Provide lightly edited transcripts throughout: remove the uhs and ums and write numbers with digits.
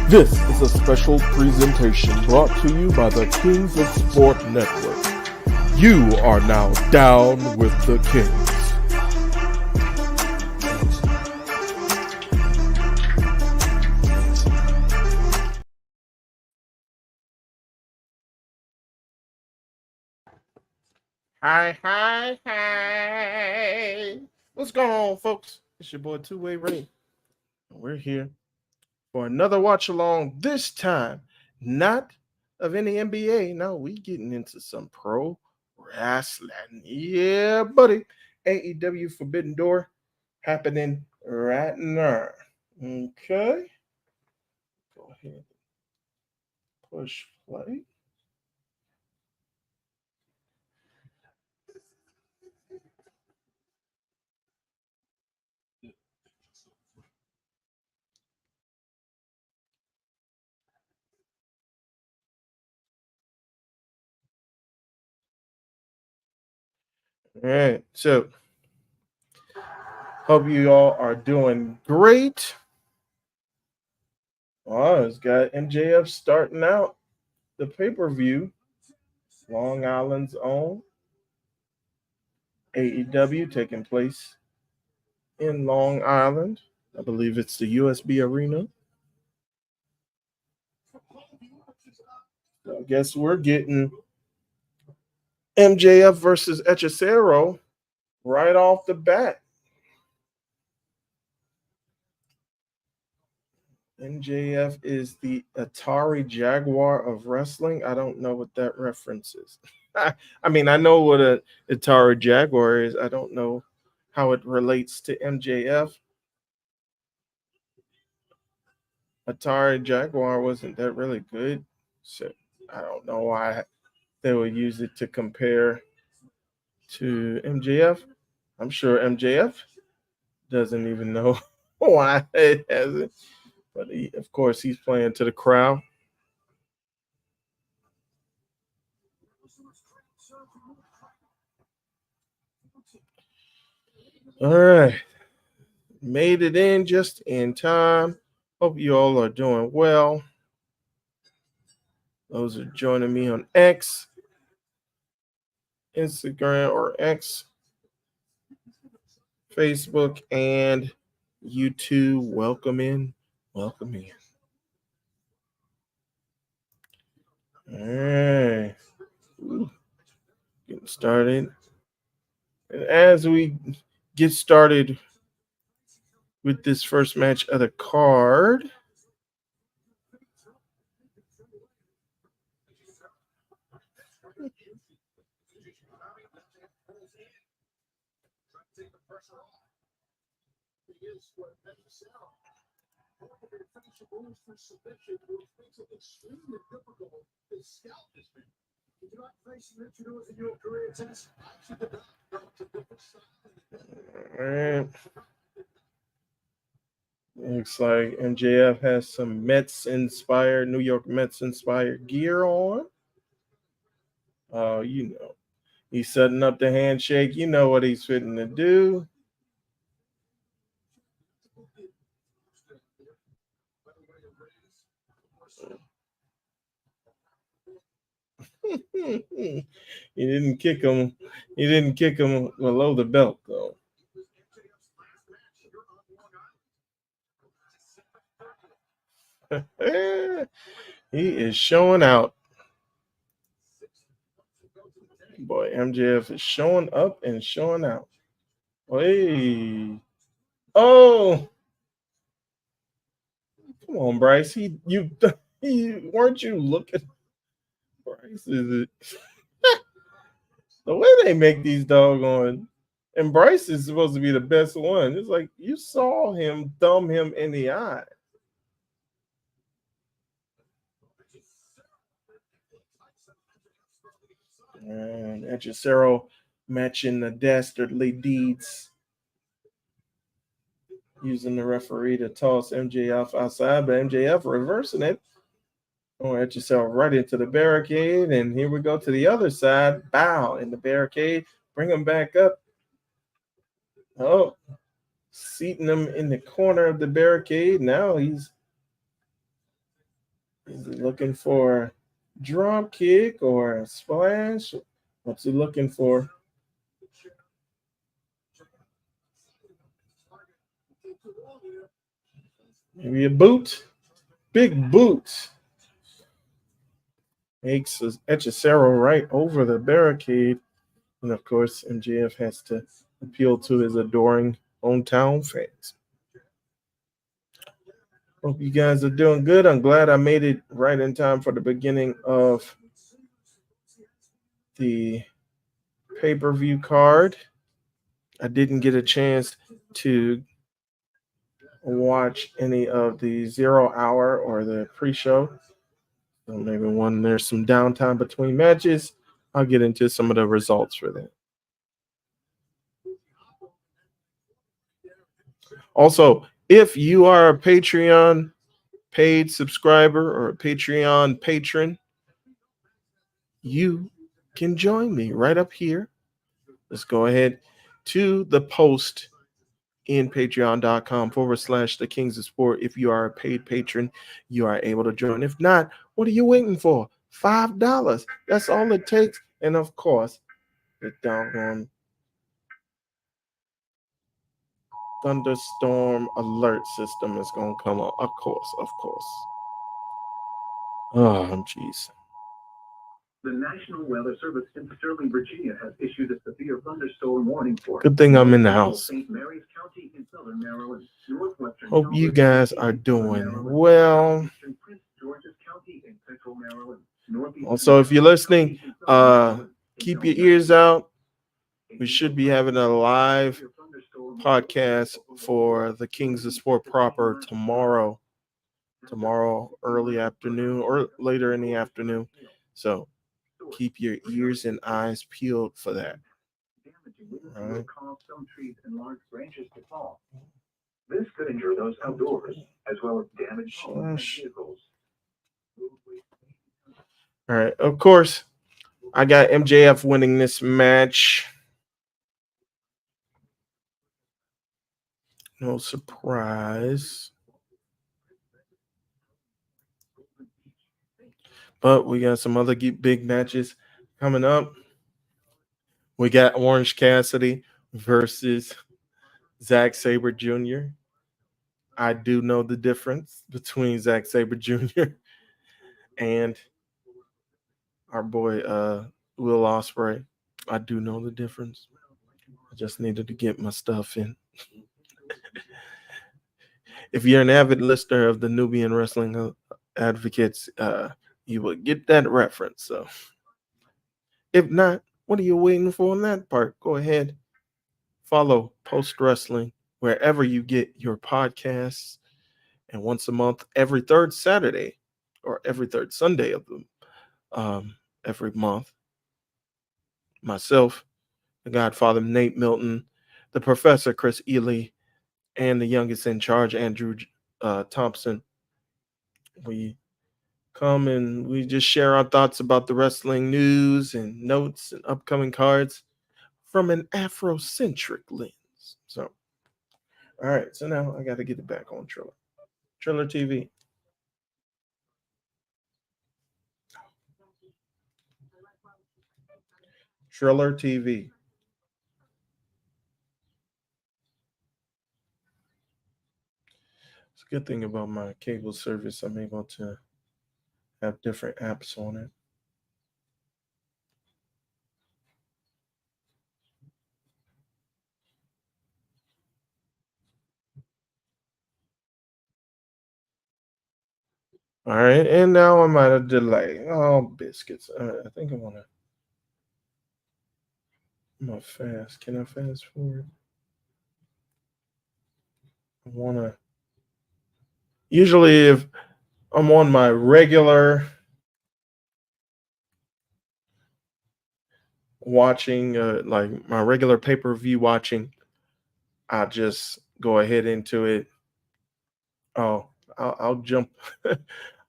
This is a special presentation brought to you by the Kings of Sport Network. You are now down with the Kings. Hi. What's going on, folks? It's your boy Two-Way Ray. We're here for another watch along. This time, not of any NBA. No, we getting into some pro wrestling. Yeah, buddy. AEW Forbidden Door happening right now. Okay. Go ahead. Push play. All right. So, hope you all are doing great. Oh, it's got MJF starting out the pay-per-view. Long Island's own AEW taking place in Long Island. I believe it's the USB Arena. So I guess we're getting MJF versus Hechicero right off the bat. MJF is the Atari Jaguar of wrestling. I don't know what that reference is. I mean, I know what a Atari Jaguar is. I don't know how it relates to MJF. Atari Jaguar wasn't that really good, so I don't know why they would use it to compare to MJF. I'm sure MJF doesn't even know why it has it, but of course he's playing to the crowd. All right, made it in just in time. Hope you all are doing well. Those are joining me on X, Instagram, or X, Facebook, and YouTube. Welcome in. Welcome in. All right. Ooh, getting started. And as we get started with this first match of the card, all right. Looks like MJF has some New York Mets inspired gear on. Oh, he's setting up the handshake. You know what he's fitting to do. He didn't kick him. He didn't kick him below the belt, though. He is showing out. Boy, MJF is showing up and showing out. Hey. Oh. Come on, Bryce. Weren't you looking? Bryce is it. The way they make these doggone, and Bryce is supposed to be the best one. It's like you saw him thumb him in the eye. And Hechicero matching the dastardly deeds, using the referee to toss MJF outside, but MJF reversing it. Hechicero right into the barricade, and here we go to the other side. Bow in the barricade, bring him back up. Oh, seating him in the corner of the barricade. Now he's Is he looking for a drop kick or a splash? What's he looking for? Maybe a boot? Big boot. Makes Echecero right over the barricade. And of course, MJF has to appeal to his adoring hometown fans. Hope you guys are doing good. I'm glad I made it right in time for the beginning of the pay per view card. I didn't get a chance to watch any of the 0 hour or the pre show. So maybe when there's some downtime between matches, I'll get into some of the results for that. Also, if you are a Patreon paid subscriber or a Patreon patron, you can join me right up here. Let's go ahead to the post in patreon.com/the Kings of Sport. If you are a paid patron, you are able to join. If not, what are you waiting for? $5. That's all it takes. And of course, the doggone thunderstorm alert system is going to come on. Of course, of course. Oh, jeez. The National Weather Service in Sterling, Virginia has issued a severe thunderstorm warning for Good thing I'm in the house. St. Mary's County in southern Maryland, northwestern Hope you guys are doing well. Prince George's County in central Maryland. Also, if you're listening, keep your ears out. We should be having a live podcast for the Kings of Sport proper tomorrow early afternoon or later in the afternoon. So keep your ears and eyes peeled for that. All right. Cause some trees and large branches to fall. This could injure those outdoors as well as damage homes and vehicles. All right. Of course, I got MJF winning this match. No surprise. But we got some other big matches coming up. We got Orange Cassidy versus Zack Sabre Jr. I do know the difference between Zack Sabre Jr. and our boy Will Ospreay. I do know the difference. I just needed to get my stuff in. If you're an avid listener of the Nubian Wrestling Advocates, you will get that reference. So, if not, what are you waiting for on that part? Go ahead, follow Post Wrestling wherever you get your podcasts, and once a month, every third Saturday or every third Sunday of the every month, myself, the Godfather Nate Milton, the Professor Chris Ely, and the youngest in charge Andrew Thompson. We come and we just share our thoughts about the wrestling news and notes and upcoming cards from an Afrocentric lens. So, all right. So now I got to get it back on Triller. Triller TV. Triller TV. It's a good thing about my cable service. I'm able to have different apps on it. All right, and now I'm at a delay. Oh, biscuits. I think I'm gonna fast. Can I fast forward? I wanna. Usually, if I'm on my regular watching, like my regular pay-per-view watching, I just go ahead into it. Oh, I'll jump.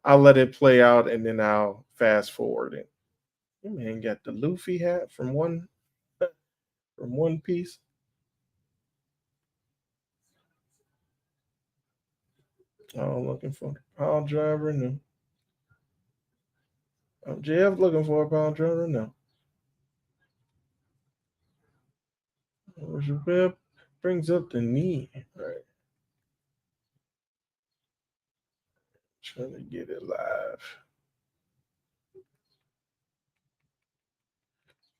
I'll let it play out, and then I'll fast forward it. You man got the Luffy hat from One Piece. Oh, looking for Pile Driver. No. JF looking for a pound trainer now. Web brings up the knee. All right. Trying to get it live.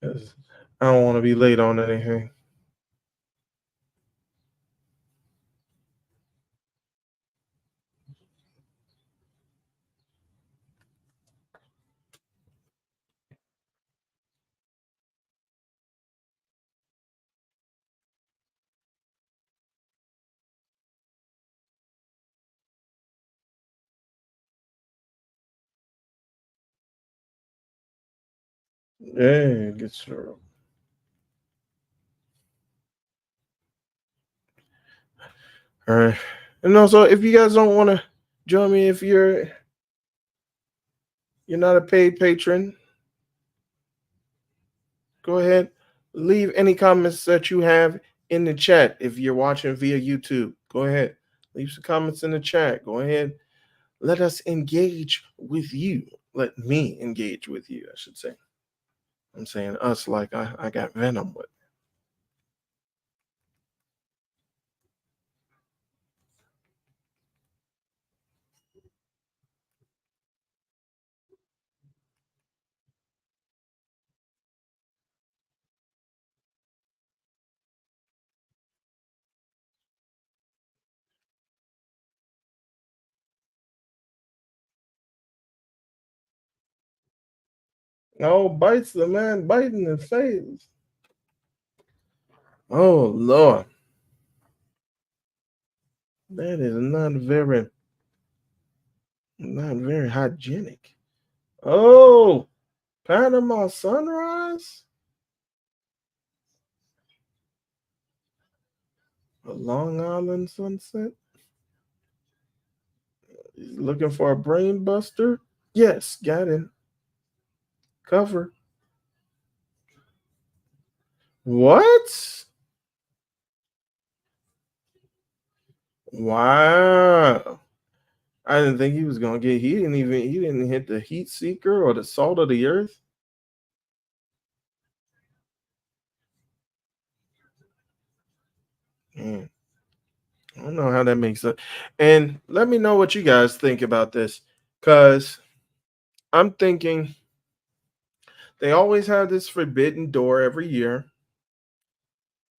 Because I don't want to be late on anything. Yeah, get started. All right. And also, if you guys don't want to join me, if you're not a paid patron, go ahead, leave any comments that you have in the chat. If you're watching via YouTube, go ahead, leave some comments in the chat. Go ahead, let us engage with you. Let me engage with you, I should say. I'm saying us like I got venom with. Oh, bites the man, biting the face. Oh Lord, that is not very hygienic. Oh, Panama Sunrise, a Long Island sunset. He's looking for a brain buster. Yes, got it. Cover. What? Wow. I didn't think he was gonna get. He didn't hit the heat seeker or the salt of the earth. Man, I don't know how that makes sense. And let me know what you guys think about this, because I'm thinking they always have this forbidden door every year,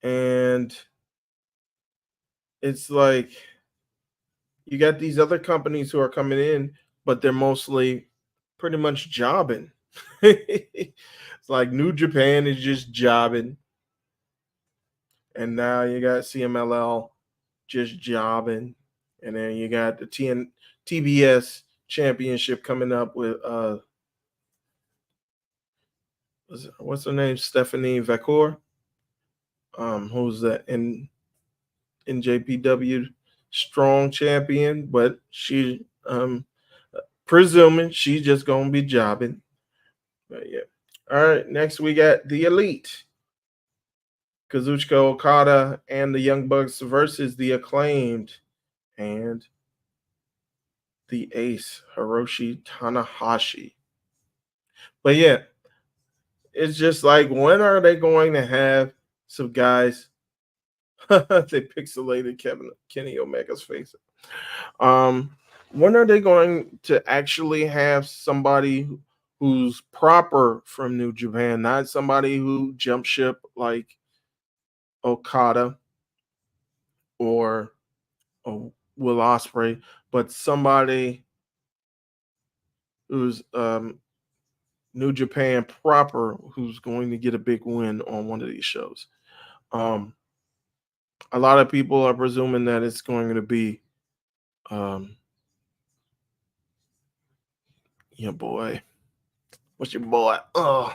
and it's like you got these other companies who are coming in, but they're mostly pretty much jobbing. It's like New Japan is just jobbing, and now you got CMLL just jobbing, and then you got the TBS championship coming up with what's her name, Stephanie Vacor, who's that in JPW strong champion, but she presuming she's just gonna be jobbing. But yeah. All right, next we got the Elite. Kazuchika Okada and the Young Bucks versus the Acclaimed and the Ace Hiroshi Tanahashi. But yeah, it's just like, when are they going to have some guys? They pixelated Kenny Omega's face. When are they going to actually have somebody who's proper from New Japan, not somebody who jumped ship like Okada or Will Ospreay, but somebody who's New Japan proper, who's going to get a big win on one of these shows. Um, a lot of people are presuming that it's going to be, um, your boy. What's your boy? Oh,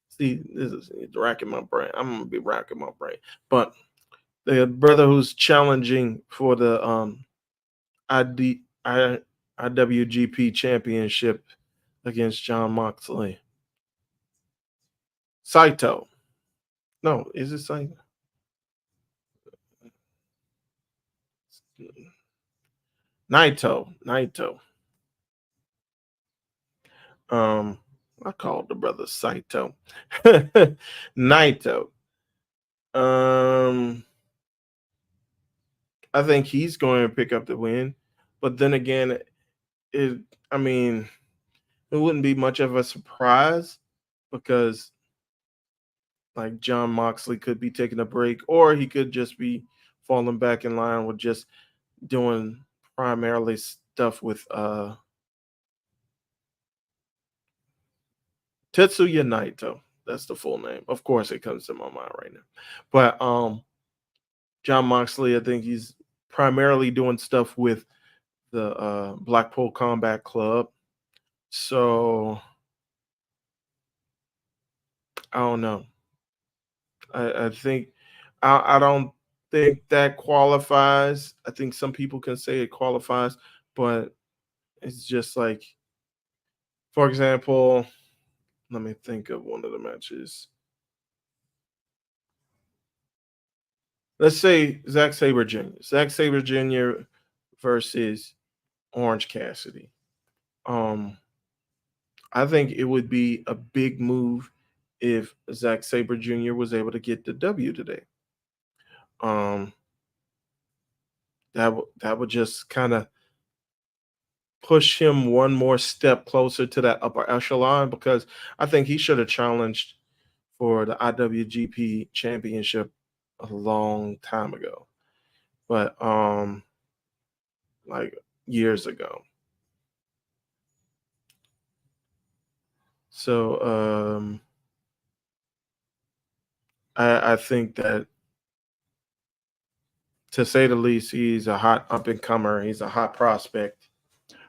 see, this is racking my brain. I'm gonna be racking my brain. But the brother who's challenging for the IWGP Championship against John Moxley. Saito. No, is it Saito? Naito. Um, I called the brother Saito. Naito. Um, I think he's going to pick up the win, but then again, it. I mean, it wouldn't be much of a surprise because like John Moxley could be taking a break, or he could just be falling back in line with just doing primarily stuff with Tetsuya Naito. That's the full name. Of course, it comes to my mind right now. But John Moxley, I think he's primarily doing stuff with the Blackpool Combat Club. So I don't know. I think I don't think that qualifies. I think some people can say it qualifies, but it's just like, for example, let me think of one of the matches. Let's say Zack Sabre Jr. Zack Sabre Jr. versus Orange Cassidy. Um, I think it would be a big move if Zack Sabre Jr. was able to get the W today. Um, that would just kind of push him one more step closer to that upper echelon because I think he should have challenged for the IWGP Championship a long time ago, but like years ago. So I think that to say the least, he's a hot up and comer. He's a hot prospect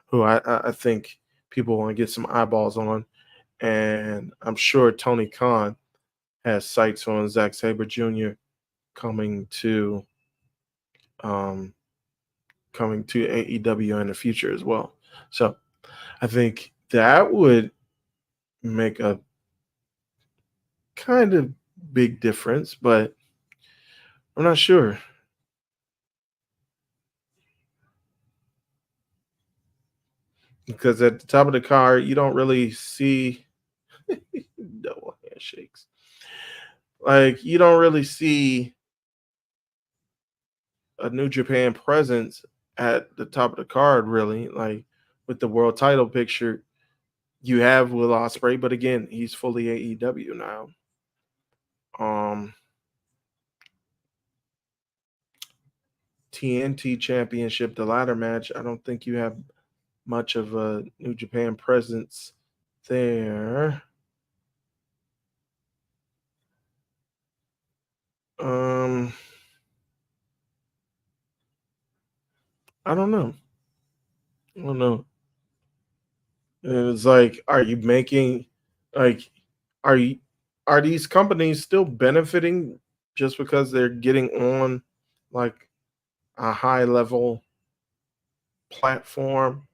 who I think people want to get some eyeballs on, and I'm sure Tony Khan has sights on Zack Sabre Jr. coming to um, coming to AEW in the future as well. So I think that would make a kind of big difference, but I'm not sure because at the top of the card, you don't really see double handshakes. Like you don't really see a New Japan presence at the top of the card, really. Like with the world title picture, you have Will Ospreay, but again, he's fully AEW now. Um, TNT Championship, the ladder match. I don't think you have much of a New Japan presence there. Um, I don't know. I don't know. It's like, are you making like are you are these companies still benefiting just because they're getting on like a high level platform?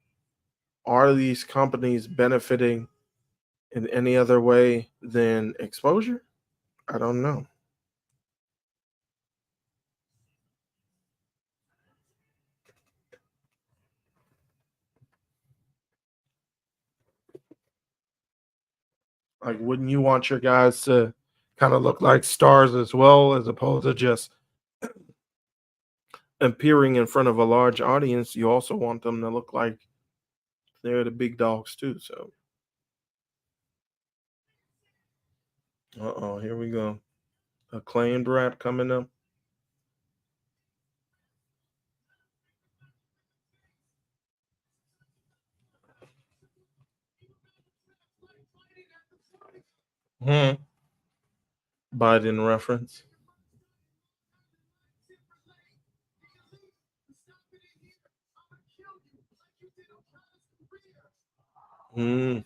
Are these companies benefiting in any other way than exposure? I don't know. Like, wouldn't you want your guys to kind of look like stars as well, as opposed to just appearing in front of a large audience? You also want them to look like they're the big dogs too. So, here we go. Acclaimed rap coming up. Hmm. Biden reference. Hmm.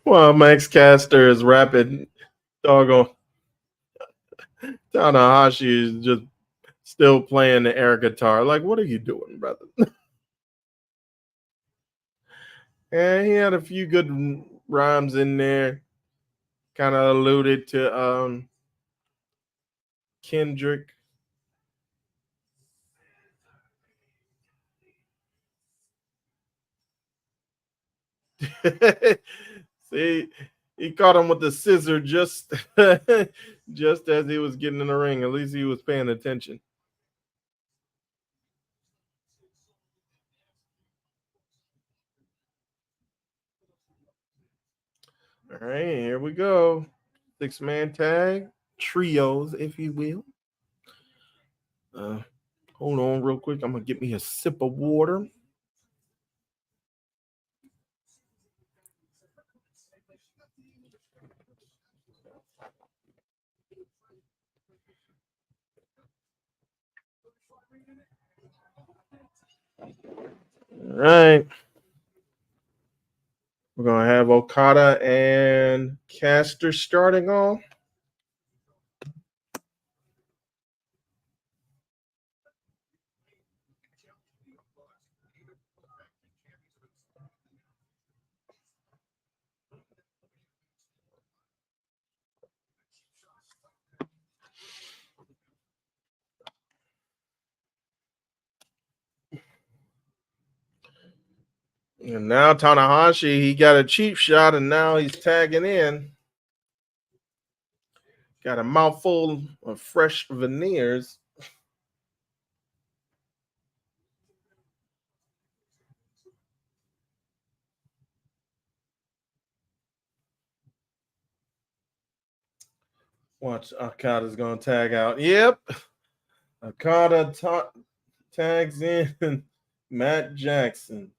While Max Caster is rapping, doggone Tanahashi is just still playing the air guitar. Like, what are you doing, brother? And he had a few good rhymes in there. Kind of alluded to Kendrick. See, he caught him with the scissor just just as he was getting in the ring. At least he was paying attention. All right, here we go. 6-man tag, trios, if you will. Hold on real quick. I'm gonna get me a sip of water. All right. We're gonna have Okada and Caster starting off. And now Tanahashi, he got a cheap shot, and now he's tagging in. Got a mouthful of fresh veneers. Watch, Okada's gonna tag out. Yep, Okada tags in Matt Jackson.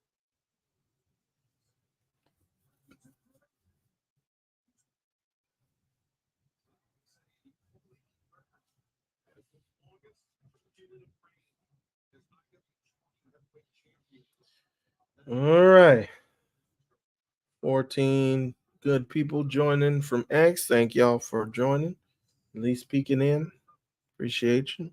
All right. 14 good people joining from X. Thank y'all for joining. At least peeking in. Appreciate you.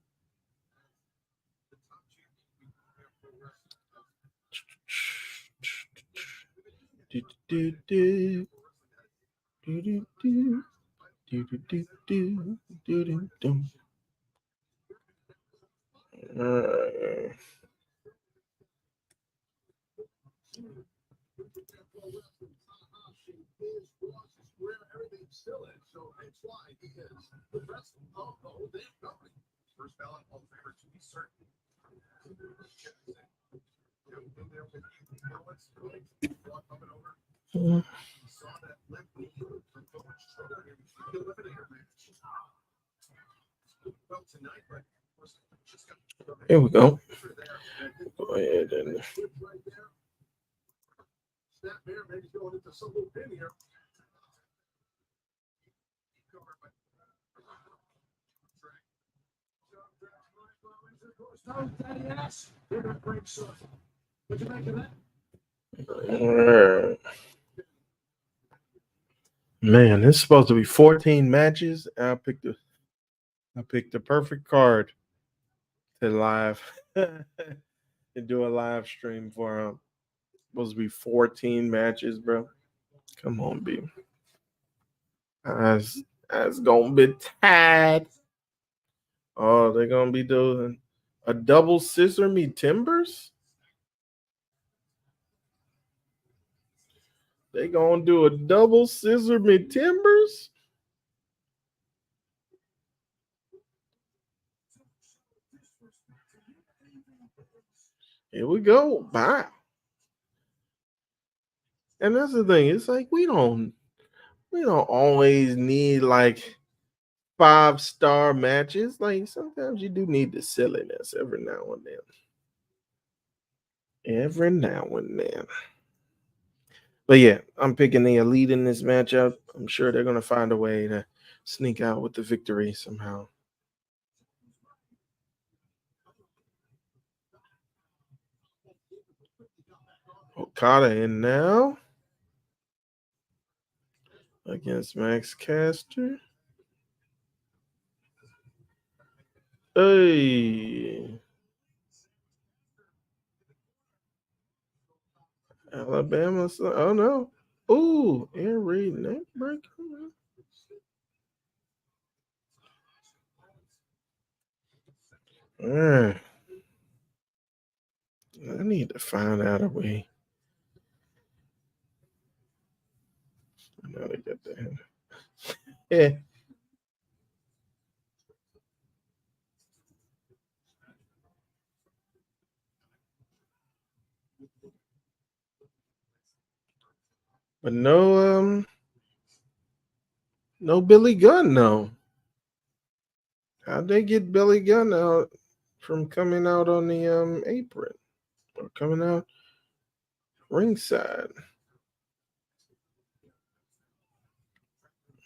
Here we go. Go ahead and man, this is supposed to be 14 matches. I picked the perfect card to live to do a live stream for him. Supposed to be 14 matches, bro. Come on, B. That's gonna be tied. Oh, they're gonna be doing a double scissor me timbers. They gonna do a double scissor me timbers. Here we go. Bye. And that's the thing. It's like we don't always need like 5-star matches. Like sometimes you do need the silliness every now and then. Every now and then. But yeah, I'm picking the Elite in this matchup. I'm sure they're gonna find a way to sneak out with the victory somehow. Okada in now. against Max Caster. Hey. Alabama. Oh, no. Ooh, Air Raid neck breaker. Man, I need to find out a way. I know they got that. Yeah. But no Billy Gunn, no. How'd they get Billy Gunn out from coming out on the apron or coming out ringside?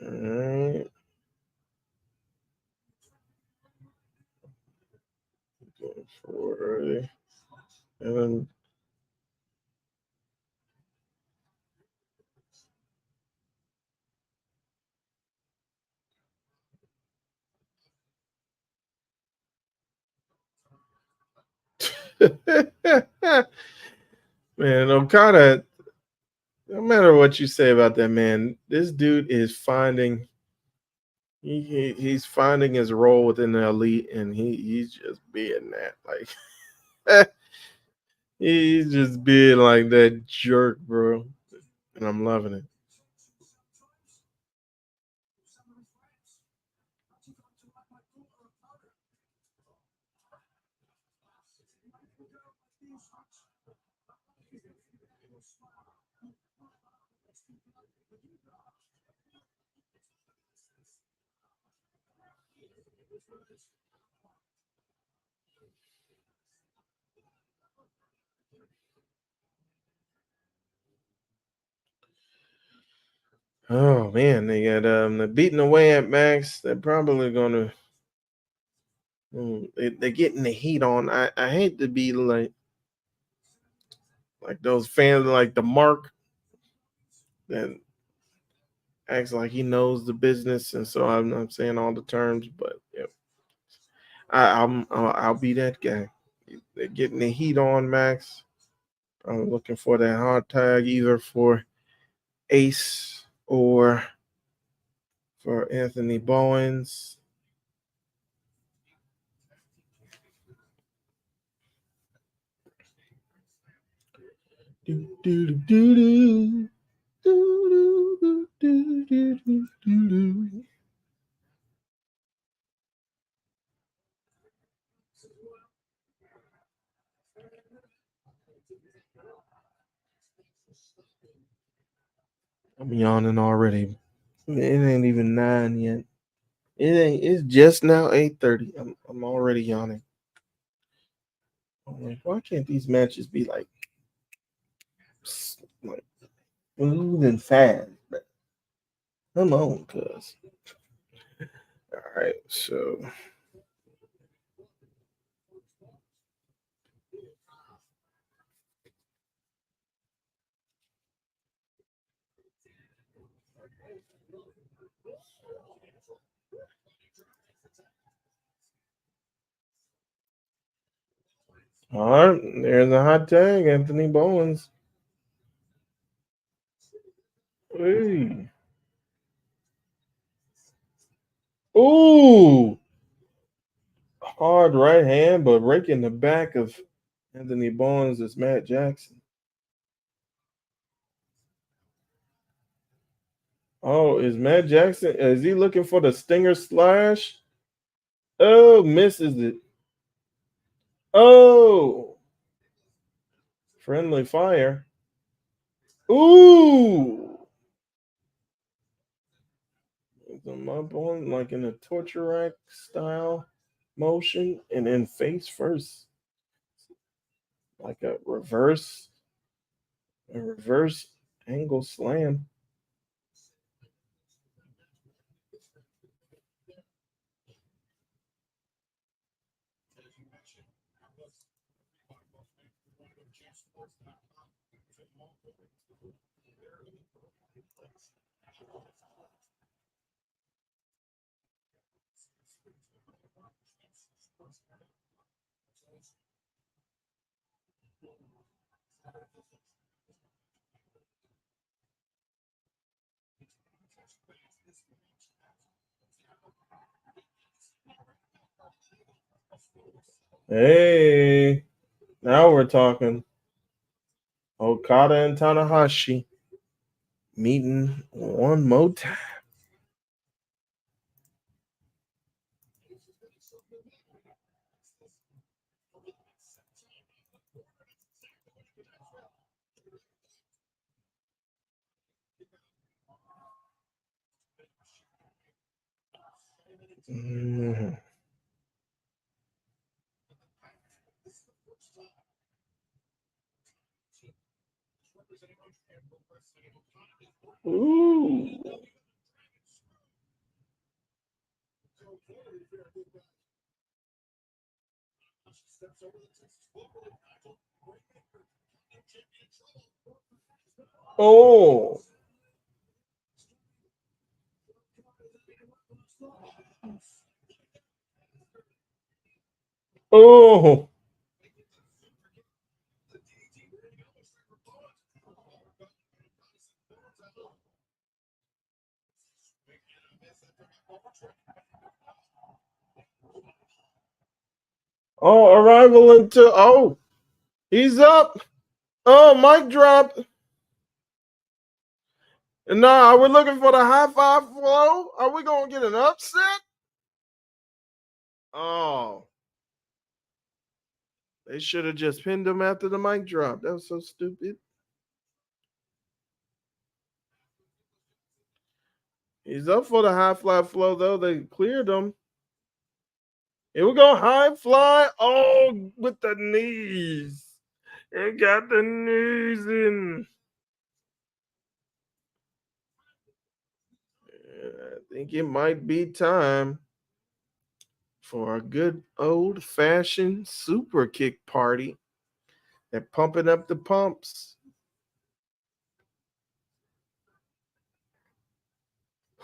All right. Going for and man, Okada, no matter what you say about that man, this dude is finding he's finding his role within the elite, and he's just being that. Like he's just being like that jerk, bro. And I'm loving it. Oh man, they got they're beating away at Max. They're probably gonna they're getting the heat on. I hate to be like those fans like the Mark that acts like he knows the business, and so I'm not saying all the terms, but yeah, I'll be that guy. They're getting the heat on Max. I'm looking for that hard tag either for Ace or for Anthony Bowens. Do, do, do, do, do, do, do, do, do, do, do. I'm yawning already. It ain't even 9 yet. It ain't. It's just now 8:30. I'm already yawning. I'm like, why can't these matches be like smooth and fast? But come on, cuz. All right, so all right, there's a hot tag, Anthony Bowens. Hey. Ooh, hard right hand, but raking the back of Anthony Bowens is Matt Jackson. Oh, is Matt Jackson? Is he looking for the Stinger Slash? Oh, misses it. Oh, friendly fire. Ooh, them up on like in a torture rack style motion, and then face first, like a reverse angle slam. Hey, now we're talking. Okada and Tanahashi meeting one more time. Mhm. Ooh. Oh. Oh. Oh, arrival into. Oh, he's up. Oh, mic drop. Nah, are we looking for the high five flow? Are we gonna get an upset? Oh, they should have just pinned him after the mic drop. That was so stupid. He's up for the high fly flow though. They cleared him. Here we go, high fly. Oh, with the knees. It got the knees in. I think it might be time for a good old fashioned super kick party. They're pumping up the pumps.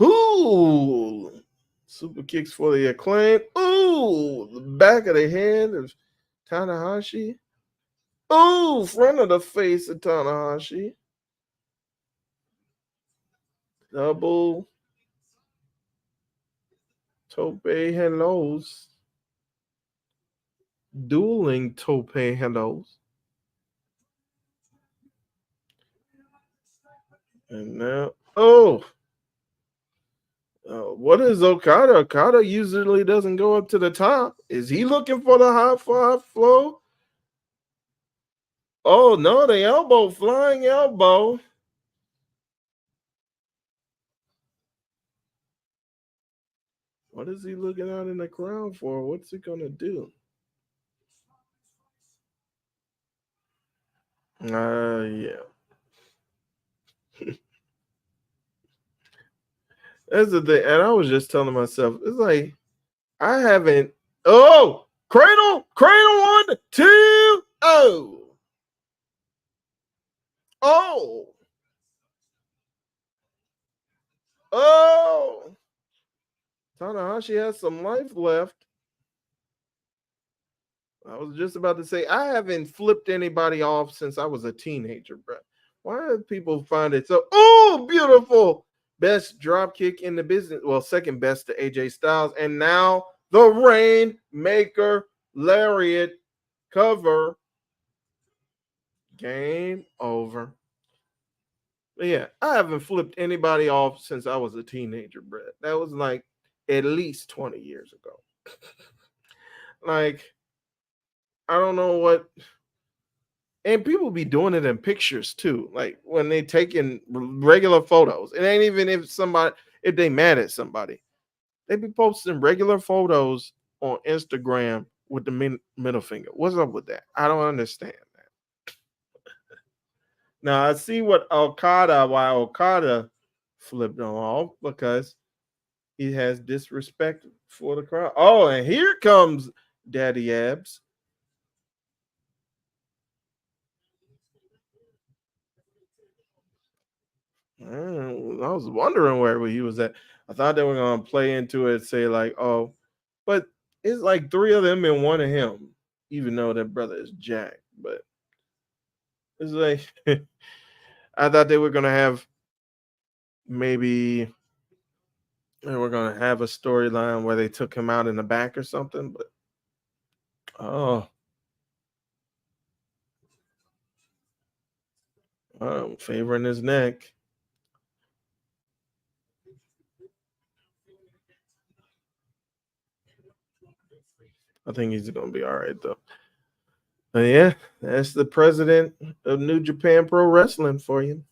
Ooh, super kicks for the acclaim. Ooh, the back of the head of Tanahashi. Ooh, front of the face of Tanahashi. Double tope hellos. Dueling tope hellos. And now, what is Okada? Okada usually doesn't go up to the top. Is he looking for the high five flow? Oh no, the elbow, flying elbow. What is he looking out in the crowd for? What's he gonna do? Yeah. That's the thing. And I was just telling myself, it's like I haven't. Oh, cradle, 1, 2, oh, oh, oh. Tanahashi has some life left. I was just about to say I haven't flipped anybody off since I was a teenager, bro. Why do people find it so? Oh, beautiful! Best drop kick in the business. Well, second best to AJ Styles, and now the Rainmaker Lariat cover. Game over. But yeah, I haven't flipped anybody off since I was a teenager, bro. That was like at least 20 years ago. Like, I don't know what. And people be doing it in pictures too. Like when they taking regular photos. It ain't even if they mad at somebody. They be posting regular photos on Instagram with the middle finger. What's up with that? I don't understand that. Now I see why Okada flipped them off because he has disrespect for the crowd. Oh, and here comes Daddy Abs. I was wondering where he was at. I thought they were gonna play into it, say like, oh, but it's like three of them and one of him, even though that brother is Jack. But it's like I thought they were gonna have maybe they were gonna have a storyline where they took him out in the back or something. But oh, favoring his neck. I think he's gonna be all right though. But yeah, that's the president of New Japan Pro Wrestling for you.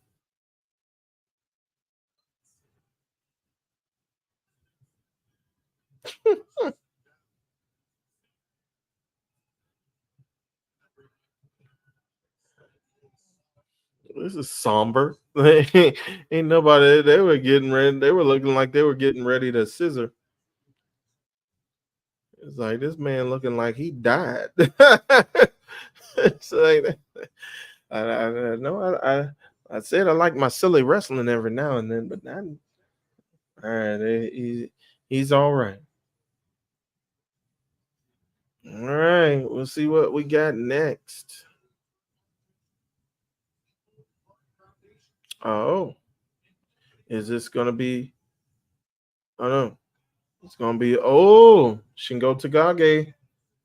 This is somber. Ain't nobody. They were getting ready. They were looking like they were getting ready to scissor. It's like this man looking like he died. It's like I know I said I like my silly wrestling every now and then, but not all right. He's all right. All right. We'll see what we got next. Oh, is this gonna be? Oh no, it's gonna be Shingo Takagi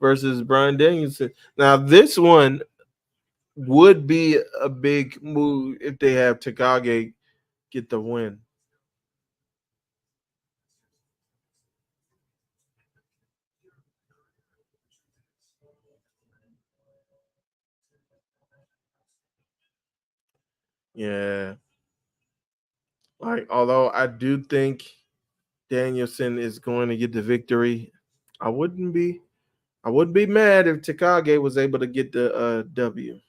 versus Brian Danielson. Now this one would be a big move if they have Takagi get the win. Yeah. Like although I do think Danielson is going to get the victory, I wouldn't be I wouldn't be mad if Takagi was able to get the W.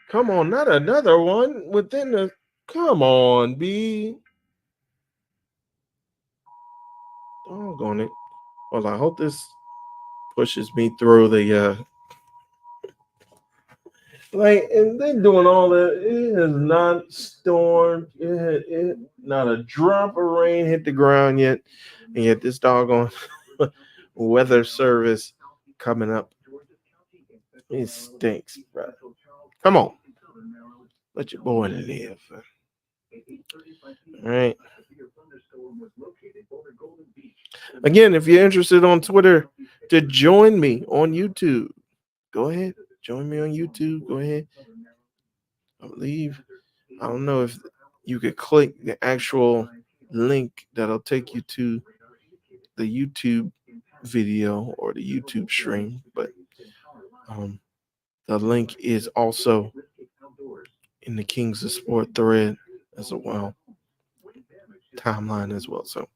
Come on, not another one within the. Come on, B. Doggone it. Well, I hope this pushes me through the like, and then doing all that. It has not stormed. It not a drop of rain hit the ground yet, and yet this doggone weather service coming up. It stinks, bro. Come on, let your boy live. All right. Again, if you're interested on Twitter to join me on YouTube, go ahead. Join me on YouTube. Go ahead. I believe. I don't know if you could click the actual link that'll take you to the YouTube video or the YouTube stream, but um, the link is also in the Kings of Sport thread as well, timeline as well. So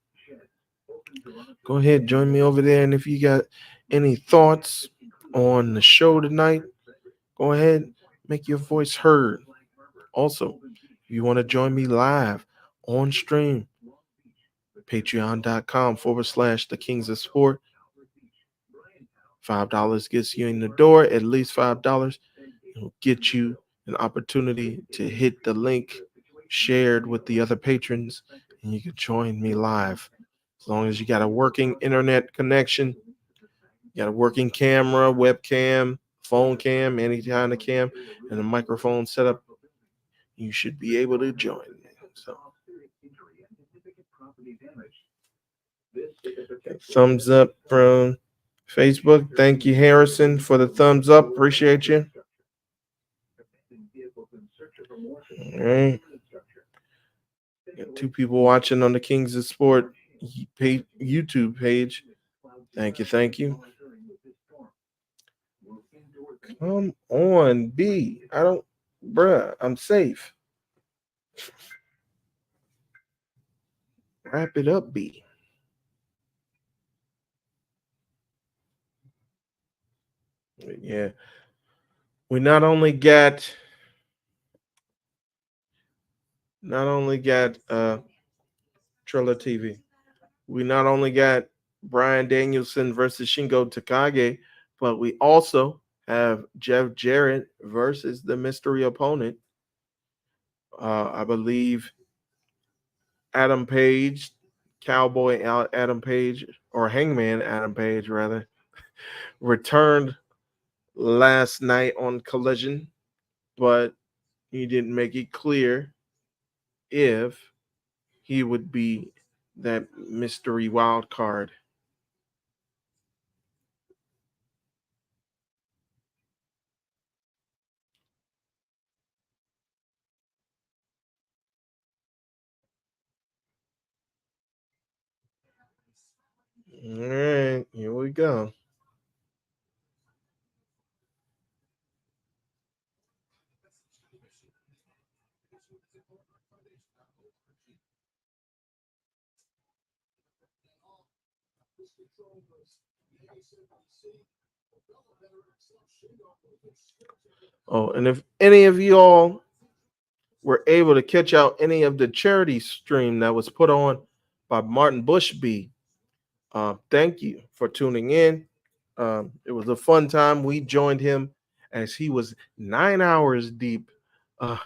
go ahead, join me over there. And if you got any thoughts on the show tonight, go ahead, make your voice heard. Also, if you want to join me live on stream, patreon.com/ the Kings of Sport. $5 gets you in the door, at least $5. It'll get you an opportunity to hit the link shared with the other patrons, and you can join me live. As long as you got a working internet connection, you got a working camera, webcam, phone cam, any kind of cam, and a microphone setup, you should be able to join me. So, thumbs up from Facebook. Thank you, Harrison, for the thumbs up. Appreciate you. All right. Got two people watching on the Kings of Sport YouTube page. Thank you. Thank you. Come on, B. I don't, bruh, I'm safe. Wrap it up, B. Yeah. We not only got Triller TV. We not only got Brian Danielson versus Shingo Takagi, but we also have Jeff Jarrett versus the mystery opponent. I believe Adam Page, Adam Page, or Hangman Adam Page, rather, returned last night on Collision, but he didn't make it clear if he would be that mystery wild card. All right, here we go. Oh, and if any of y'all were able to catch out any of the charity stream that was put on by Martin Bushby, thank you for tuning in. It was a fun time. We joined him as he was 9 hours deep uh,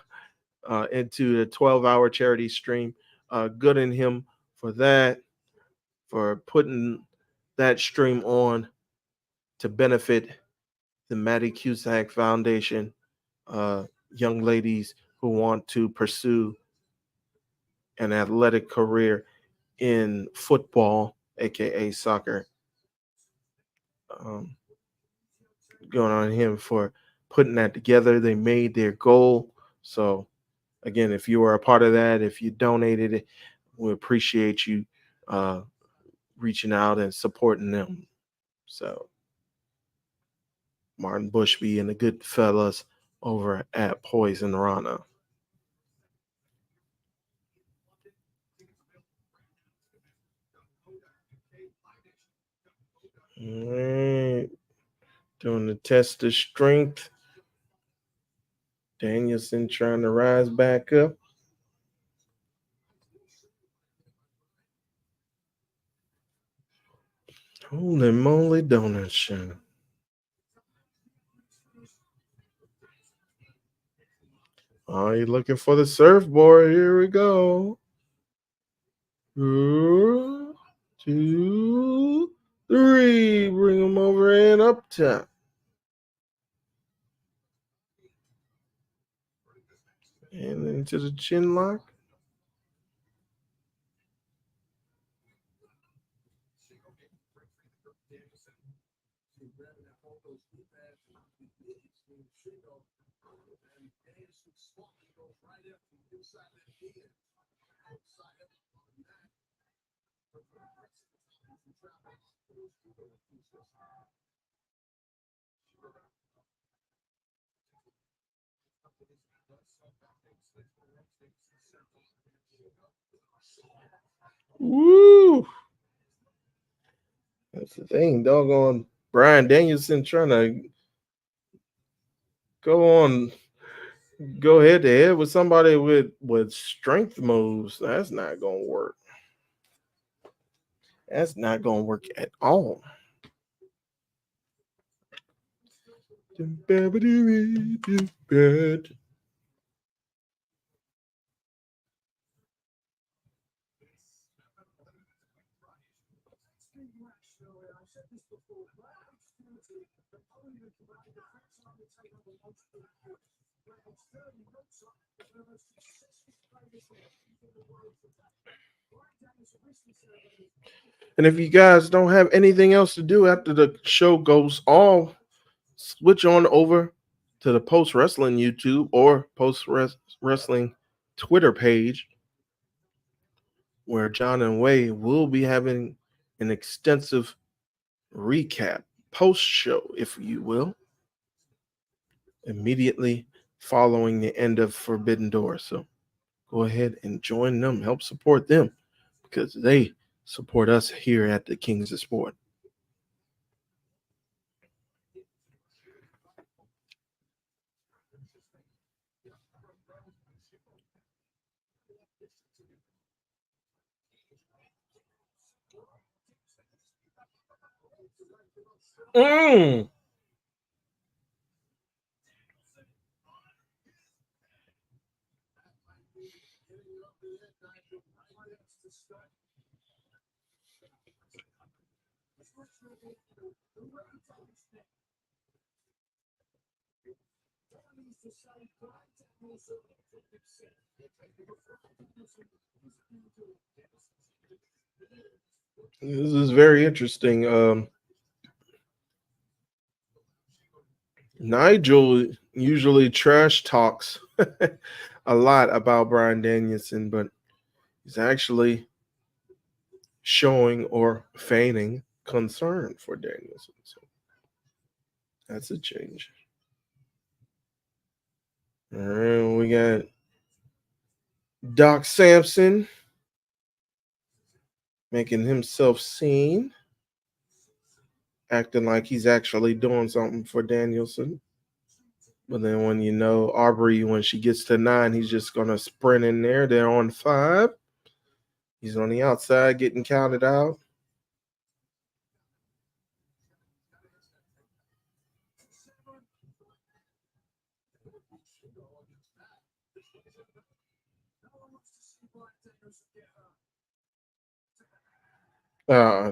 into the 12-hour charity stream. Good in him for that, for putting that stream on to benefit the Maddie Cusack Foundation, uh, young ladies who want to pursue an athletic career in football, aka soccer. Um, Going on him for putting that together. They made their goal. So again, if you were a part of that, if you donated it, we appreciate you uh, reaching out and supporting them. So Martin Bushby and the good fellas over at Poison Rana. All right. Doing the test of strength. Danielson trying to rise back up. Holy moly donut shop. Oh, you looking for the surfboard? Here we go. 2, 3. Bring them over and up top. And into the chin lock. Woo! That's the thing. Doggone Brian Danielson trying to go on, go head to head with somebody with strength moves. That's not gonna work. That's not gonna work at all. And if you guys don't have anything else to do after the show goes off, switch on over to the Post Wrestling YouTube or Post Wrestling Twitter page, where John and Wei will be having an extensive recap, post show, if you will, immediately following the end of Forbidden Door. So go ahead and join them, help support them, because they support us here at the Kings of Sport. Mm. This is very interesting. Nigel usually trash talks a lot about Brian Danielson, but he's actually showing or feigning concern for Danielson. So that's a change. All right, we got Doc Sampson making himself seen, acting like he's actually doing something for Danielson. But then when you know Aubrey, when she gets to 9, he's just going to sprint in there. They're on 5. He's on the outside getting counted out.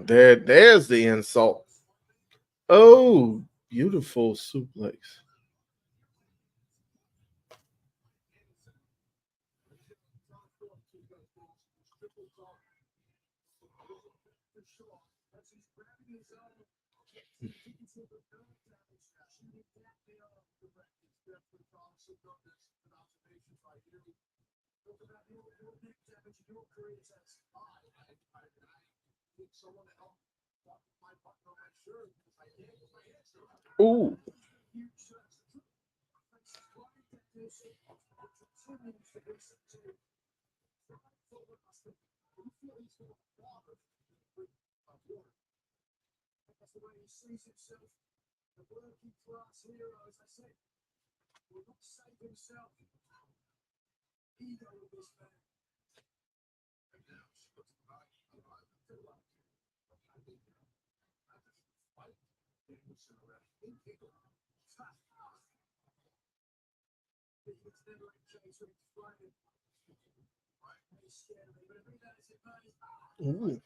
There's the insult. Oh, beautiful suplex. Ooh. Ooh.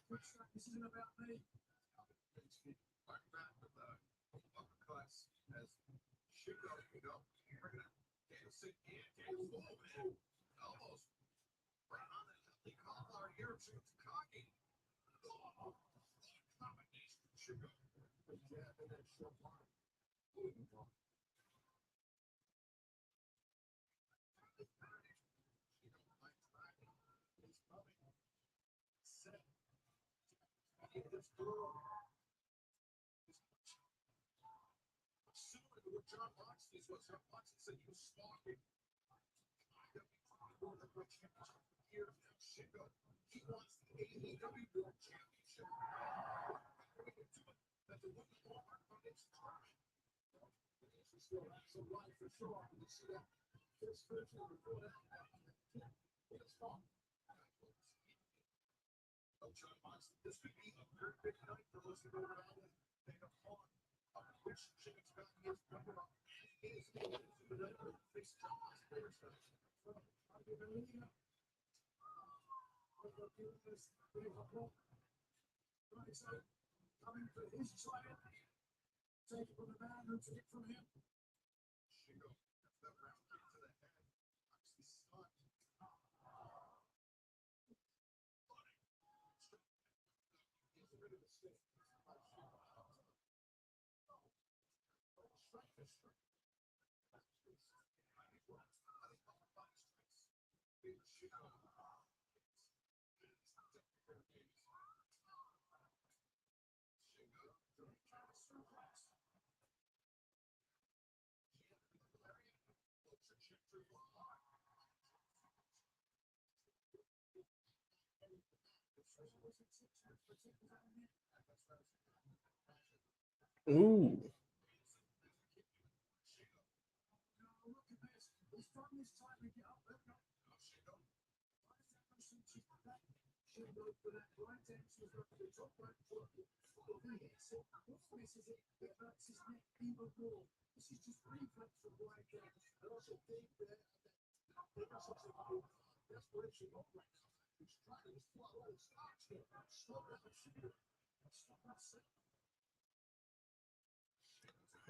Ooh.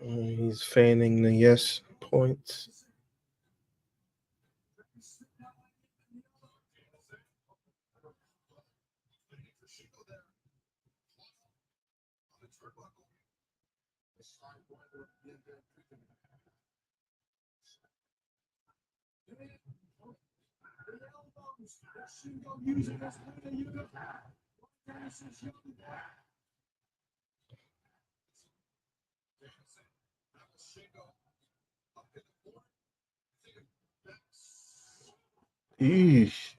He's fanning the yes points. Eesh.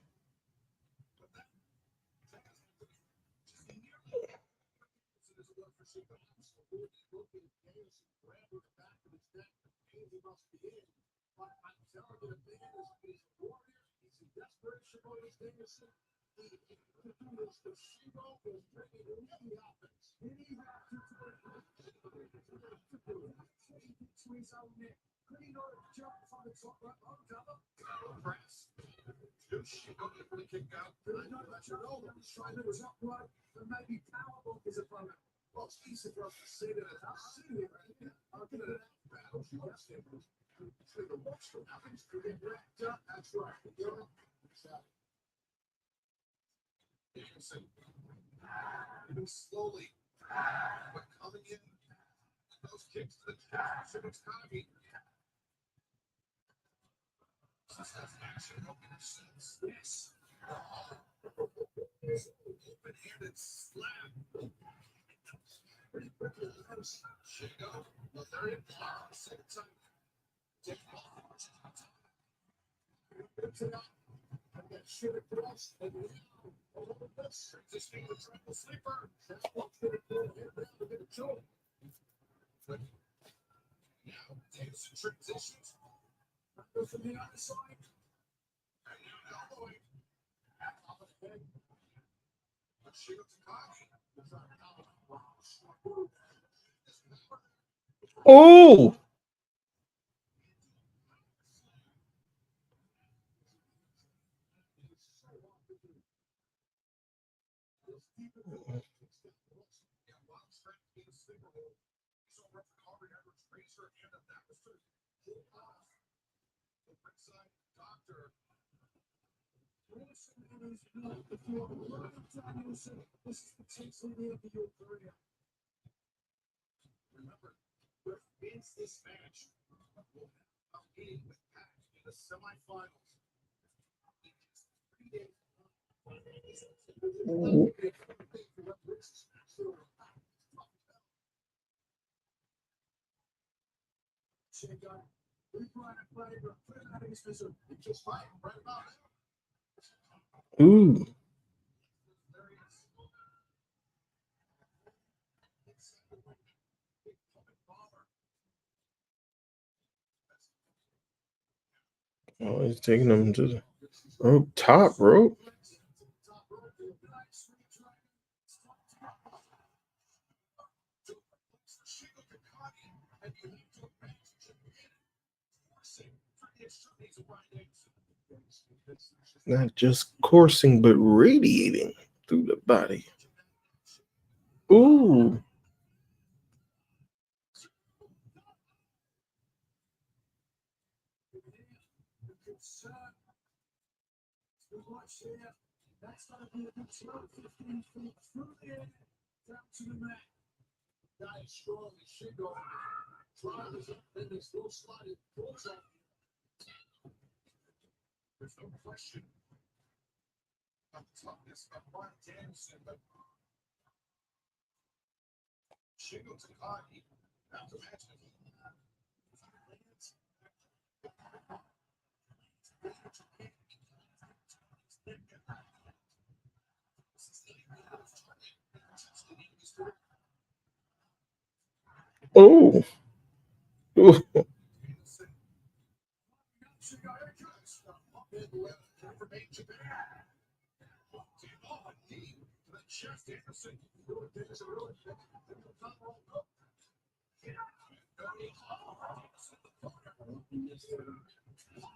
Oh! Ooh. Oh, he's taking him to the top rope. Not just coursing, but radiating through the body. Ooh. Oh. Ooh.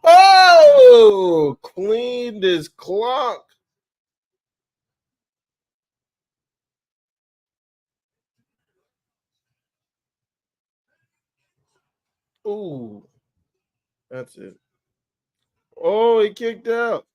Oh, cleaned his clock. Ooh, that's it. Oh, he kicked out.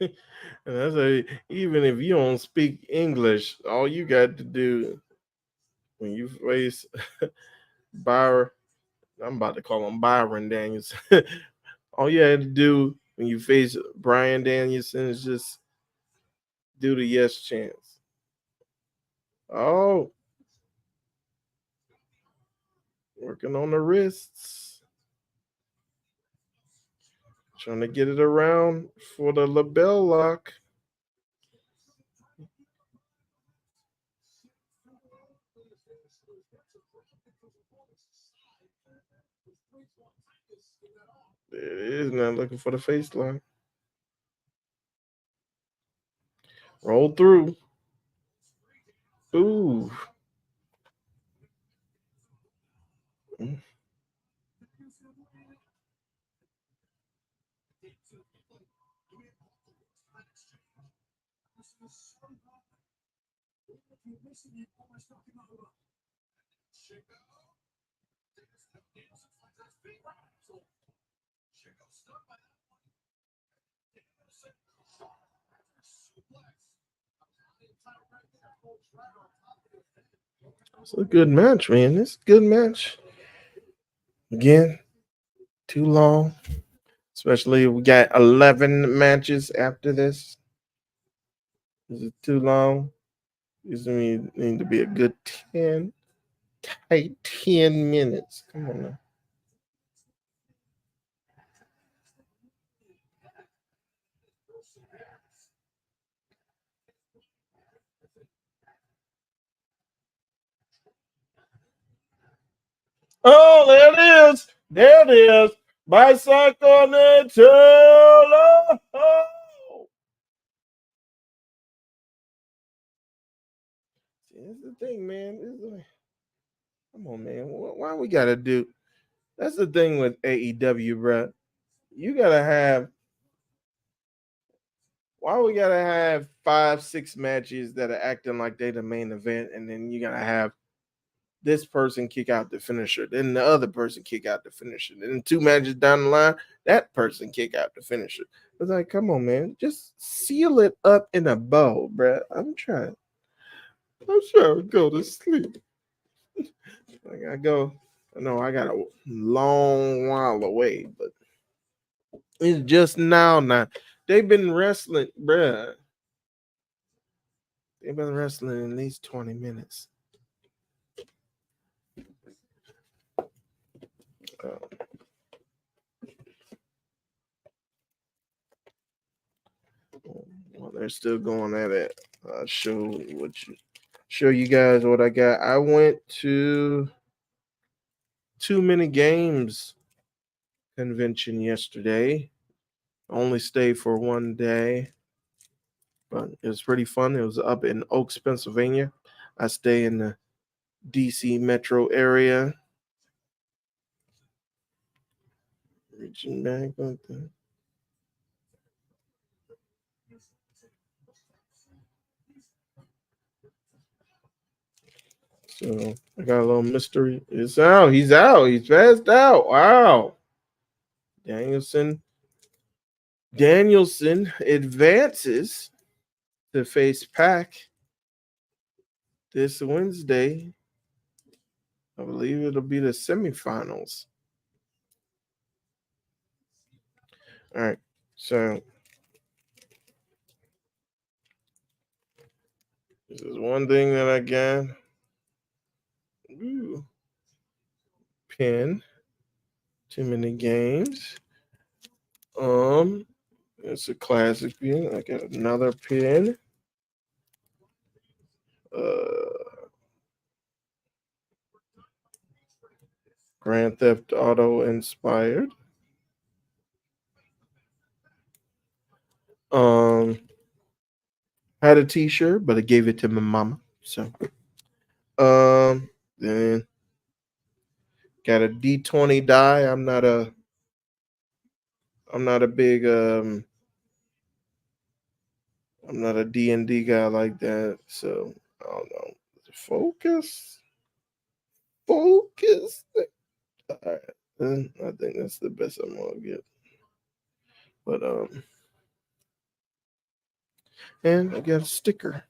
And that's even if you don't speak English, all you got to do when you face Byron, I'm about to call him Byron Daniels. All you had to do when you face Brian Danielson is just do the yes chance. Oh, working on the wrists. Trying to get it around for the label lock. There it is now, looking for the face line. Roll through. Ooh. It's a good match, man. It's a good match. Again, too long. Especially we got 11 matches after this. Is it too long? This need to be a good 10. Hey, 10 minutes. Come on now. Oh, there it is. There it is. Bicycle Nutella. Oh. See, that's the thing, man. Come on, man. Why we gotta do? That's the thing with AEW, bro. You gotta have. Why we gotta have 5, 6 matches that are acting like they the main event, and then you gotta have this person kick out the finisher, then the other person kick out the finisher, then 2 matches down the line, that person kick out the finisher. It's like, come on, man, just seal it up in a bow, bro. I'm trying to go to sleep. I gotta go. I know I got a long while away, but it's just now. Now they've been wrestling, bruh. They've been wrestling at least 20 minutes. Well, they're still going at it. Show you guys what I got. I went to Too Many Games convention yesterday. Only stayed for one day, but it was pretty fun. It was up in Oaks, Pennsylvania. I stay in the DC metro area. Reaching back like that. So I got a little mystery. It's out. He's out. He's passed out. Wow. Danielson advances to face Pac this Wednesday. I believe it'll be the semifinals. All right. So this is one thing that I got. Ooh. Pin. Too many games. It's a classic pin. I got another pin. Grand Theft Auto inspired. Had a T-shirt, but I gave it to my mama. So, then got a D20 die. I'm not a big I'm not a D&D guy like that. So I don't know. Focus. All right. Then I think that's the best I'm gonna get. But and I got a sticker.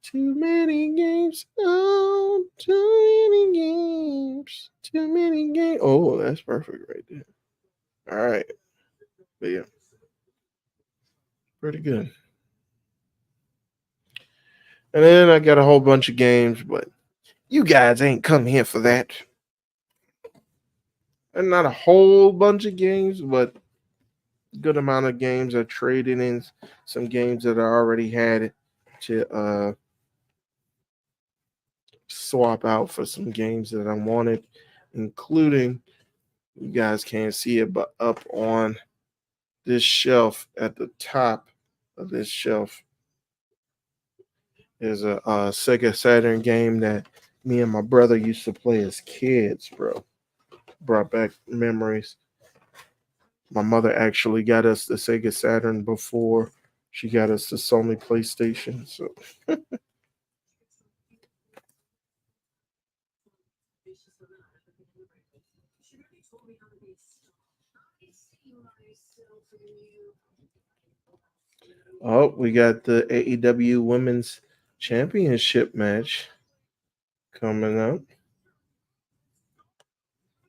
Too many games. Oh, too many games. Too many games. Oh, that's perfect right there. All right. But yeah, pretty good. And then I got a whole bunch of games, but you guys ain't come here for that. And not a whole bunch of games, but good amount of games. I traded in some games that I already had to swap out for some games that I wanted, including, you guys can't see it, but up on this shelf at the top of this shelf is a Sega Saturn game that me and my brother used to play as kids, bro. Brought back memories. My mother actually got us the Sega Saturn before she got us the Sony PlayStation. So oh, we got the AEW Women's Championship match coming up.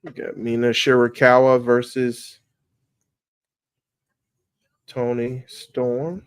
We got Mina Shirakawa versus Tony Storm.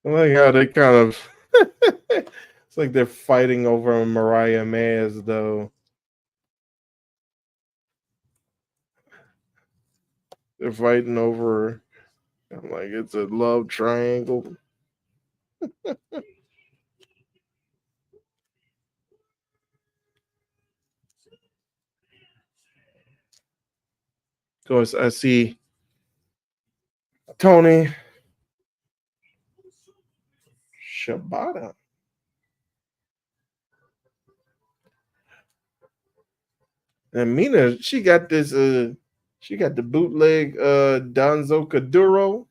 I like how they kind of it's like they're fighting over Mariah Mayes though. They're fighting over, I'm like, it's a love triangle. Of course, I see Tony Shibata. And Mina, she got the bootleg Danzo Kaduro.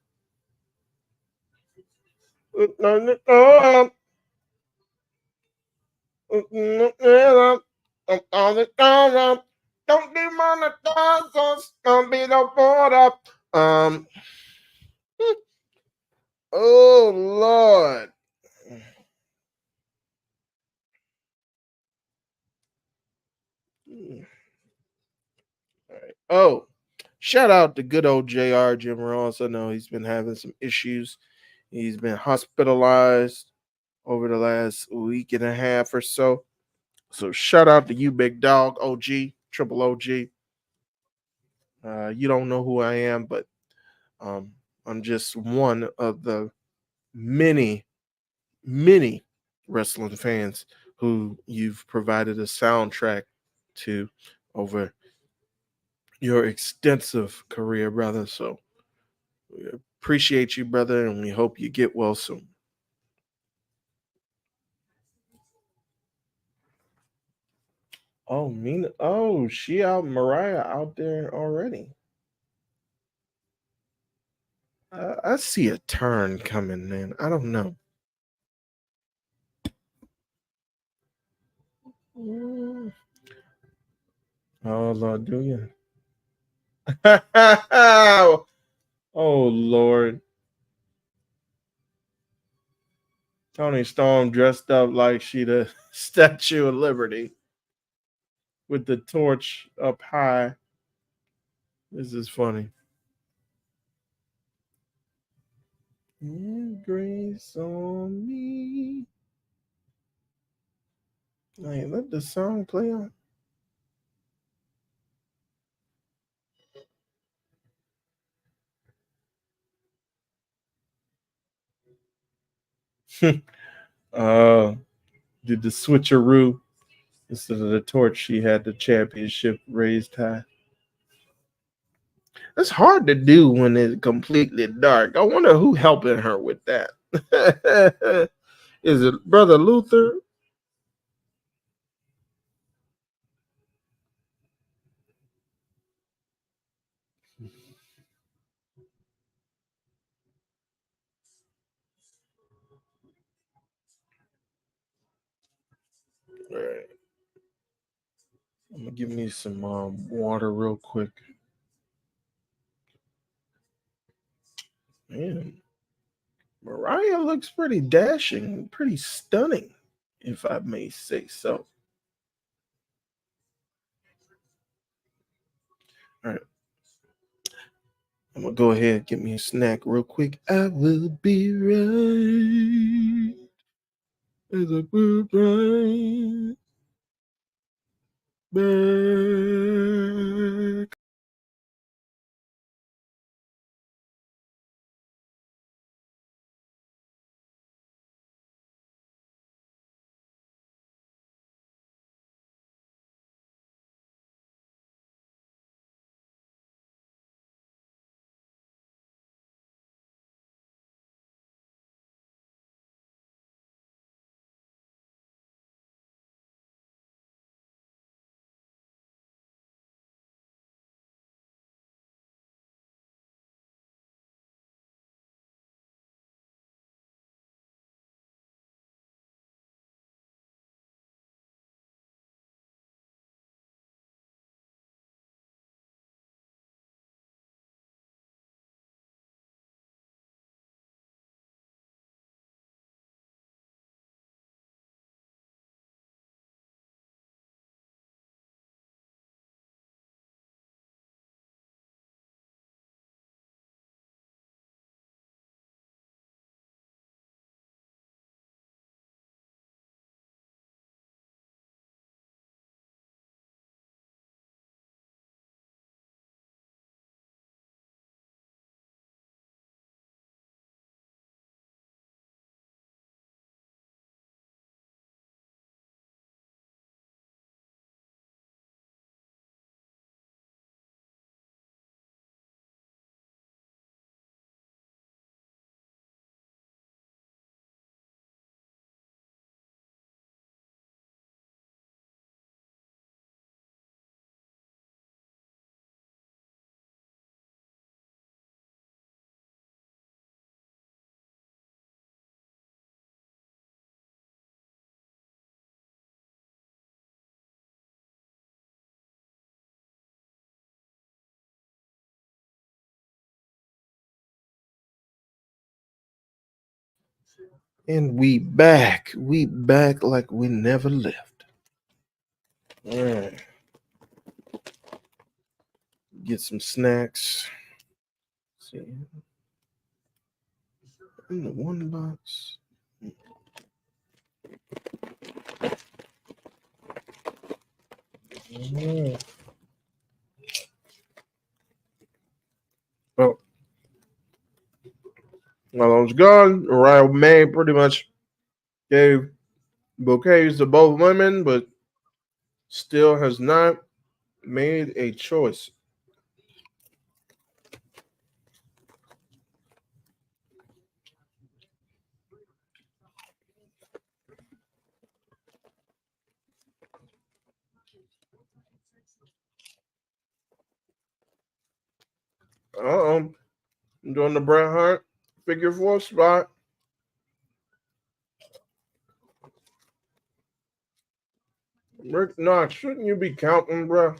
Don't be monetized, don't be the border. Um, oh Lord. Oh, shout out to good old JR Jim Ross. I know he's been having some issues. He's been hospitalized over the last week and a half or so. So shout out to you, big dog, OG, triple OG. You don't know who I am, but um, I'm just one of the many, many wrestling fans who you've provided a soundtrack to over your extensive career, brother. So we appreciate you, brother, and we hope you get well soon. Oh, Mina. Oh, she out, Mariah out there already. I see a turn coming, man. I don't know. Mm. Oh, Lord, do you? Oh, Lord. Tony Storm dressed up like she the Statue of Liberty with the torch up high. This is funny. Grace on me. Hey, let the song play on. uh, did the switcheroo. Instead of the torch, she had the championship raised high. It's hard to do when it's completely dark. I wonder who helping her with that. Is it Brother Luther? All right. I'm gonna give me some water real quick. Man, Mariah looks pretty dashing, pretty stunning, if I may say so. All right, I'm gonna go ahead and get me a snack real quick. I will be right as I put right back. And we back. We back like we never left. All right. get some snacks. Let's see. In the one box. Well, while I was gone, Mariah May pretty much gave bouquets to both women, but still has not made a choice. I'm doing the Bret Hart figure 4 spot. Rick Knox, shouldn't you be counting, bro?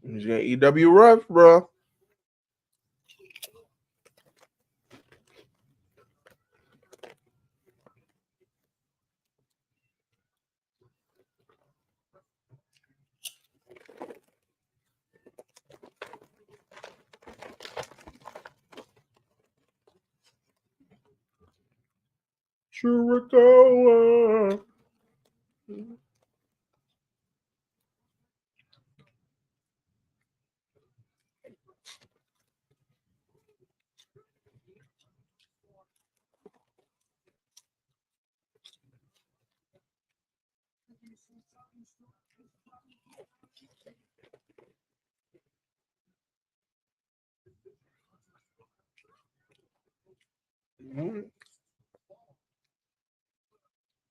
He's got EW ref, bro. Chiricoa.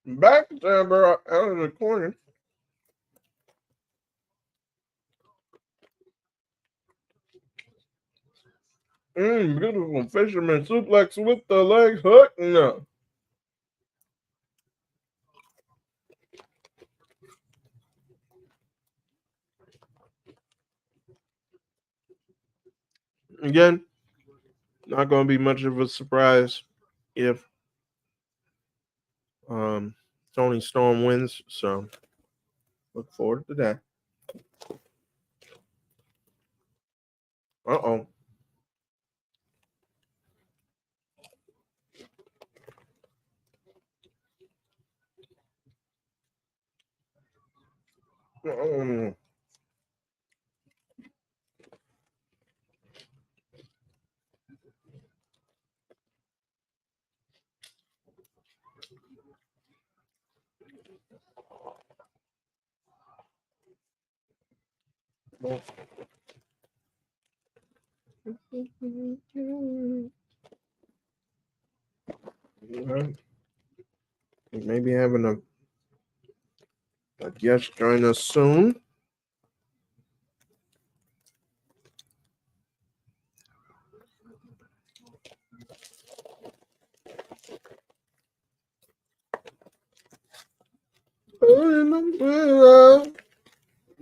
Back there, bro, out of the corner. Beautiful fisherman suplex with the leg hook. No. Again, not going to be much of a surprise if Tony Storm wins. So look forward to that. Uh-oh. Uh-oh. Maybe having a guest join us soon.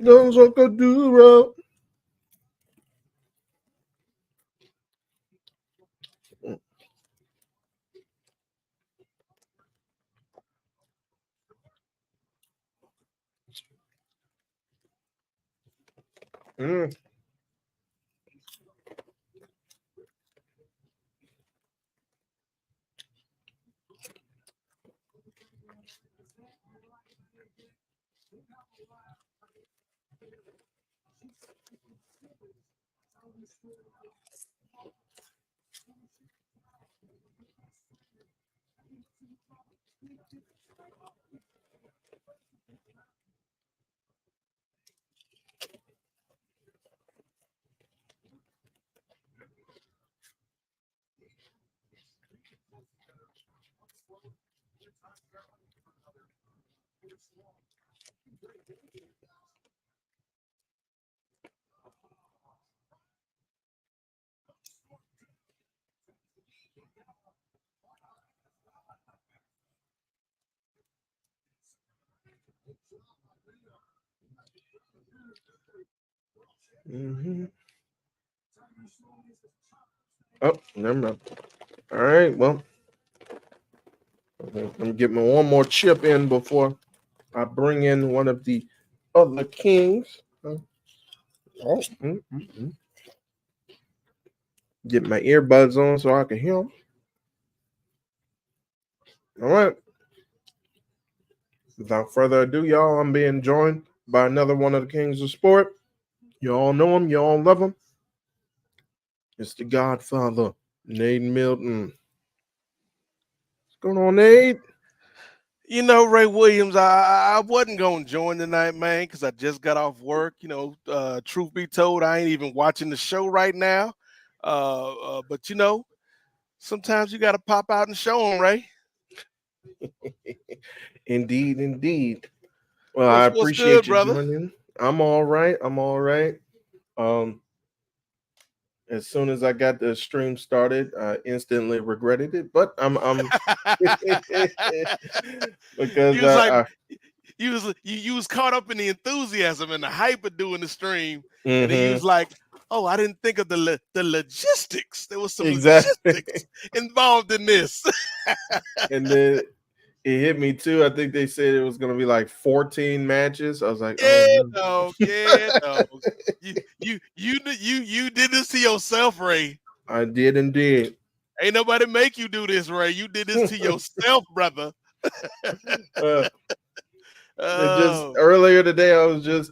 Don't look a duro. Mm. Mm-hmm. Oh, never mind. All right, well, I'm gonna get my one more chip in before I bring in one of the other kings. Oh, get my earbuds on so I can hear them. All right. Without further ado, y'all, I'm being joined by another one of the kings of sport. You all know him. You all love him. It's the Godfather, Nate Milton. What's going on, Nate? You know, Ray Williams, I wasn't going to join tonight, man, because I just got off work. Truth be told, I ain't even watching the show right now. But, sometimes you got to pop out and show them, Ray. Indeed. Well, I What's appreciate good, you brother? joining. I'm all right. As soon as I got the stream started, I instantly regretted it. But I'm because You was like, you was caught up in the enthusiasm and the hype of doing the stream, and then you was like, "Oh, I didn't think of the logistics. There was some exactly logistics involved in this." And then it hit me too. I think they said it was going to be like 14 matches. I was like, Yeah, oh dog. You did this to yourself, Ray. I did indeed. Ain't nobody make you do this, Ray. You did this to yourself, brother. Just earlier today, I was just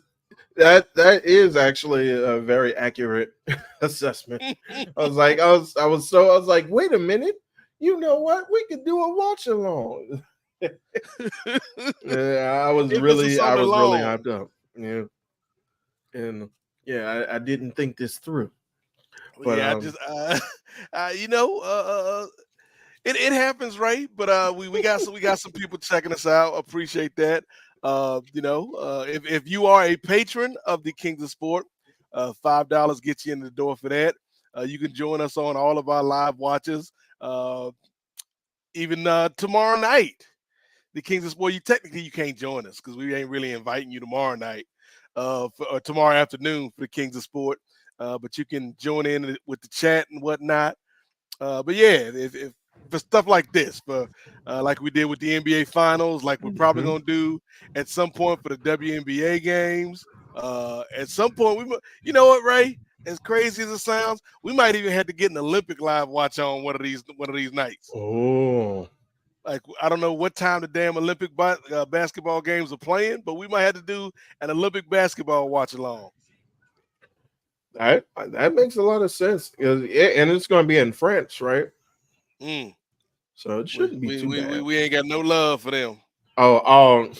that is actually a very accurate assessment. I was like, wait a minute, you know what? We could do a watch along. I was really hyped up. Yeah. And yeah, I didn't think this through. But yeah, it happens, right? But we got some people checking us out. Appreciate that. If you are a patron of the Kings of Sport, $5 gets you in the door for that. You can join us on all of our live watches. Even tomorrow night, the Kings of Sport. You can't join us because we ain't really inviting you tomorrow night, or tomorrow afternoon for the Kings of Sport. But you can join in with the chat and whatnot. But yeah, if for stuff like this, for like we did with the NBA Finals, like we're probably gonna do at some point for the WNBA games. At some point, you know what, Ray? As crazy as it sounds, we might even have to get an Olympic live watch on one of these nights. Oh, like I don't know what time the damn Olympic basketball games are playing, but we might have to do an Olympic basketball watch along. That makes a lot of sense, and it's going to be in France, right? So it shouldn't be too bad. We ain't got no love for them. Oh.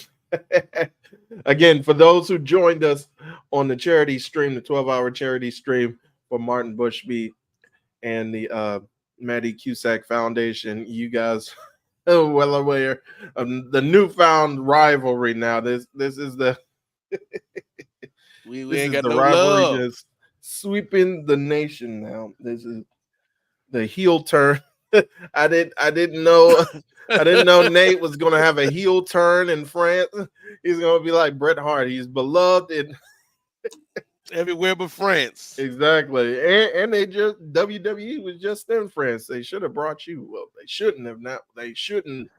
Again, for those who joined us on the charity stream, the 12-hour charity stream for Martin Bushby and the Maddie Cusack Foundation, you guys are well aware of the newfound rivalry now. This is the we this ain't is got the no rivalry love. just sweeping the nation now. This is the heel turn. I didn't know Nate was gonna have a heel turn in France. He's gonna be like Bret Hart. He's beloved in everywhere but France. Exactly. And they just WWE was just in France. They should have brought you. Well, they shouldn't have. Not they shouldn't.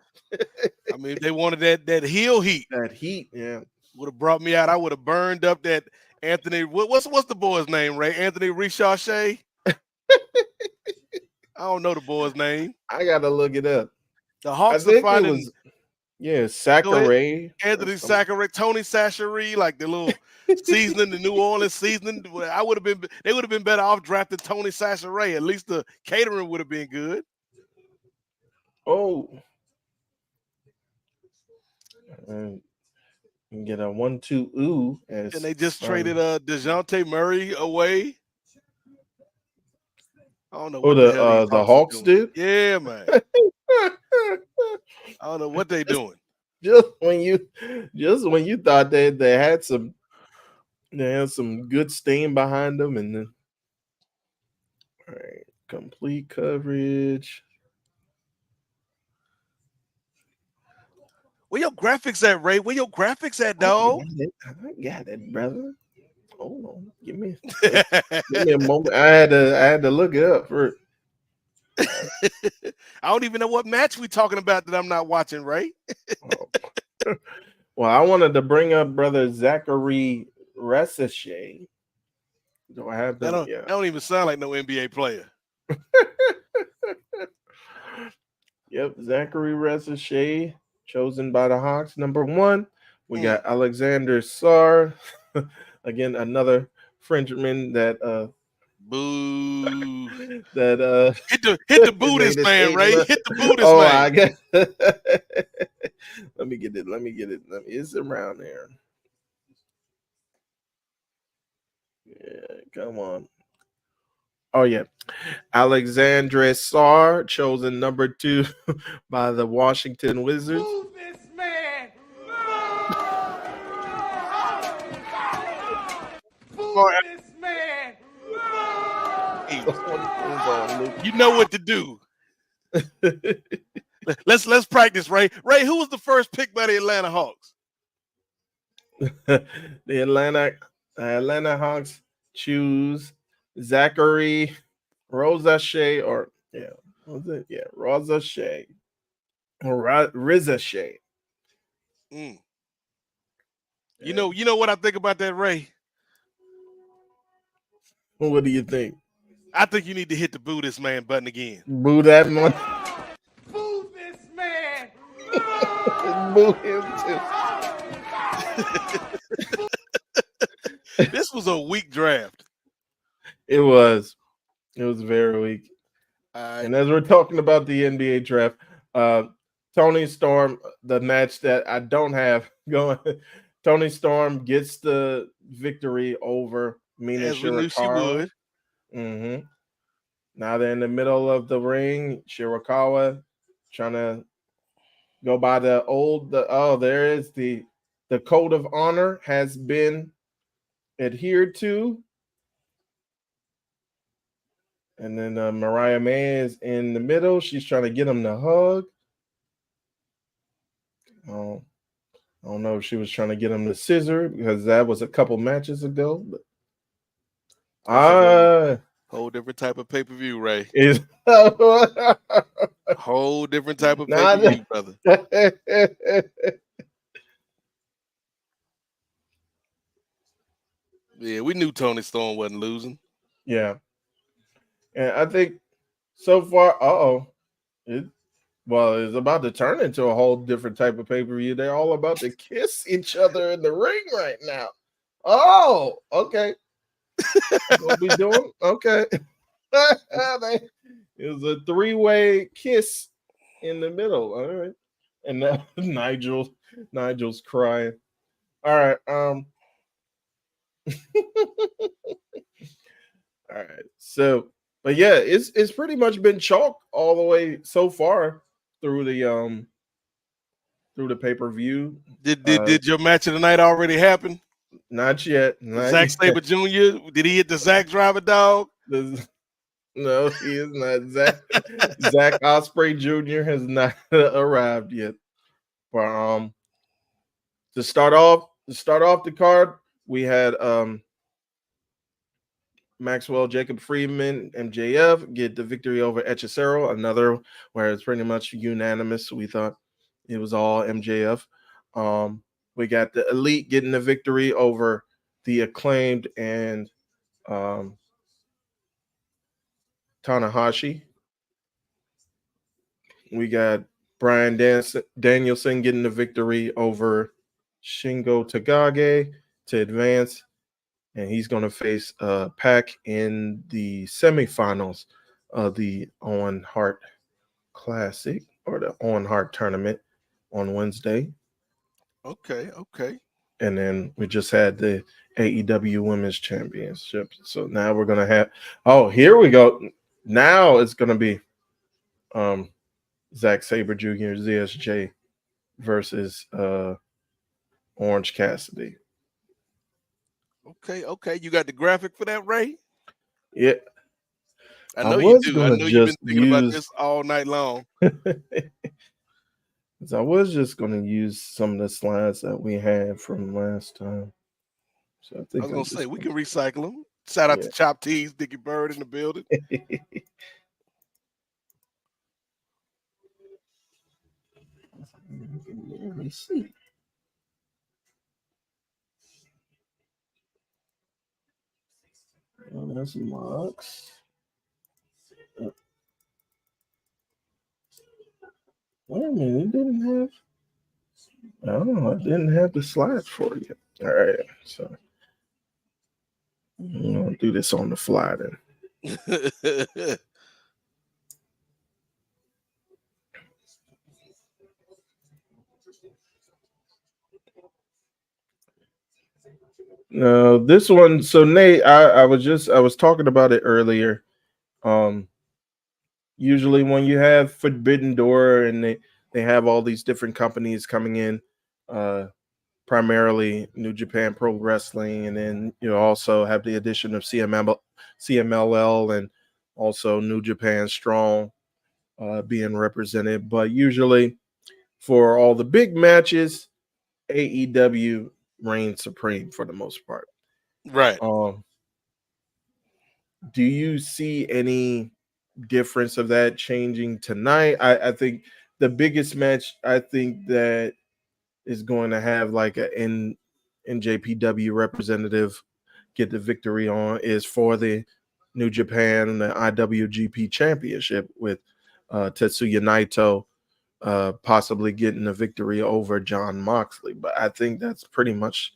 I mean, if they wanted that heel heat. That heat, yeah. Would have brought me out. I would have burned up that Anthony. What's the boy's name, Ray? Anthony Ricochet? I don't know the boy's name. I gotta look it up. The Hawks are finding. Sakurai. Anthony Sakurai, Tony Sachery, like the little seasoning, the New Orleans seasoning. They would have been better off drafting Tony Sachery. At least the catering would have been good. Oh. And get a 1-2 ooh. And they just traded DeJounte Murray away. I don't know what the Hawks did. Yeah, man. I don't know what they doing. Just when you thought they had some good steam behind them, and then all right, complete coverage. Where your graphics at, Ray? Where your graphics at, dog? I got it, brother. Hold on, give me a moment. I had to look it up first. I don't even know what match we talking about that I'm not watching, Ray. Well, I wanted to bring up brother Zachary Resichet. Do I have That them? don't, Yeah. that don't even sound like no NBA player. Yep. Zachary Reza Shea, chosen by the Hawks. Number 1. We got Alexander Sarr. Again, another Frenchman that Boo. that Hit the made Buddhist his man, eight Ray. month. Hit the Buddhist Oh, man. I guess. Let me get it. It's around there. Yeah, come on. Oh yeah, Alexandre Sarr, chosen number 2 by the Washington Wizards. Move this man. Move this man. You know what to do. Let's practice, Ray. Ray, who was the first pick by the Atlanta Hawks? The Atlanta Hawks choose Zachary Rosa Shea, or yeah, what was it? Yeah, Rosa Shea or Riza Shea. You know what I think about that, Ray? What do you think? I think you need to hit the Buddhist man button again. Boo that one. Boo this man. Boo him too. This was a weak draft. It was very weak. And as we're talking about the NBA draft, Tony Storm, the match that I don't have going, Tony Storm gets the victory over Mina As we knew she Shirakawa. would. Mm-hmm. Now they're in the middle of the ring. Shirakawa trying to go by there is the code of honor has been adhered to. And then Mariah May is in the middle. She's trying to get him to hug. I don't know if she was trying to get him to scissor because that was a couple matches ago. But whole different type of pay-per-view, Ray. Is whole different type of pay-per-view, brother. Yeah, we knew Tony Storm wasn't losing. Yeah. And I think so far, it's about to turn into a whole different type of pay-per-view. They're all about to kiss each other in the ring right now. Oh, okay. What we doing? Okay. It was a 3-way kiss in the middle. All right. And now Nigel's crying. All right. All right. So, but yeah, it's pretty much been chalk all the way so far through the pay-per-view. Did your match of the night already happen? Not yet. Zack Sabre Jr. Did he hit the Zack Driver dog? No, he is not. Zach Osprey Jr. has not arrived yet. But to start off the card, we had Maxwell Jacob Friedman, MJF, get the victory over Hechicero, another where it's pretty much unanimous. We thought it was all MJF. We got the Elite getting the victory over the Acclaimed and Tanahashi. We got Brian Danielson getting the victory over Shingo Takagi to advance, and he's going to face Pac in the semifinals of the Owen Hart Classic or the Owen Hart Tournament on Wednesday. Okay. And then we just had the AEW Women's Championship. So now we're going to have, here we go. Now it's going to be Zack Sabre Jr., ZSJ versus Orange Cassidy. Okay. You got the graphic for that, Ray? Yeah. I know you do. I know you've been thinking about use this all night long. I was just going to use some of the slides that we had from last time. So I think I was going to say, we can recycle them. Shout out to Chop Tees, Dickie Bird in the building. Let me see. Oh, that's Mox. Wait a minute, it didn't have. Oh, I didn't have the slides for you. All right, so I'm gonna do this on the fly then. No, this one. So Nate, I was talking about it earlier. Um, Usually when you have Forbidden Door and they have all these different companies coming in, uh, primarily New Japan Pro Wrestling, and then you also have the addition of CMLL and also New Japan Strong being represented. But usually for all the big matches, AEW reigns supreme for the most part. Right. Um, do you see any difference of that changing tonight? I think the biggest match I think that is going to have like a NJPW representative get the victory on is for the New Japan and the IWGP Championship with Tetsuya Naito possibly getting a victory over John Moxley. But I think that's pretty much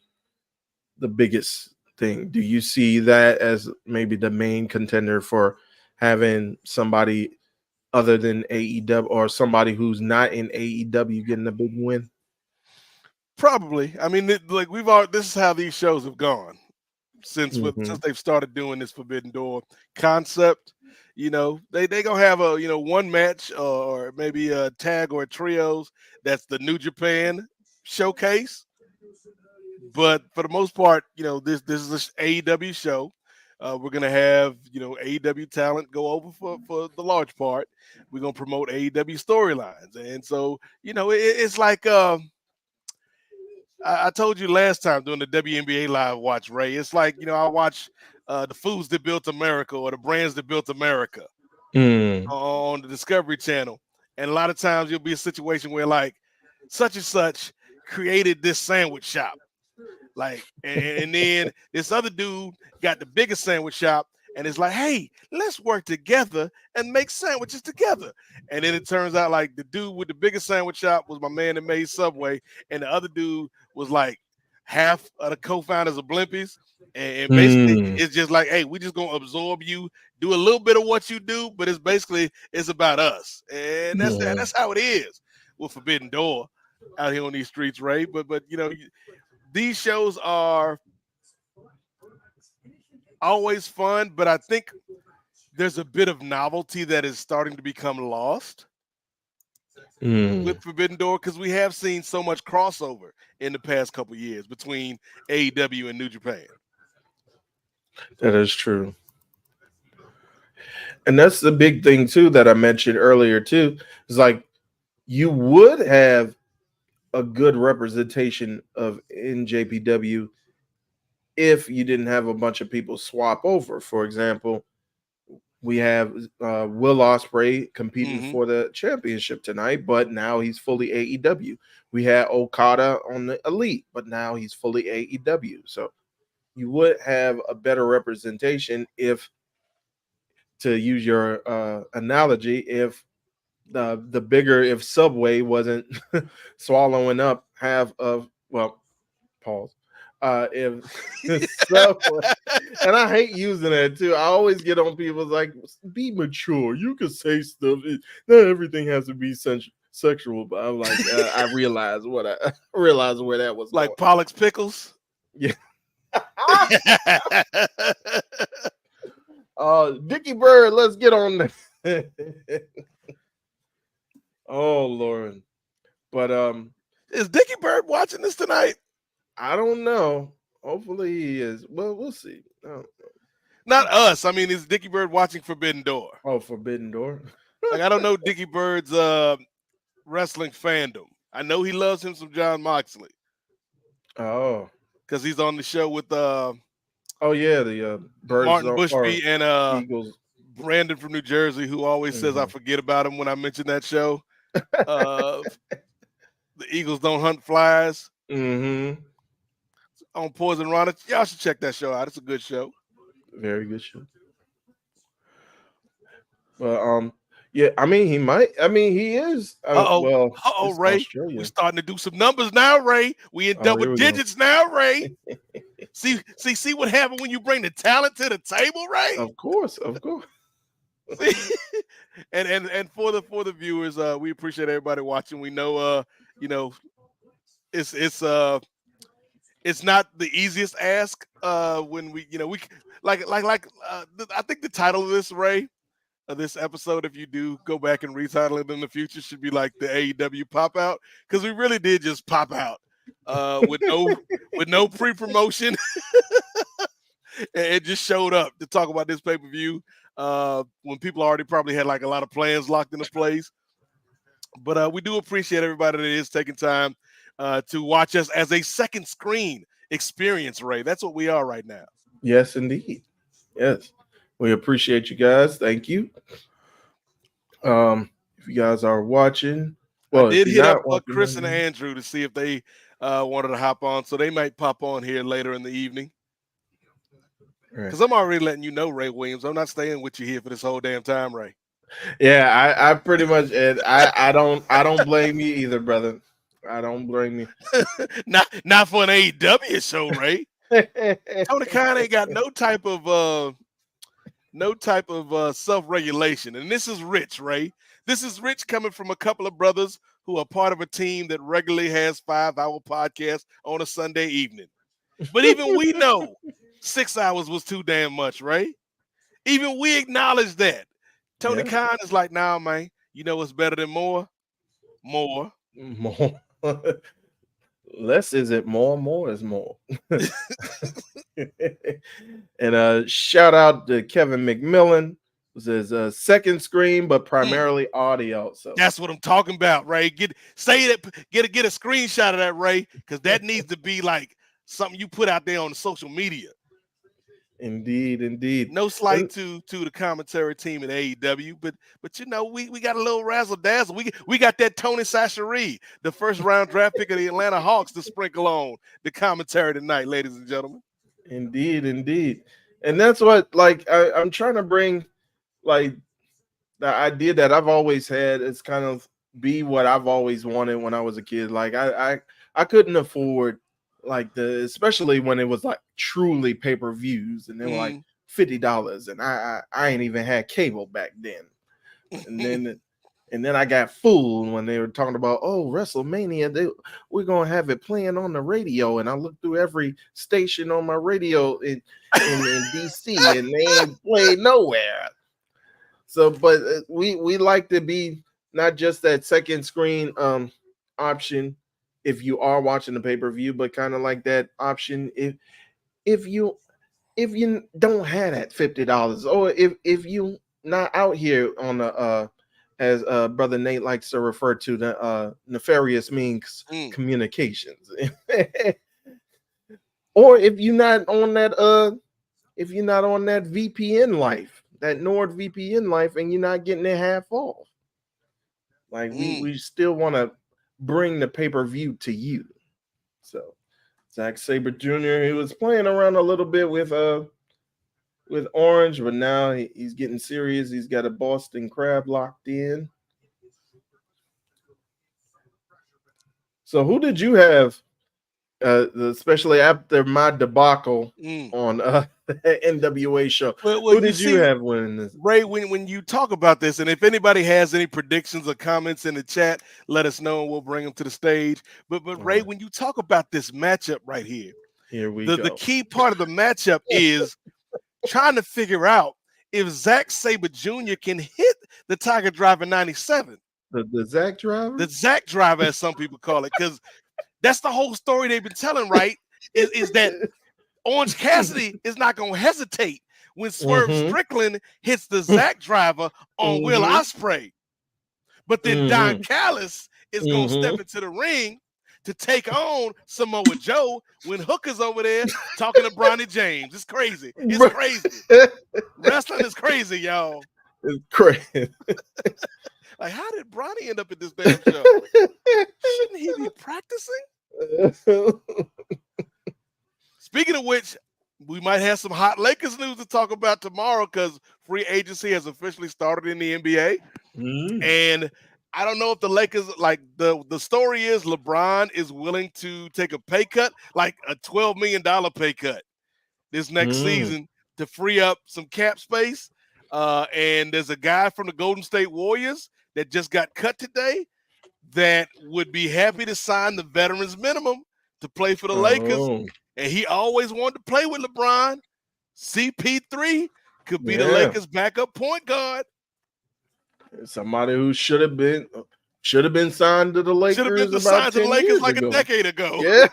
the biggest thing. Do you see that as maybe the main contender for having somebody other than AEW or somebody who's not in AEW getting a big win? Probably. I mean, like we've all. This is how these shows have gone since Mm-hmm. they've started doing this Forbidden Door concept. You know, they gonna have a one match or maybe a tag or a trios. That's the New Japan showcase. But for the most part, this is a AEW show. We're gonna have AEW talent go over for the large part. We're gonna promote AEW storylines, and so it's like I told you last time doing the WNBA live watch, Ray. It's like I watch the foods that built America or the brands that built America Mm. on the Discovery Channel, and a lot of times you'll be a situation where like such and such created this sandwich shop. Like, and then this other dude got the biggest sandwich shop, and it's like, hey, let's work together and make sandwiches together. And then it turns out like the dude with the biggest sandwich shop was my man that made Subway, and the other dude was like half of the co-founders of Blimpies. And basically, Mm. it's just like, hey, we just gonna absorb you, do a little bit of what you do, but it's about us, and Yeah. that's how it is with Forbidden Door out here on these streets, Ray. But these shows are always fun, but I think there's a bit of novelty that is starting to become lost Mm. with Forbidden Door because we have seen so much crossover in the past couple years between AEW and New Japan. That is true. And that's the big thing too that I mentioned earlier too. Is like you would have a good representation of NJPW if you didn't have a bunch of people swap over. For example, we have Will Ospreay competing Hmm. for the championship tonight, but now he's fully AEW. We had Okada on the Elite, but now he's fully AEW. So you would have a better representation if, to use your analogy, if the bigger if Subway wasn't swallowing up half of pause. If Subway, and I hate using that too. I always get on people's like, be mature. You can say stuff. Not everything has to be sexual. But I'm like, I realize what I realize where that was Like going. Pollock's pickles. Yeah. Dickie Bird, let's get on that. Oh Lord. But Is Dickie Bird watching this tonight? I don't know. Hopefully he is. Well, we'll see. Not us. I mean, is Dickie Bird watching Forbidden Door? Oh, Forbidden Door. Like, I don't know Dickie Bird's wrestling fandom. I know he loves him some John Moxley Oh. because he's on the show with Oh yeah, the birds Martin or Bushby and eagles. Brandon from New Jersey, who always says I Mhm. forget about him when I mention that show. Uh, the Eagles don't hunt flies Mm-hmm. on Poison Rana. Y'all should check that show out. It's a good show. Very good show. But yeah, I mean, he might. I mean, he is. Well, it's Ray. Australia. We're starting to do some numbers now, Ray. We in Oh, double here we go. digits now, Ray. See what happened when you bring the talent to the table, Ray? Of course, of course. See? and for the viewers, we appreciate everybody watching. We know it's not the easiest ask when we I think the title of this, Ray, this episode, if you do go back and retitle it in the future, should be like the AEW pop out, because we really did just pop out with no pre-promotion. It just showed up to talk about this pay-per-view when people already probably had like a lot of plans locked into place. But we do appreciate everybody that is taking time to watch us as a second screen experience, Ray. That's what we are right now. Yes, indeed. Yes. We appreciate you guys. Thank you. If you guys are watching, well, I did if you're hit up not watching, Chris and Andrew to see if they wanted to hop on, so they might pop on here later in the evening. Because I'm already letting you know, Ray Williams, I'm not staying with you here for this whole damn time, Ray. Yeah, I pretty much, and I don't blame you either, brother. I don't blame you. not for an AEW show, Ray. Tony Khan ain't got no type of self-regulation, and this is rich, Ray. This is rich coming from a couple of brothers who are part of a team that regularly has 5-hour podcasts on a Sunday evening. But even we know 6 hours was too damn much, Ray. Even we acknowledge that. Tony Khan is like, nah, man, you know what's better than more? More. Less isn't more, more is more. And shout out to Kevin McMillan. This is a second screen, but primarily audio. So that's what I'm talking about, Ray. Get a screenshot of that, Ray, because that needs to be like something you put out there on the social media. Indeed. No slight to the commentary team at AEW, but you know, we got a little razzle dazzle. We got that Tony Chachere, the first round draft pick of the Atlanta Hawks, to sprinkle on the commentary tonight, ladies and gentlemen. Indeed. And that's what, like, I'm trying to bring, like, the idea that I've always had is kind of be what I've always wanted when I was a kid. Like I couldn't afford like especially when it was like truly pay-per-views and they were like $50, and I ain't even had cable back then. And then I got fooled when they were talking about, oh, WrestleMania, we're gonna have it playing on the radio, and I looked through every station on my radio in DC, and they ain't played nowhere. So, but we like to be not just that second screen option if you are watching the pay-per-view, but kind of like that option if you don't have that $50, or if you not out here on the as brother Nate likes to refer to, the nefarious means communications. Or if you're not on that VPN life, that NordVPN life, and you're not getting it half off. Like we still want to bring the pay-per-view to you. So Zack Sabre Jr., he was playing around a little bit with Orange, but now he's getting serious. He's got a Boston Crab locked in. So who did you have, especially after my debacle on the NWA show? Well, who did you have winning this? Ray, when you talk about this, and if anybody has any predictions or comments in the chat, let us know and we'll bring them to the stage. But Ray, when you talk about this matchup right here we go. The key part of the matchup is trying to figure out if Zack Sabre Jr. can hit the Tiger Driver 97. The Zack Driver? The Zack Driver, as some people call it, because that's the whole story they've been telling, right? Is that Orange Cassidy is not going to hesitate when Swerve Strickland hits the Zack Driver on Will Ospreay. But then Don Callis is going to step into the ring to take on Samoa Joe when Hooker's over there talking to Bronny James. It's crazy. It's crazy. Wrestling is crazy, y'all. It's crazy. Like, how did Bronny end up at this damn show? Shouldn't he be practicing? Speaking of which, we might have some hot Lakers news to talk about tomorrow because free agency has officially started in the NBA. And I don't know if the Lakers, like the story is LeBron is willing to take a pay cut, like a $12 million pay cut this next season to free up some cap space. And there's a guy from the Golden State Warriors that just got cut today that would be happy to sign the veterans minimum to play for the Lakers. And he always wanted to play with LeBron. CP3 could be the Lakers' backup point guard. Somebody who should have been signed to the Lakers. Should have been signed to the Lakers like a decade ago. Yeah.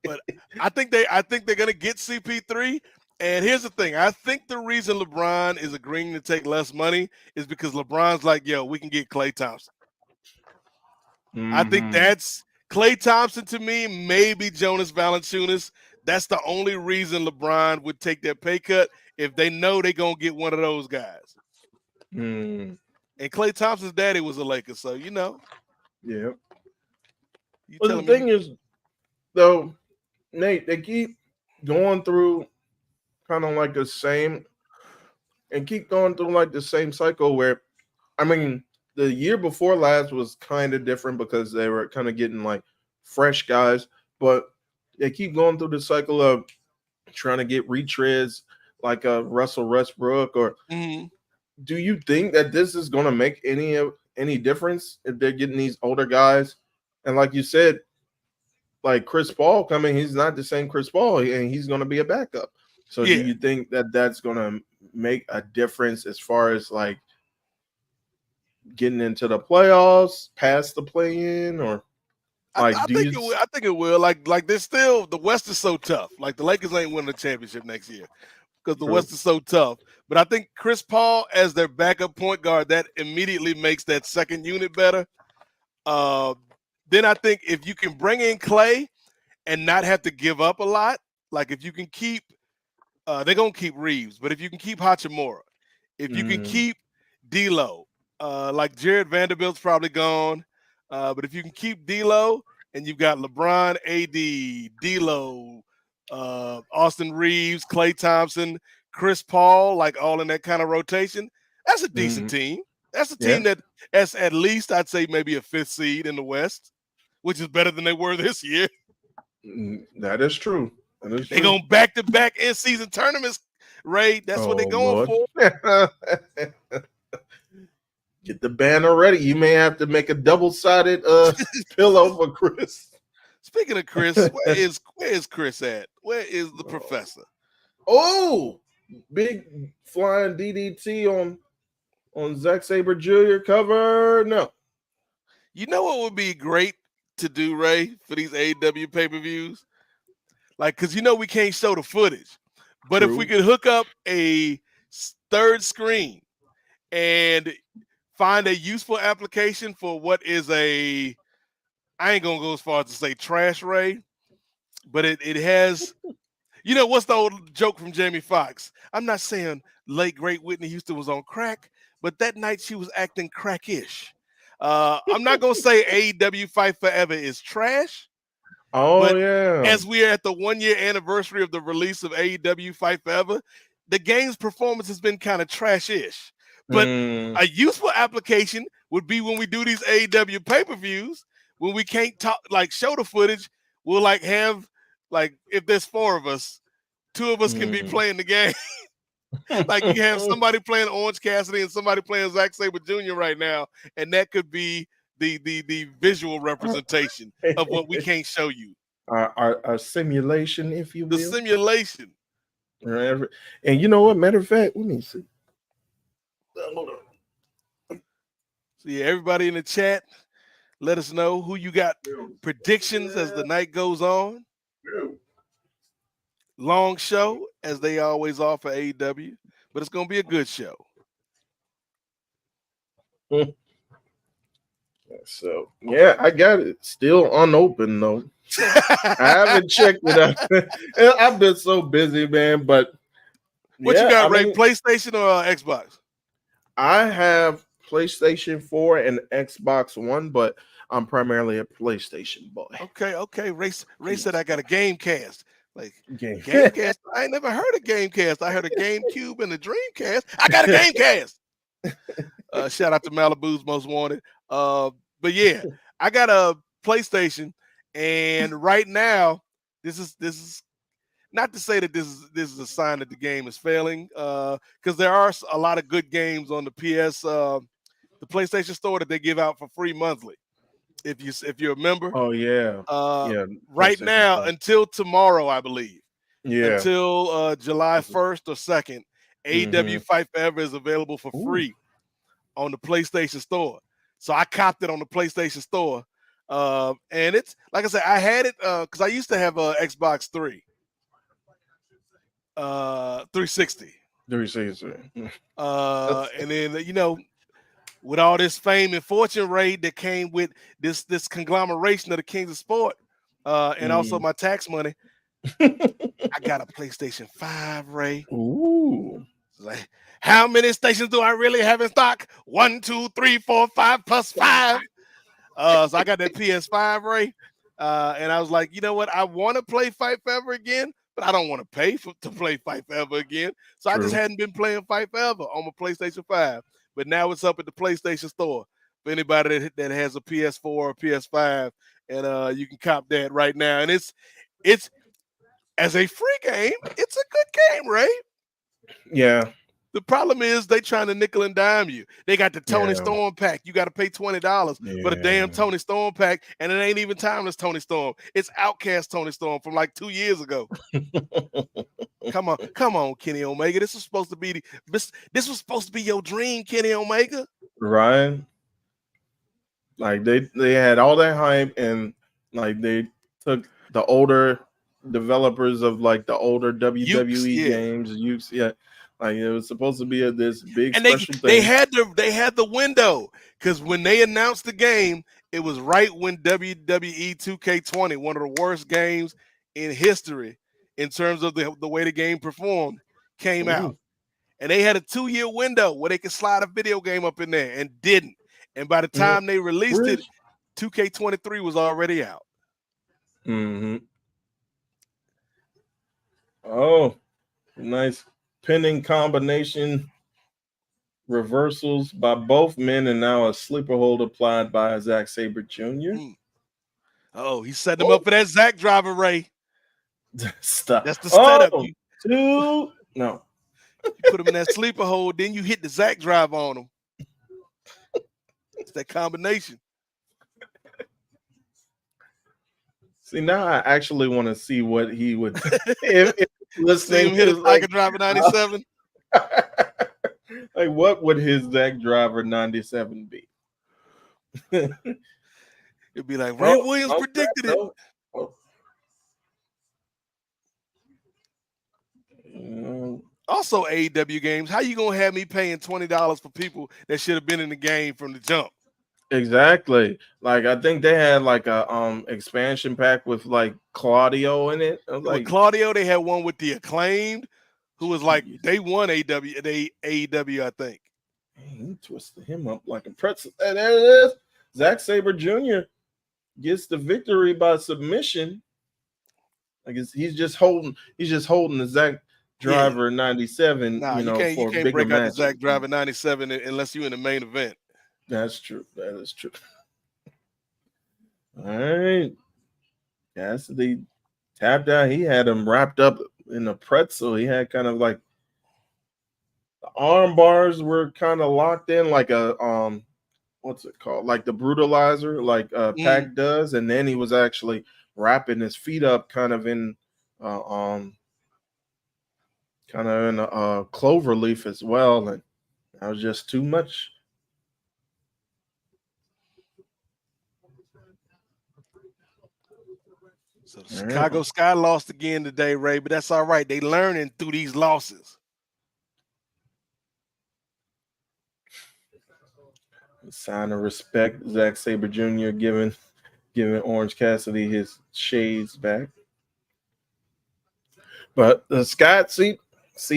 But I think they're gonna get CP3. And here's the thing: I think the reason LeBron is agreeing to take less money is because LeBron's like, "Yo, we can get Klay Thompson." I think that's Klay Thompson to me, maybe Jonas Valanciunas. That's the only reason LeBron would take that pay cut if they know they're gonna get one of those guys. And Klay Thompson's daddy was a Laker, so you know. Yeah. Well, the thing is, though, Nate, they keep going through kind of like the same cycle where, I mean, the year before last was kind of different because they were kind of getting like fresh guys, but they keep going through the cycle of trying to get retreads like a Russell Westbrook or do you think that this is going to make any difference if they're getting these older guys? And like you said, like Chris Paul coming, he's not the same Chris Paul, and he's going to be a backup. So do you think that that's going to make a difference as far as like getting into the playoffs, past the play-in, or like I think it will. Like there's still the West is so tough. Like the Lakers ain't winning the championship next year because the West is so tough. But I think Chris Paul as their backup point guard, that immediately makes that second unit better. Then I think if you can bring in Klay and not have to give up a lot, like if you can keep they're going to keep Reeves, but if you can keep Hachimura, if you can keep D'Lo, like Jared Vanderbilt's probably gone, but if you can keep D'Lo and you've got LeBron, AD, D'Lo, Austin Reeves, Klay Thompson, Chris Paul, like all in that kind of rotation, that's a decent team. That's a team that's at least I'd say maybe a 5th seed in the West, which is better than they were this year. That is true. They're going back-to-back in-season tournaments, Ray. That's what they're going for. Get the banner ready. You may have to make a double-sided pillow for Chris. Speaking of Chris, where is Chris at? Where is the professor? Oh, big flying DDT on Zack Sabre Jr. cover. No. You know what would be great to do, Ray, for these AEW pay-per-views? Like, because you know we can't show the footage. But if we could hook up a third screen and find a useful application for what is I ain't going to go as far as to say trash, Ray, but it has, you know, what's the old joke from Jamie Foxx? I'm not saying late, great Whitney Houston was on crack, but that night she was acting crackish. I'm not going to say AEW Fight Forever is trash. As we are at the 1-year anniversary of the release of AEW Fight Forever, the game's performance has been kind of trash-ish. But a useful application would be when we do these AEW pay-per-views, when we can't talk, like show the footage, we'll like have, like if there's 4 of us, 2 of us can be playing the game. Like you have somebody playing Orange Cassidy and somebody playing Zack Sabre Jr. right now, and that could be the visual representation of what we can't show you. Our simulation, if you will. The simulation. And you know what? Matter of fact, let me see. Hold on. So yeah, everybody in the chat, let us know who you got predictions as the night goes on. Long show, as they always are for AEW, but it's going to be a good show. So, yeah, I got it. Still unopened, though. I haven't checked it out. I've been so busy, man, but what you got, Ray? PlayStation or Xbox? I have PlayStation 4 and Xbox One, but I'm primarily a PlayStation boy. Okay. Ray said I got a game cast. Like Game. Gamecast, I ain't never heard of Gamecast. I heard a GameCube and a Dreamcast. I got a Gamecast. Shout out to Malibu's Most Wanted. But yeah, I got a PlayStation, and right now, this is not to say that this is a sign that the game is failing, because there are a lot of good games on the the PlayStation Store that they give out for free monthly. If you're a member, Oh yeah, yeah. right PlayStation now Plus. until tomorrow, I believe, Yeah. until July 1st or 2nd, AEW Mhm. Fight Forever is available for Ooh. free on the PlayStation Store. So I copped it on the PlayStation Store, and it's like I said, I had it because I used to have a Xbox 360. 360. And then with all this fame and fortune, Ray, that came with this conglomeration of the Kings of Sport, and also my tax money, I got a PlayStation 5, Ray. Ooh. Like, how many stations do I really have in stock? 1, 2, 3, 4, 5 plus 5. So I got that PS5, Ray. And I was like, you know what? I want to play Fight Forever again, but I don't want to pay to play Fight Forever again. So I just hadn't been playing Fight Forever on my PlayStation 5. But now it's up at the PlayStation Store for anybody that has a PS4 or PS5, and you can cop that right now. And it's as a free game, it's a good game, Ray. Yeah. The problem is they trying to nickel and dime you. They got the Tony Storm pack. You got to pay $20 for the damn Tony Storm pack, and it ain't even timeless Tony Storm. It's Outcast Tony Storm from like 2 years ago. Come on, Kenny Omega. This was supposed to be your dream, Kenny Omega. Ryan. Like they had all that hype, and like they took the older developers of like the older WWE games. Yeah. Like it was supposed to be this big and special thing. They had the window, because when they announced the game, it was right when WWE 2K20, one of the worst games in history in terms of the way the game performed, came out. And they had a 2-year window where they could slide a video game up in there, and didn't. And by the time they released it, 2K23 was already out. Mm-hmm. Oh, nice pinning combination reversals by both men, and now a sleeper hold applied by Zack Sabre Jr. Oh, he's setting him up for that Zack driver, Ray. Stop. That's the setup. No. You put him in that sleeper hold, then you hit the Zack drive on him. It's that combination. See, now I actually want to see what he would if listening. See him hit a Tiger Driver 97. Like, what would his Zack Driver 97 be? It'd be like Ray Williams predicted it. Also, AEW games. How you gonna have me paying $20 for people that should have been in the game from the jump? Exactly. Like, I think they had like a expansion pack with like Claudio in it. With Claudio, they had one with the Acclaimed, who was like they won AEW, I think. He twisted him up like a pretzel. And there it is. Zack Sabre Jr. gets the victory by submission. I guess he's just holding the Zack Driver 97. Nah, you can't break out the Zack Driver 97 unless you're in the main event. That's true. That is true. All right. Cassidy tapped out. He had him wrapped up in a pretzel. He had kind of like the arm bars were kind of locked in like a what's it called? Like the brutalizer, like Pac does, and then he was actually wrapping his feet up kind of in a clover leaf as well, and that was just too much. So the Chicago Sky lost again today, Ray, but that's all right. They learning through these losses. Sign of respect, Zack Sabre Jr. giving Orange Cassidy his shades back. But Scott, see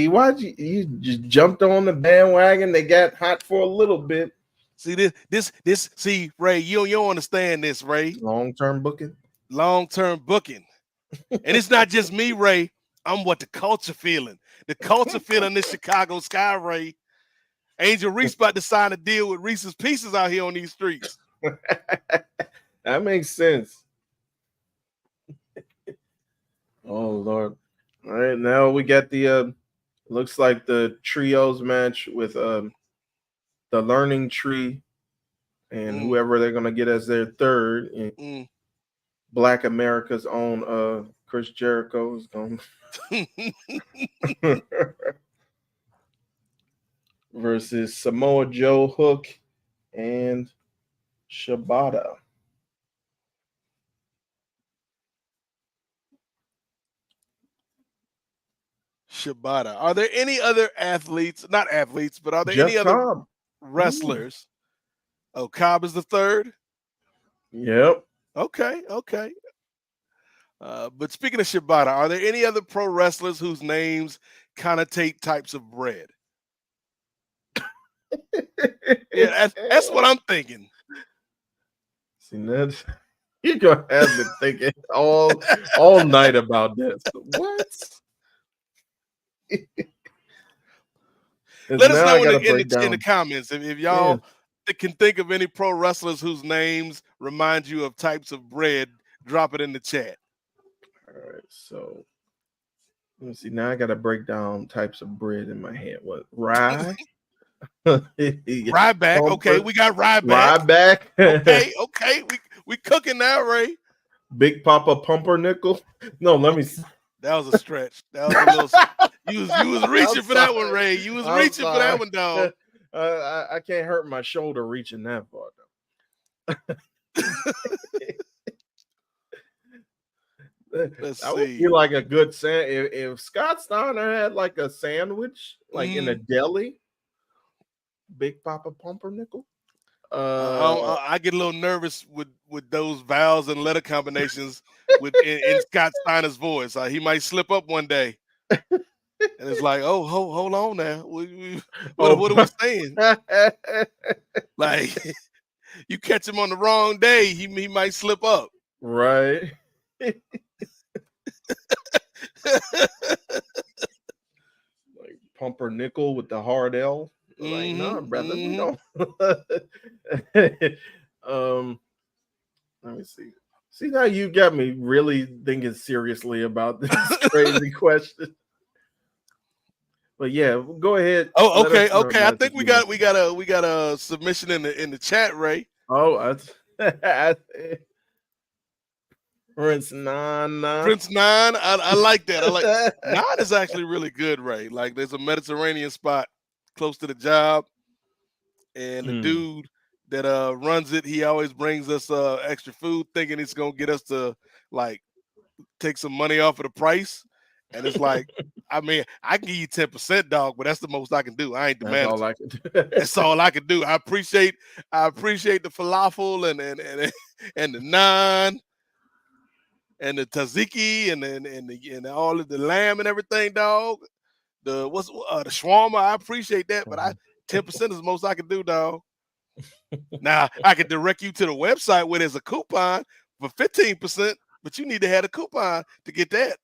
why you just jumped on the bandwagon? They got hot for a little bit. See this. See, Ray, you don't understand this, Ray. Long-term booking. And it's not just me, Ray. I'm what the culture feeling. The culture feeling this Chicago Sky, Ray. Angel Reese about to sign a deal with Reese's Pieces out here on these streets. That makes sense. Oh Lord. All right, now we got the looks like the trios match with the Learning Tree and whoever they're gonna get as their third. And Black America's own Chris Jericho is going versus Samoa Joe, Hook, and Shibata. Shibata. Are there any other athletes? Not athletes, but are there Jeff any other Cobb. wrestlers? Oh, Cobb is the third? Yep. Okay. But speaking of Shibata, are there any other pro wrestlers whose names connotate types of bread? Yeah, that's what I'm thinking. See, that's you're gonna have me thinking all night about this. What? Let us know in the comments if y'all can think of any pro wrestlers whose names remind you of types of bread. Drop it in the chat. All right, so let's see. Now I got to break down types of bread in my head. What rye? Ryback. Okay, we got Ryback. Ryback. Okay. We cooking now, Ray. Big Papa Pumpernickel. No, let me. That was a stretch. That was a little. You was reaching for that one, Ray. You was reaching for that one, dog. I can't hurt my shoulder reaching that far, though. Let's that see. would be like a good sandwich. If Scott Steiner had like a sandwich, like in a deli, Big Papa Pumpernickel. I get a little nervous with those vowels and letter combinations in Scott Steiner's voice. He might slip up one day, and it's like, oh, hold on now. What are we saying? Like, you catch him on the wrong day, he might slip up. Right. Like Pumpernickel with the hard L. Like, nah, brother, we don't. Let me see. See, now you got me really thinking seriously about this crazy question. But yeah, go ahead. Oh, okay. I think we got a submission in the chat, Ray. Oh, Prince Nine. I like that. I like Nine is actually really good, Ray. Like, there's a Mediterranean spot close to the job, and the dude that runs it, he always brings us extra food, thinking it's gonna get us to like take some money off of the price. And it's like, I mean, I can give you 10%, dog, but that's the most I can do. I ain't the manager. All I can do. That's all I can do. I appreciate the falafel and the naan and the tzatziki and all of the lamb and everything, dog. The shawarma, I appreciate that, but 10% is the most I can do, dog. Now I can direct you to the website where there's a coupon for 15%, but you need to have a coupon to get that.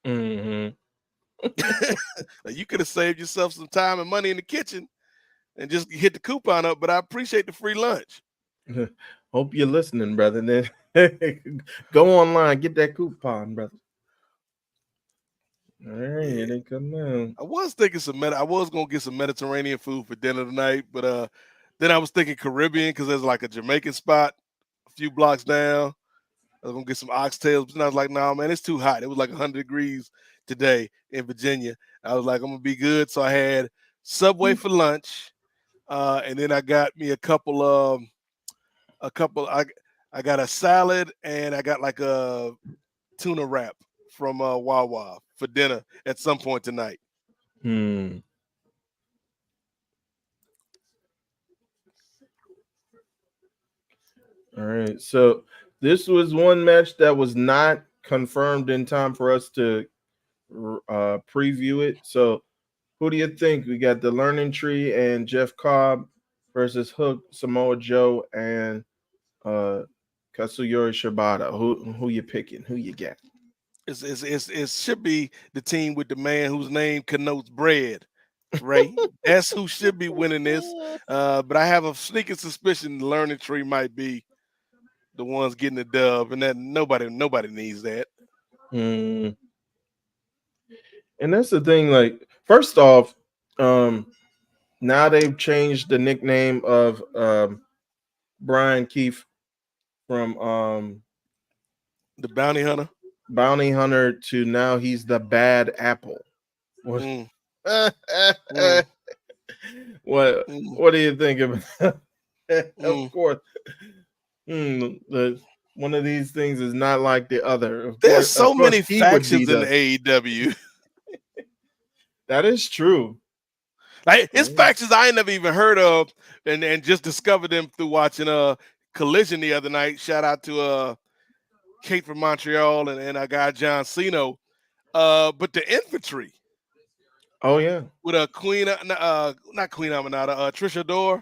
You could have saved yourself some time and money in the kitchen and just hit the coupon up, but I appreciate the free lunch. Hope you're listening, brother. Then go online, get that coupon, brother. All right, they come down. I was thinking I was gonna get some Mediterranean food for dinner tonight, but then I was thinking Caribbean because there's like a Jamaican spot a few blocks down. I was gonna get some oxtails, but then I was like, nah, man, it's too hot. It was like 100 degrees today in Virginia. I was like, I'm gonna be good. So I had Subway for lunch, and then I got me a couple. I got a salad and I got like a tuna wrap from Wawa for dinner at some point tonight. All right, so this was one match that was not confirmed in time for us to preview it. So who do you think? We got the Learning Tree and Jeff Cobb versus Hook, Samoa Joe, and Katsuyori Shibata. Who you picking? Who you got? It should be the team with the man whose name connotes bread, Ray. That's who should be winning this. But I have a sneaking suspicion the Learning Tree might be the ones getting the dub, and that nobody needs that. Mm. And that's the thing. Like, first off, now they've changed the nickname of Brian Keefe from The bounty hunter. Bounty Hunter to now he's the Bad Apple. What? Mm, mm, what? mm, What do you think of? Of mm. course, one of these things is not like the other. There's Of so course, many he would be factions in the. AEW. That is true. Like That it's is- factions I ain't never even heard of, and just discovered them through watching Collision the other night. Shout out to Kate from Montreal and our guy John Cena. But the infantry Oh yeah. with a Queen, not Queen Aminata, Trisha Dore.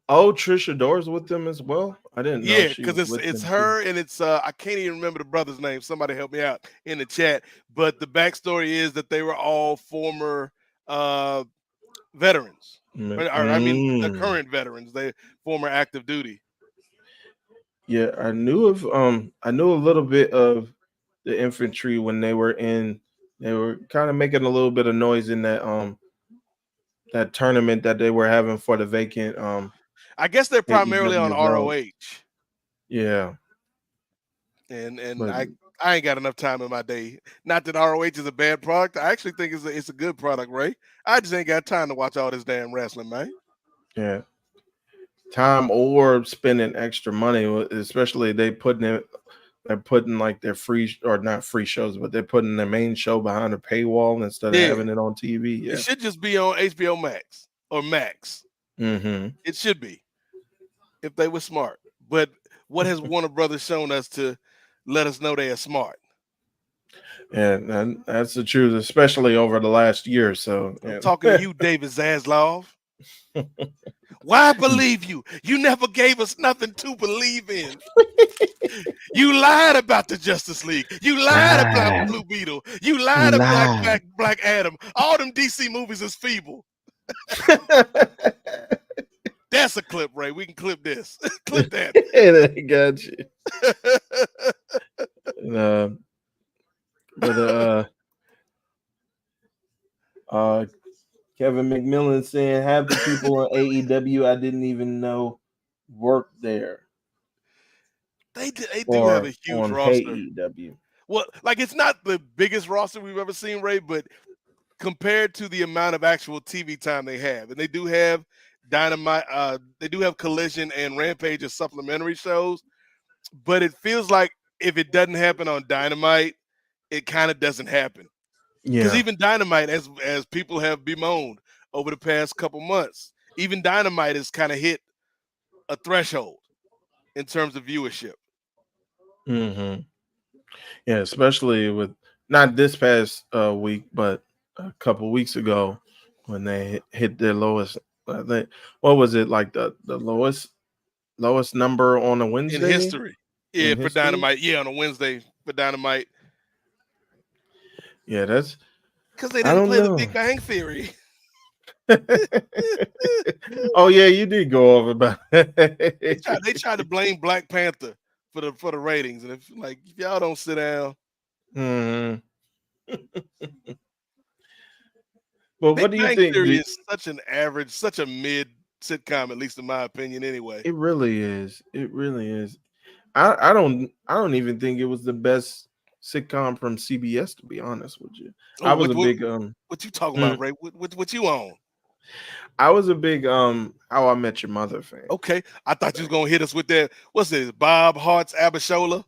Oh, Trisha Dore's with them as well. I didn't know Yeah, she because was it's with it's them too. her and it's I can't even remember the brother's name. Somebody help me out in the chat. But the backstory is that they were all former veterans. Or, I mean, the Mm. current veterans. They former active duty. Yeah, I knew a little bit of the infantry when they were kind of making a little bit of noise in that tournament that they were having for the vacant I guess they're primarily on AEW belt. ROH, Yeah, and but I ain't got enough time in my day. Not that ROH is a bad product. I actually think it's a good product, Ray. I just ain't got time to watch all this damn wrestling, man. yeah, time or spending extra money, especially they're putting like their free or not free shows, but they're putting their main show behind a paywall instead of Yeah, having it on TV. it Yeah. should just be on HBO Max or Max. Mm-hmm. It should be if they were smart. But what has Warner Brothers shown us to let us know they are smart? And that's the truth, especially over the last year or so. I'm talking to you, David Zaslav. Why believe you? You never gave us nothing to believe in. You lied about the Justice League. You lied about Lie, Blue Beetle. You lied about lie. Black Adam. All them DC movies is feeble. That's a clip, Ray. We can clip this. Clip that. I got you. Uh, but uh, Kevin McMillan saying half the people on AEW I didn't even know worked there They do have or a huge on roster. AEW. Well, like it's not the biggest roster we've ever seen, Ray, but compared to the amount of actual TV time they have, and they do have Dynamite, they do have Collision and Rampage as supplementary shows, but it feels like if it doesn't happen on Dynamite, it kind of doesn't happen. Because Yeah. even Dynamite, as people have bemoaned over the past couple months, even Dynamite has kind of hit a threshold in terms of viewership. Mm-hmm. Yeah, especially with not this past week, but a couple weeks ago when they hit their lowest. What was it like the lowest number on a In Wednesday history. Yeah, in for history? Dynamite. Yeah, on a Wednesday for Dynamite. Yeah, that's Because they I didn't don't play the know. Big Bang Theory. Oh yeah, you did go over about They tried to blame Black Panther for the ratings. And if y'all don't sit down. Mhm. But what Big do you Bang think? Theory is such an average, such a mid sitcom, at least in my opinion, anyway. It really is. It really is. I don't even think it was the best sitcom from CBS, to be honest with you. I Oh, was a big what you talking mm, about, Ray? What you on? I was a big How I Met Your Mother fan. Okay, I thought you was gonna hit us with that. What's this? Bob Hart's Abishola.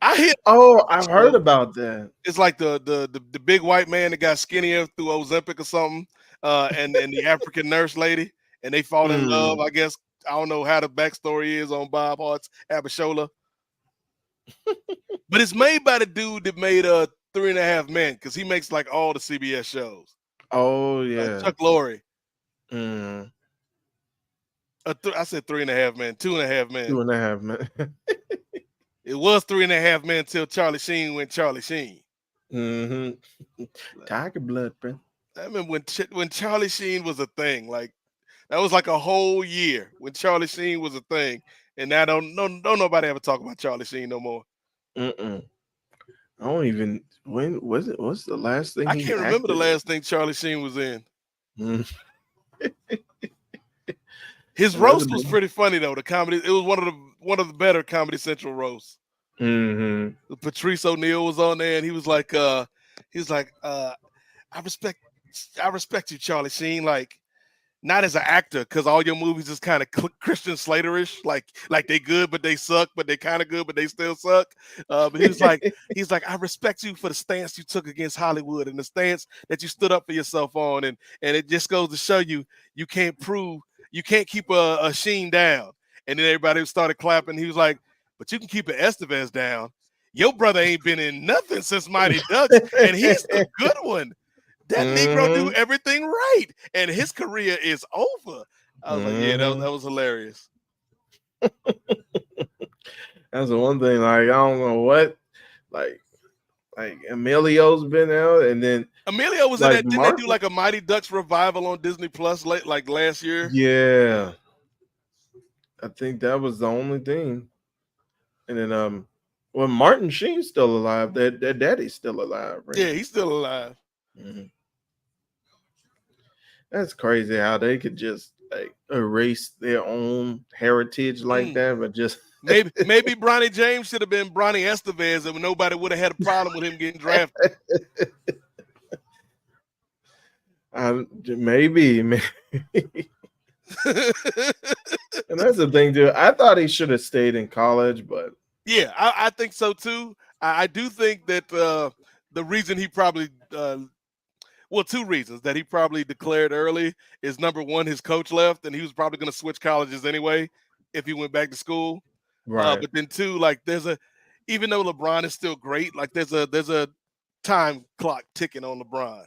I hit Oh, I've heard show. about that. It's like the big white man that got skinnier through Ozempic or something, and the African nurse lady, and they fall in love. Mm. I guess I don't know how the backstory is on Bob Hart's Abishola, but it's made by the dude that made 3.5 Men because he makes like all the CBS shows. Oh yeah. Chuck Lorre. Mm. I said 3.5 Men, 2.5 Men. 2.5 men. It was 3.5 Men until Charlie Sheen went Charlie Sheen. Mm-hmm. Tiger blood, bro. I remember when Charlie Sheen was a thing. Like that was like a whole year when Charlie Sheen was a thing, and now don't nobody ever talk about Charlie Sheen no more. Mm-mm. I don't even. When was it? What's the last thing I he can't remember the acted last thing Charlie Sheen was in. in? His It must roast have was been. pretty funny though. The comedy, it was one of the better Comedy Central roasts. Mm-hmm. Patrice O'Neal was on there, and he was like, I respect you, Charlie Sheen. Like, not as an actor, because all your movies is kind of Christian Slaterish, like they good but they suck, but they kind of good but they still suck. But he's like, I respect you for the stance you took against Hollywood and the stance that you stood up for yourself on, and it just goes to show you you can't keep a Sheen down. And then everybody started clapping. He was like, but you can keep an Estevez down. Your brother ain't been in nothing since Mighty Ducks, and he's the good one. That Negro do Mm-hmm. everything right, and his career is over. I was like, yeah, Mm-hmm. that was hilarious. That's the one thing. Like I don't know what. Like Emilio's been out, and then Emilio was in like that. Didn't they do Martin. like a Mighty Ducks revival on Disney Plus like last year? Yeah, I think that was the only thing. And then well, Martin Sheen's still alive. Their daddy's still alive, right? Yeah, he's still alive. Mhm. That's crazy how they could just like erase their own heritage like that, but just Maybe Bronny James should have been Bronny Estevez, and nobody would have had a problem with him getting drafted. maybe. And that's the thing, too. I thought he should have stayed in college, but Yeah, I think so too. I do think that the reason he probably well, two reasons that he probably declared early is number one, his coach left, and he was probably going to switch colleges anyway if he went back to school. right. But then two, like even though LeBron is still great, like there's a time clock ticking on LeBron,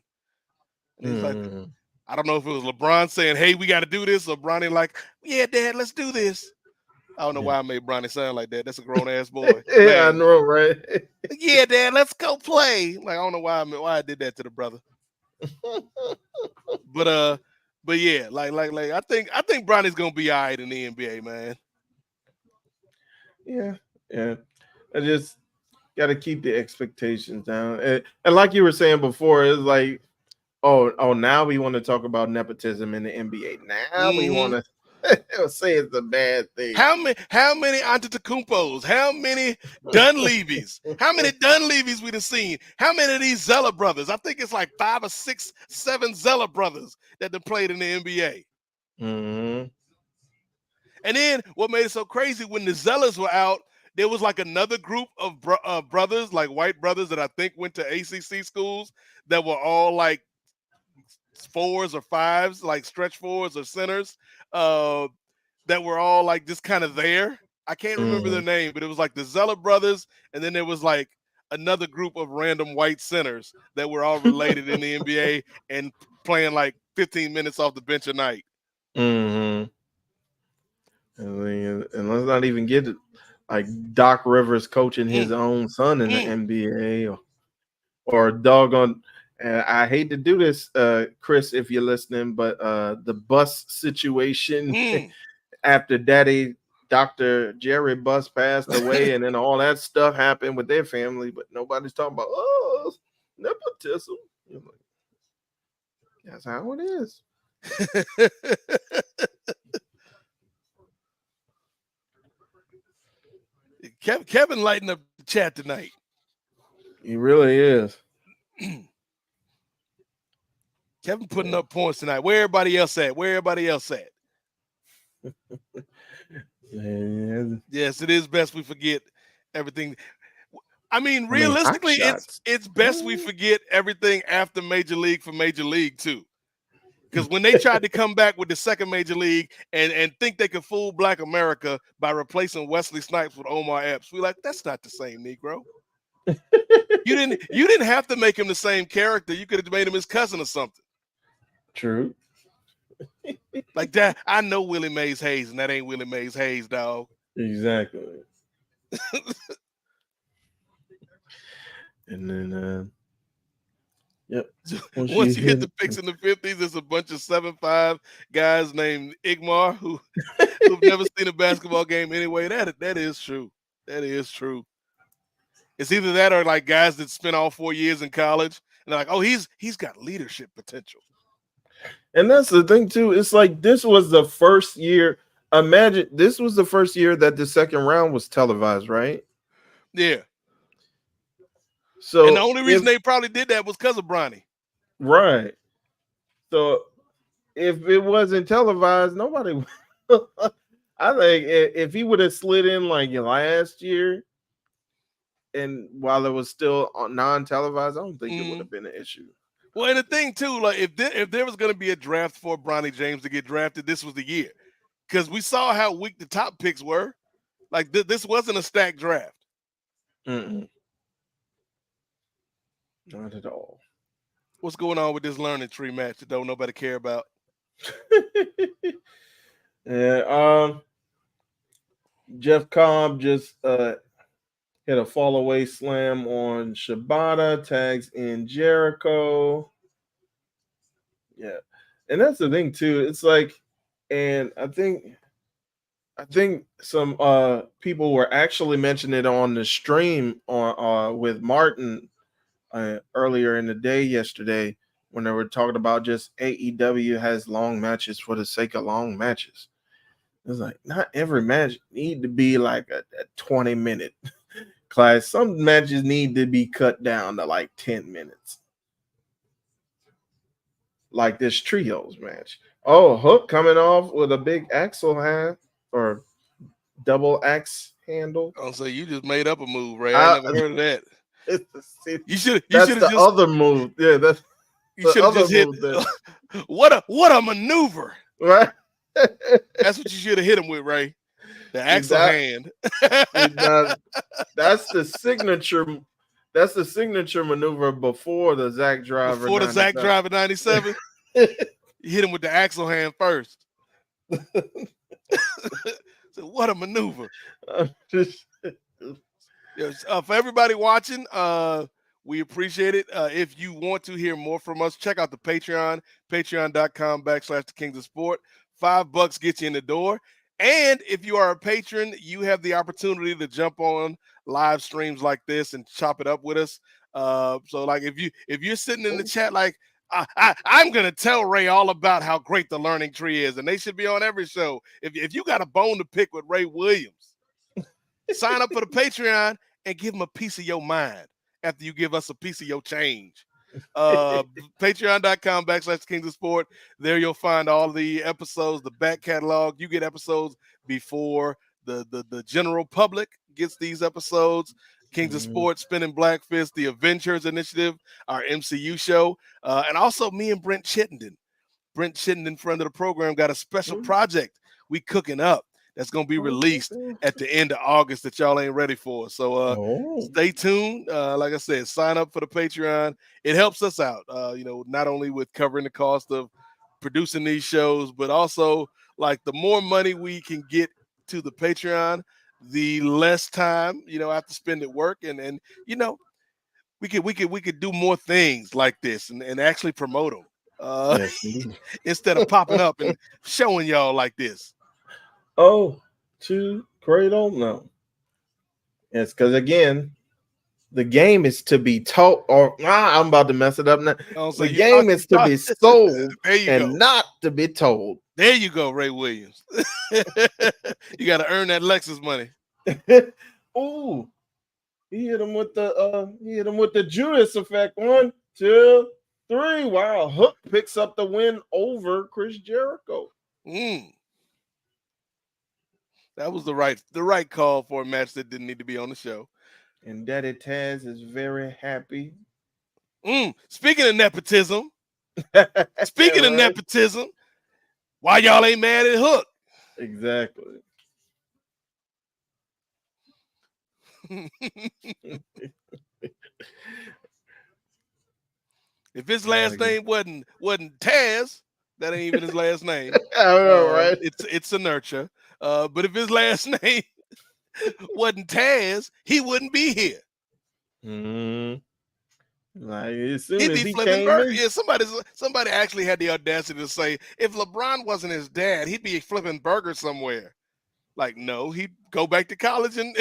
and he's like, Mm. I don't know if it was LeBron saying, "Hey, we got to do this," or Bronny like, "Yeah, Dad, let's do this." I don't know Yeah. why I made Bronny sound like that. That's a grown ass boy. Yeah, I Man, know, right? yeah, Dad, let's go play. Like I don't know why I did that to the brother. But yeah, like I think Bronny's gonna be all right in the NBA, man. Yeah, yeah. I just got to keep the expectations down. And like you were saying before, it's like, oh, now we want to talk about nepotism in the NBA. Now we want to say it's a bad thing. How many Antetokounmpos? How many Dunleavys? How many Dunleavys we done seen? How many of these Zeller brothers? I think it's like 5 or 6, 7 Zeller brothers that done played in the NBA. Mm-hmm. And then what made it so crazy when the Zellers were out, there was like another group of brothers, like white brothers that I think went to ACC schools that were all like 4s or 5s, like stretch 4s or centers, that were all like just kind of there. I can't remember their Mm-hmm. name, but it was like the Zeller brothers, and then there was like another group of random white centers that were all related in the NBA and playing like 15 minutes off the bench a night. Mm-hmm. I mean, and let's not even get it like Doc Rivers coaching his own son in the NBA or doggone. I hate to do this, Chris, if you're listening, but the bus situation after Daddy Dr. Jerry Buss passed away, and then all that stuff happened with their family, but nobody's talking about nepotism. That's how it is. Kevin lighting up the chat tonight. He really is. Kevin putting up points tonight. Where everybody else at? Where everybody else at? Yes, it is best we forget everything. I mean, realistically, it's best we forget everything after Major League for Major League too. Because when they tried to come back with the second Major League and think they could fool Black America by replacing Wesley Snipes with Omar Epps, we're like, that's not the same Negro. You didn't have to make him the same character. You could have made him his cousin or something. True. Like that, I know Willie Mays Hayes, and that ain't Willie Mays Hayes, dog. Exactly. And then, yep. Once you hit the picks in the 50s, there's a bunch of 7'5" guys named Igmar who've never seen a basketball game anyway. That is true. That is true. It's either that or like guys that spent all 4 years in college and they're like, oh, he's got leadership potential. And that's the thing too. It's like this was the first year. Imagine this was the first year that the second round was televised, right? Yeah. So and the only reason they probably did that was because of Bronny. Right. So if it wasn't televised, nobody. I think if he would have slid in like last year, and while it was still non-televised, I don't think it would have been an issue. Well, and the thing too, like if there was going to be a draft for Bronny James to get drafted, this was the year, because we saw how weak the top picks were. Like this wasn't a stacked draft. Mm-mm. Not at all. What's going on with this learning tree match that don't nobody care about? Yeah. Jeff Cobb just hit a fall away slam on Shibata, tags in Jericho. Yeah. And that's the thing too. It's like, and I think some people were actually mentioning it on the stream on with Martin earlier in the day yesterday when they were talking about just AEW has long matches for the sake of long matches. It's like not every match need to be like a 20-minute class. Some matches need to be cut down to like 10 minutes. Like this trios match. Oh, Hook coming off with a big axle hand or double axe handle. Oh, so you just made up a move, Ray. I never heard of that. You should. That's the just, other move. Yeah, that's you should have just hit. What a maneuver! Right. That's what you should have hit him with, Ray. The axle hand. That's the signature. That's the signature maneuver before the Zack Driver. Before the Zack Driver 97, you hit him with the axle hand first. So what a maneuver! For everybody watching, we appreciate it. If you want to hear more from us, check out the Patreon, patreon.com/the Kings of Sport. $5 gets you in the door. And if you are a patron, you have the opportunity to jump on live streams like this and chop it up with us. So like if you're sitting in the chat like I'm gonna tell Ray all about how great the learning tree is, and they should be on every show. If you got a bone to pick with Ray Williams, sign up for the Patreon and give him a piece of your mind after you give us a piece of your change. Patreon.com/the Kings of Sport. There you'll find all the episodes, the back catalog. You get episodes before the general public gets these episodes. Kings of Sport, Spinning Black Fist, the Avengers Initiative, our MCU show, and also me and Brent Chittenden. Brent Chittenden, friend of the program, got a special project we cooking up that's going to be released at the end of August that y'all ain't ready for. So stay tuned. Like I said, sign up for the Patreon. It helps us out, not only with covering the cost of producing these shows, but also like the more money we can get to the Patreon, the less time, I have to spend at work. And we could do more things like this and actually promote them instead of popping up and showing y'all like this. Oh, to Cradle? No. It's because, again, the game is to be taught, or I'm about to mess it up now. The game is to be sold and not to be told. There you go, Ray Williams. You got to earn that Lexus money. Ooh, he hit him with the Judas effect. 1, 2, 3. Wow, Hook picks up the win over Chris Jericho. That was the right call for a match that didn't need to be on the show. And Daddy Taz is very happy. Speaking of nepotism, why y'all ain't mad at Hook? Exactly. If his last name wasn't Taz, that ain't even his last name. I know, right? It's a nurture. But if his last name wasn't Taz, he wouldn't be here. Like as soon He'd as be he flipping came burgers. in, Yeah, somebody actually had the audacity to say if LeBron wasn't his dad, he'd be flipping burgers somewhere. Like, no, he'd go back to college and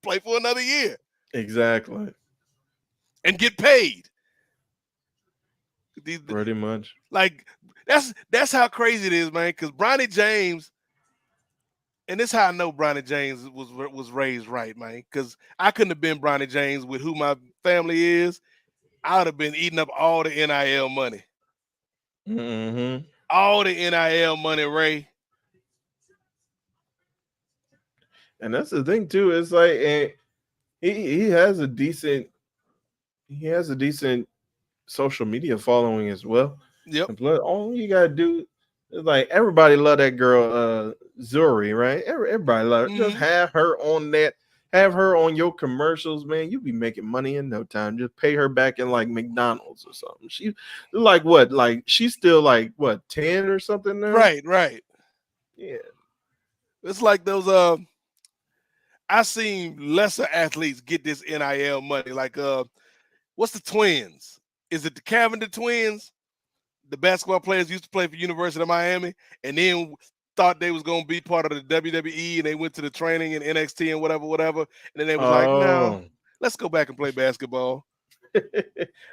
play for another year exactly, and get paid. pretty much. Like that's how crazy it is, man. Because Bronny James, and this is how I know Bronny James was raised right, man. Because I couldn't have been Bronny James with who my family is. I would have been eating up all the NIL money, Mm-hmm. all the NIL money, Ray. And that's the thing too. It's like, and he has a decent social media following as well. Yep. And plus, all you gotta do is like everybody love that girl Zuri, right? Everybody love her. Just Hmm. have her on your commercials, man. You be making money in no time. Just pay her back in like McDonald's or something. She like what? Like she's still like what 10 or something now? Right, right. Yeah. It's like those I seen lesser athletes get this NIL money. Like what's the twins? Is it the Cavendish twins? The basketball players used to play for University of Miami and then thought they was gonna be part of the WWE and they went to the training in NXT and whatever. And then they was like, no, Oh. let's go back and play basketball.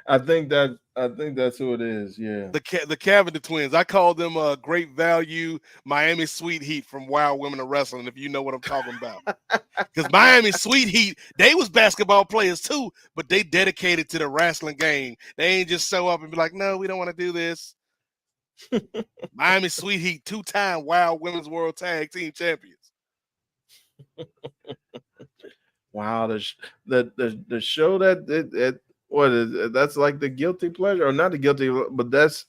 I think that's who it is. Yeah. The Cavendish twins. I call them great value Miami Sweet Heat from Wild Women of Wrestling, if you know what I'm talking about. Because Miami Sweet Heat, they was basketball players too, but they dedicated to the wrestling game. They ain't just show up and be like, no, we don't want to do this. Miami Sweet Heat, 2-time Wild Women's World Tag Team Champions. Wow, the show that what is that's like the guilty pleasure or not the guilty, but that's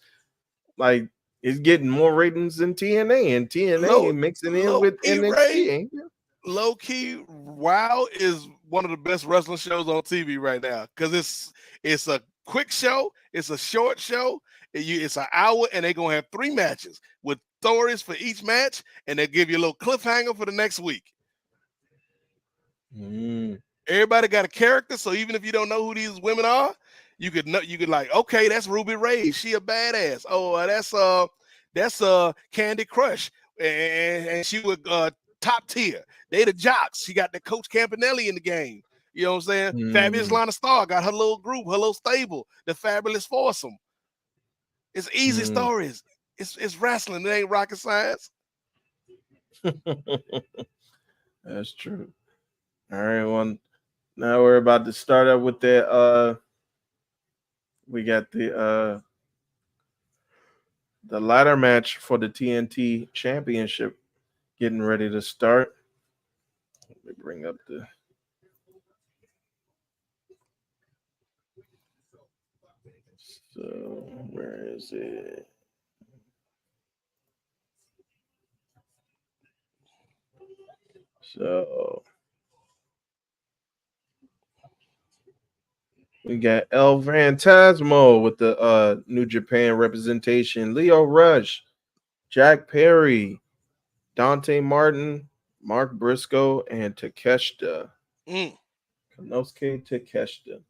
like it's getting more ratings than TNA and TNA mixing in Low with key, Ray. NXT. Ain't it? Low key, WoW is one of the best wrestling shows on TV right now because it's a quick show, it's a short show, it's an hour, and they're gonna have 3 matches with stories for each match, and they give you a little cliffhanger for the next week. Mm. Everybody got a character, so even if you don't know who these women are, you could like, okay, that's Ruby Ray, she a badass. Oh, that's Candy Crush, and she was top tier. They the jocks. She got the Coach Campanelli in the game. You know what I'm saying? Fabulous Mm. Lana Star got her little group, her little stable, the Fabulous Foursome. It's easy Mm. stories. It's wrestling. It ain't rocket science. That's true. All right, well, now we're about to start up with the we got the ladder match for the TNT championship getting ready to start. Let me bring up the so where is it? So we got El Phantasmo with the New Japan representation, Leo Rush, Jack Perry, Dante Martin, Mark Briscoe, and Takeshita. Mm. Konosuke Takeshita.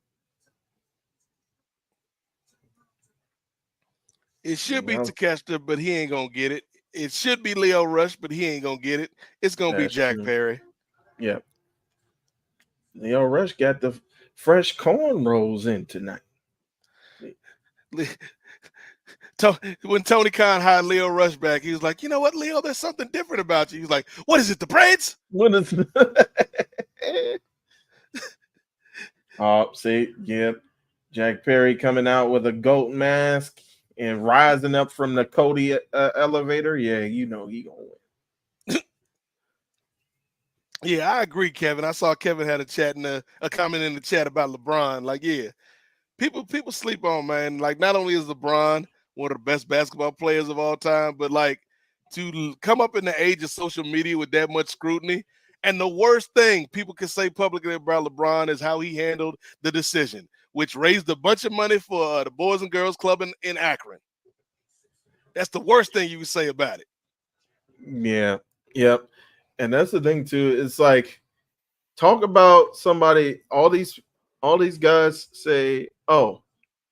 It should be Well, Takeshita, but he ain't gonna get it. It should be Leo Rush, but he ain't gonna get it. It's gonna be that's Jack true. Perry. Yeah. Leo Rush got the fresh corn rolls in tonight. When Tony Khan hired Leo Rush back, he was like, you know what, Leo, there's something different about you. He was like, what is it, the braids? What is Oh, see, yep. Jack Perry coming out with a goat mask and rising up from the Cody elevator. Yeah, you know he gonna win. Yeah, I agree, Kevin. I saw Kevin had a comment in the chat about LeBron. Like, yeah, people sleep on, man. Like, not only is LeBron one of the best basketball players of all time, but like to come up in the age of social media with that much scrutiny. And the worst thing people can say publicly about LeBron is how he handled the decision, which raised a bunch of money for the Boys and Girls Club in Akron. That's the worst thing you can say about it. Yeah, yep. And that's the thing too. It's like talk about somebody. All these guys say, oh,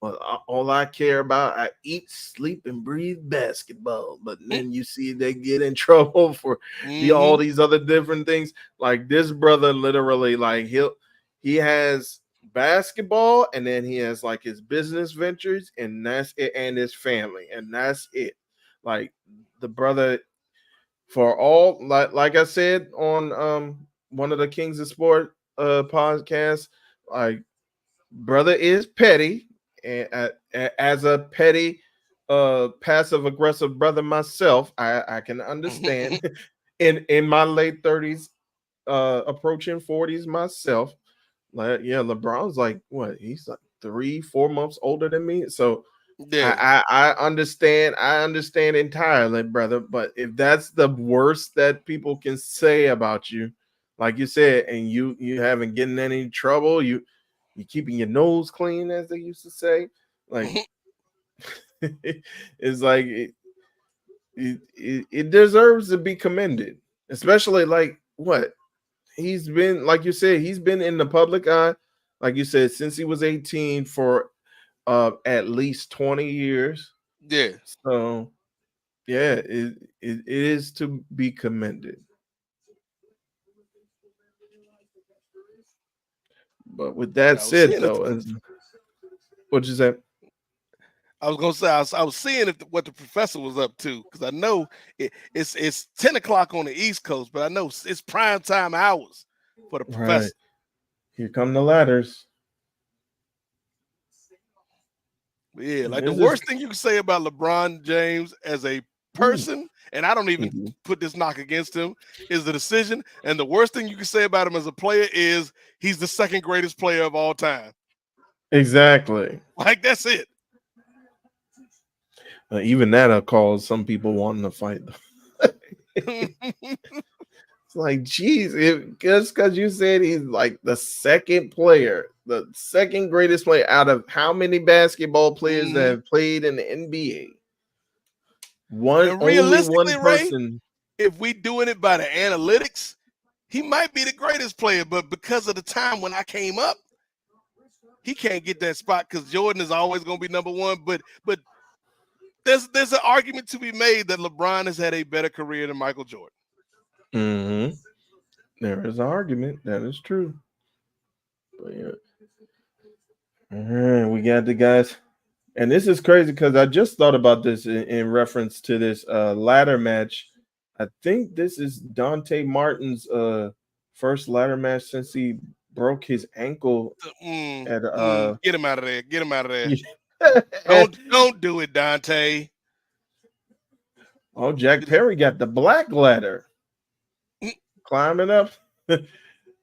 well, all I care about, I eat, sleep, and breathe basketball. But then you see they get in trouble for all Mm-hmm. these other different things. Like this brother, literally, like he has basketball, and then he has like his business ventures, and that's it, and his family, and that's it. Like the brother, for all, like I said on one of the Kings of Sport podcasts, like brother is petty, and as a petty passive aggressive brother myself, I can understand in my late 30s, approaching 40s myself. Like, yeah, LeBron's like, what, he's like 3-4 months older than me, so Yeah. I understand entirely, brother. But if that's the worst that people can say about you, like you said, and you haven't getting any trouble, you keeping your nose clean, as they used to say, like it's like it deserves to be commended, especially like what he's been, like you said, he's been in the public eye, like you said, since he was 18 for at least 20 years. Yeah. So yeah, it is to be commended. But with that I was said, seeing though, what you say? I was gonna say I was seeing what the professor was up to, because I know it's 10 o'clock on the East Coast, but I know it's prime time hours for the Right, professor. here come the ladders. But yeah, And like the this is worst thing you can say about LeBron James as a ooh, person, and I don't even mhm. put this knock against him, is the decision. And the worst thing you can say about him as a player is he's the second greatest player of all time. Exactly. Like that's it. Even that'll cause some people wanting to fight. It's like, geez, just because you said he's like the second player, the second greatest player out of how many basketball players that Mhm. have played in the NBA? And Only one realistically, Ray, person. if we doing it by the analytics, he might be the greatest player, but because of the time when I came up, he can't get that spot because Jordan is always going to be number one. But there's an argument to be made that LeBron has had a better career than Michael Jordan. Mm-hmm. There is an argument. That is true. But yeah. All right, we got the guys. And this is crazy because I just thought about this in reference to this ladder match. I think this is Dante Martin's first ladder match since he broke his ankle at Get him out of there. Get him out of there. at, Don't do it, Dante. oh, Jack Perry got the black ladder climbing up.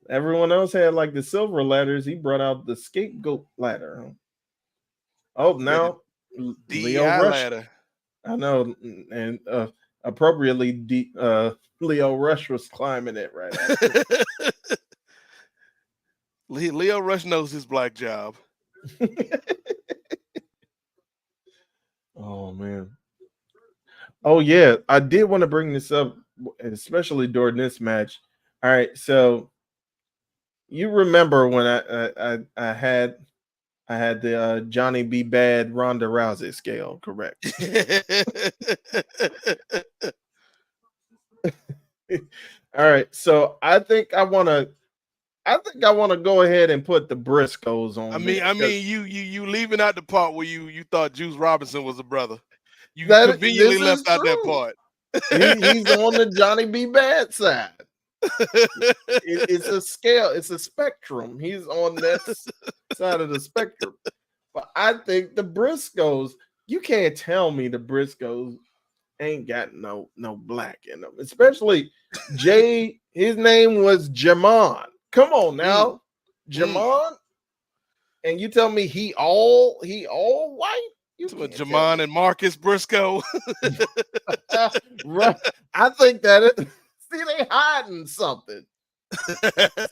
Everyone else had like the silver ladders. He brought out the scapegoat ladder. Oh, Yeah, the now Leo DEI Rush. ladder. I know, and appropriately, Leo Rush was climbing it right after. Leo Rush knows his black job. Oh man. Oh yeah, I did want to bring this up, especially during this match. All right, so you remember when I had the Johnny B. Bad Ronda Rousey scale, correct? All right, so I think I want to go ahead and put the Briscoes I on mean, there I because mean, you leaving out the part where you thought Juice Robinson was a brother. You that conveniently this is left out that true. part. He's on the Johnny B. Bad side. It's a scale, it's a spectrum. He's on that side of the spectrum. But I think the Briscoes, you can't tell me the Briscoes ain't got no black in them. Especially Jay, his name was Jamon. Come on Mm, now. mm. Jamon, and you tell me he all white? You To can't tell Jamon me. and Marcus Briscoe. Right. I think that see, they hiding something.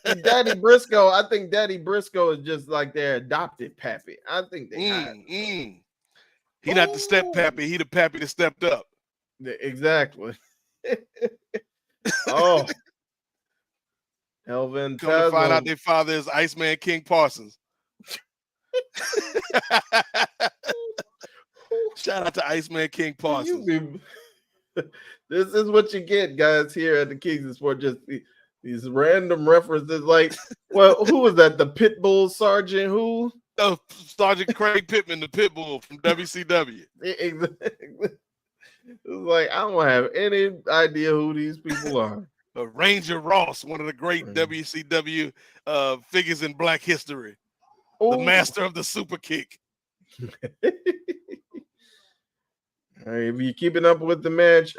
See, Daddy Briscoe, I think Daddy Briscoe is just like their adopted pappy. I think they hide. He not the step Oh, pappy. He the pappy that stepped up. exactly. Oh, Elvin Come to find out Tasman. their father is Iceman King Parsons. Shout out to Iceman King Parsons. This is what you get, guys, here at the Kings of Sport. Just these random references. Like, well, who was that? The Pitbull Sergeant? Who? Oh, Sergeant Craig Pittman, the Pitbull from WCW. Exactly. It's like I don't have any idea who these people are. Ranger Ross, one of the great WCW figures in Black history. The master of the super kick. All right, if you're keeping up with the match,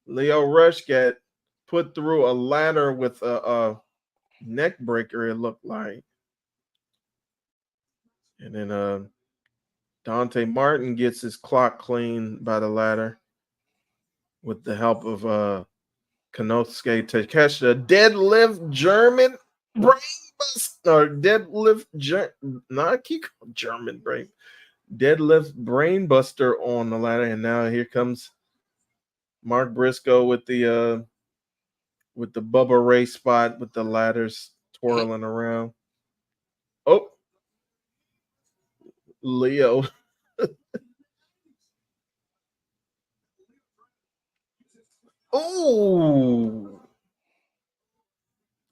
Leo Rush got put through a ladder with a neck breaker, it looked like. And then Dante Martin gets his clock cleaned by the ladder with the help of Konosuke Takeshita. Deadlift German brainbuster, or deadlift German brain. Deadlift brainbuster on the ladder, and now here comes Mark Briscoe with the Bubba Ray spot with the ladders twirling around. Oh, Leo. Oh,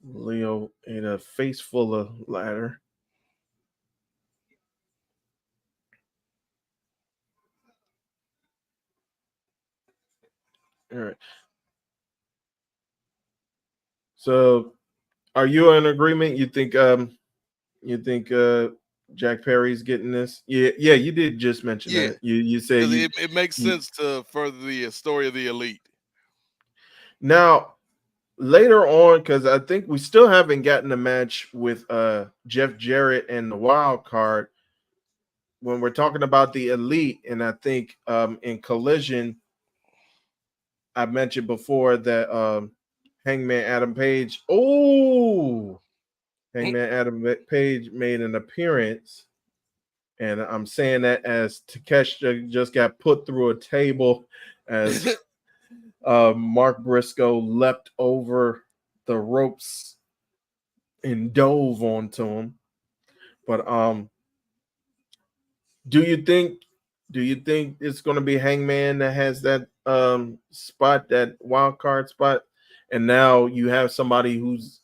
Leo in a face full of ladder. All right. So, are you in agreement? You think Jack Perry's getting this? Yeah, you did just mention that. You said it makes sense to further the story of the Elite. Now, later on, because I think we still haven't gotten a match with Jeff Jarrett and the Wild Card. When we're talking about the Elite, and I think in Collision, I mentioned before that Hangman Adam Page. Oh, Hangman Adam Page made an appearance, and I'm saying that as Takeshita just got put through a table as Mark Briscoe leapt over the ropes and dove onto him. But do you think it's going to be Hangman that has that spot, that wild card spot, and now you have somebody who's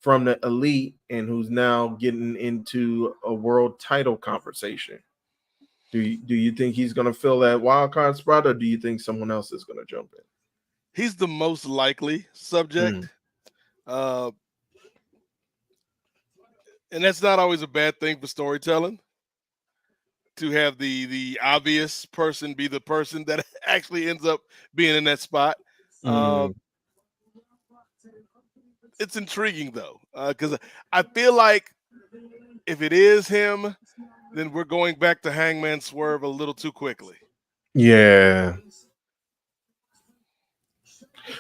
from the Elite and who's now getting into a world title conversation? Do you think he's going to fill that wild card spot, or do you think someone else is going to jump in? He's the most likely subject. And that's not always a bad thing for storytelling, to have the obvious person be the person that actually ends up being in that spot. It's intriguing, though, because I feel like if it is him, then we're going back to Hangman Swerve a little too quickly. Yeah.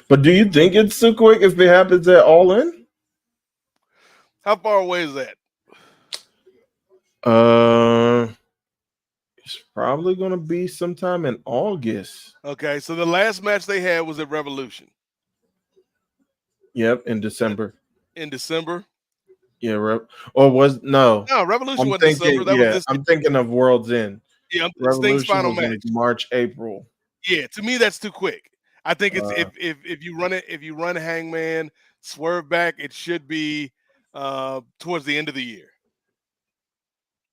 But do you think it's too quick if it happens at All In? How far away is that? It's probably going to be sometime in August. Okay, so the last match they had was at Revolution. Yep, in December. In December? Yeah, Revolution wasn't December. That was this. I'm thinking of World's End. Yeah, Revolution final was match. like March, April. Yeah, to me that's too quick. I think it's if you run Hangman Swerve back, it should be towards the end of the year.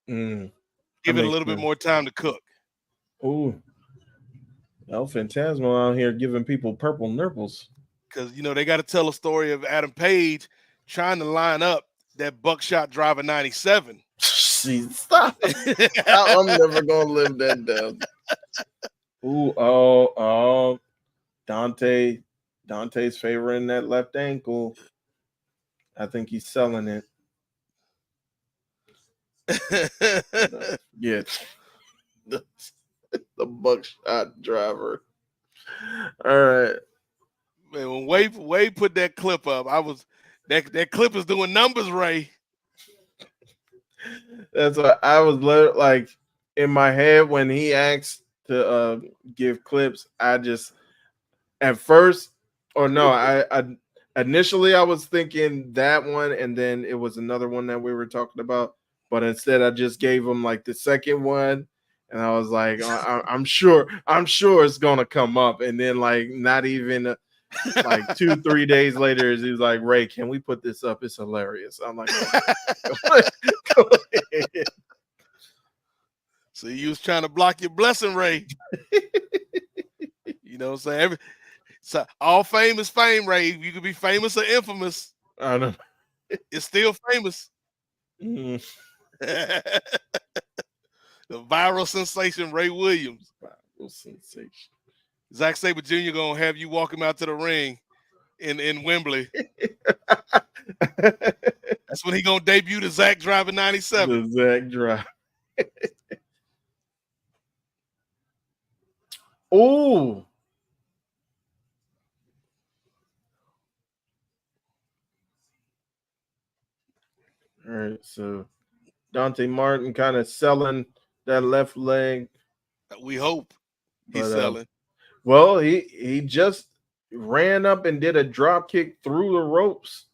Give it a little bit more time to cook. Ooh, El Phantasmo out here giving people purple nurples. Because they got to tell a story of Adam Page trying to line up that buckshot driver 97. Stop! I'm never gonna live that down. Ooh, Dante's favoring that left ankle. I think he's selling it. Yeah, the buckshot driver. All right. Man, when Wade put that clip up, that clip is doing numbers, Ray. That's what I was like in my head when he asked to give clips. I just initially I was thinking that one, and then it was another one that we were talking about. but instead I just gave him like the second one, and I was like, I'm sure it's gonna come up, and then like not even like 2-3 days later, he was like, Ray, can we put this up? It's hilarious. I'm like, okay, go ahead. So you was trying to block your blessing, Ray. You know what I'm saying? So all fame is fame, Ray. You could be famous or infamous. I don't It's still famous. know. The viral sensation, Ray Williams. Viral sensation. Zack Sabre Jr. gonna have you walk him out to the ring in Wembley. That's when he gonna debut the Zack Driver 97. The Zack Drive. Oh. All right, so Dante Martin kind of selling that left leg. We hope he's But, selling. Well, he just ran up and did a drop kick through the ropes.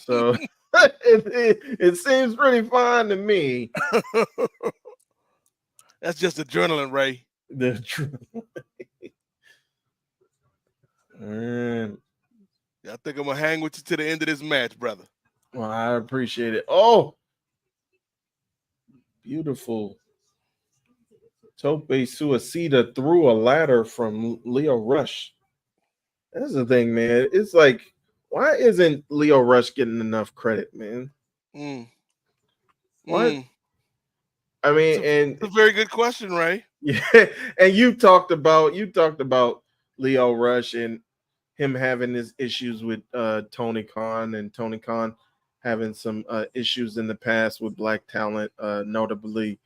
So it seems pretty fine to me. That's just adrenaline, Ray. Man. I think I'm gonna hang with you to the end of this match, brother. Well, I appreciate it. Oh, beautiful. Tope Suicida threw a ladder from Leo Rush. That's the thing, man. It's like, why isn't Leo Rush getting enough credit, man? What? I mean, it's a very good question, Ray. Yeah, and you talked about Leo Rush and him having his issues with Tony Khan, and Tony Khan having some issues in the past with black talent, notably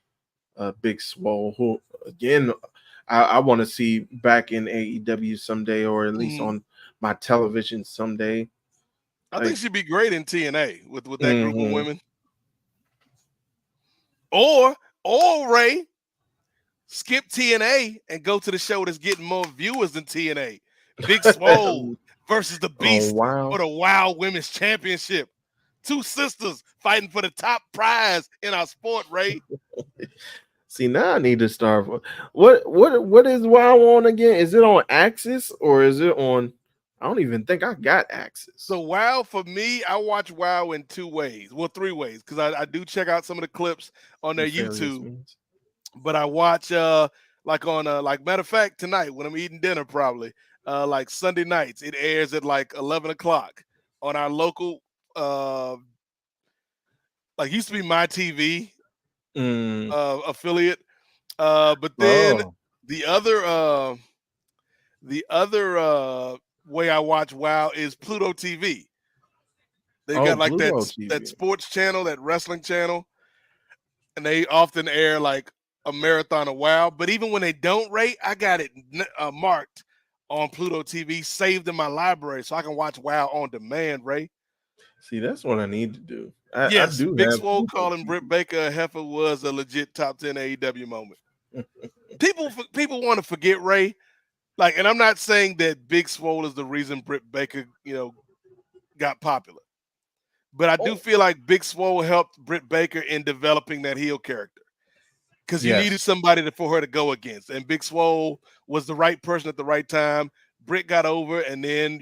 Big Swole, who again I want to see back in AEW someday, or at least on my television someday. I think she'd be great in TNA with that group of women. Or Ray, skip TNA and go to the show that's getting more viewers than TNA. Big Swole versus the Beast for the Wild Women's Championship. Two sisters fighting for the top prize in our sport, Ray. See, now I need to start. What is WoW on again? Is it on Axis or is it on? I don't even think I got Axis. So WoW, for me, I watch WoW in 2 ways. Well, 3 ways, because I do check out some of the clips on their YouTube. But I watch like on like, matter of fact, tonight when I'm eating dinner, probably like Sunday nights, it airs at like 11 o'clock on our local like used to be My TV affiliate. But then the other way I watch WoW is Pluto TV. They got like that sports channel, that wrestling channel, and they often air like a marathon of WoW. But even when they don't rate, I got it marked on Pluto TV, saved in my library, so I can watch WoW on demand, Ray. See, that's what I need to do. Yes, I do. Big Swole calling Britt Baker a heifer was a legit top 10 AEW moment. People want to forget, Ray. Like, and I'm not saying that Big Swole is the reason Britt Baker, got popular. But I do feel like Big Swole helped Britt Baker in developing that heel character. Because you needed somebody for her to go against. And Big Swole was the right person at the right time. Britt got over and then,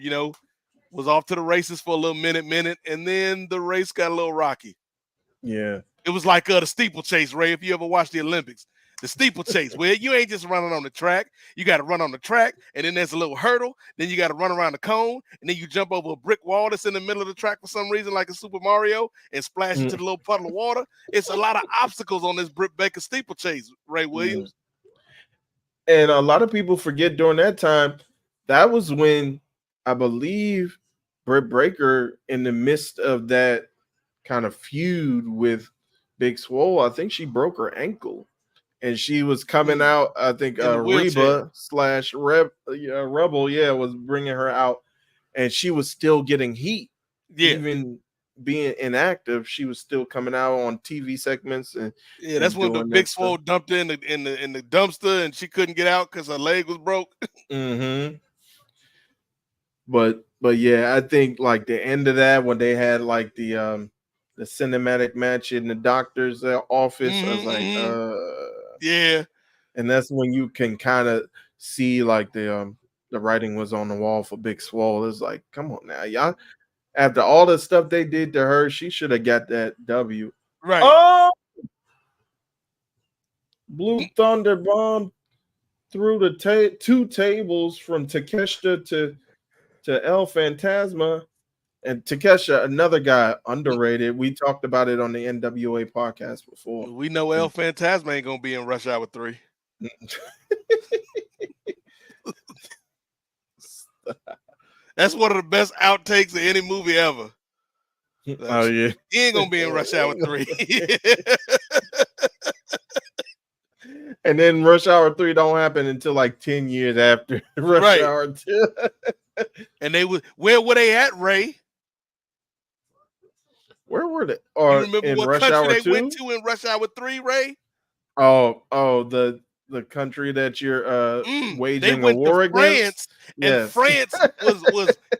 was off to the races for a little minute, and then the race got a little rocky. Yeah. It was like the steeplechase, Ray, if you ever watched the Olympics. The steeplechase, where you ain't just running on the track. You got to run on the track, and then there's a little hurdle. Then you got to run around the cone, and then you jump over a brick wall that's in the middle of the track for some reason, like a Super Mario, and splash into the little puddle of water. It's a lot of obstacles on this Britt Baker steeplechase, Ray Williams. And a lot of people forget during that time, that was when I believe Britt Baker, in the midst of that kind of feud with Big Swole, I think she broke her ankle. And she was coming out, I think Reba / Rebel, was bringing her out. And she was still getting heat. Yeah. Even being inactive, she was still coming out on TV segments. And that's when the Big Swole dumped in the dumpster and she couldn't get out because her leg was broke. But yeah, I think like the end of that, when they had like the the cinematic match in the doctor's office. I was like, yeah, and that's when you can kind of see like the writing was on the wall for Big Swole. It's like, come on now, y'all. After all the stuff they did to her, she should have got that W. right. Oh, Blue Thunder Bomb through the two tables from Takeshita to El Phantasma. And Takesha, another guy underrated. We talked about it on the NWA podcast before. We know El Phantasma ain't gonna be in Rush Hour 3. That's one of the best outtakes of any movie ever. Oh yeah, he ain't gonna be in Rush Hour 3. And then Rush Hour 3 don't happen until like 10 years after Rush Hour 2. And where were they at, Ray? Where were they? Or you remember in what Rush country Hour they 2? went to in Rush Hour 3, Ray? Oh, the country that you're waging a war against. And France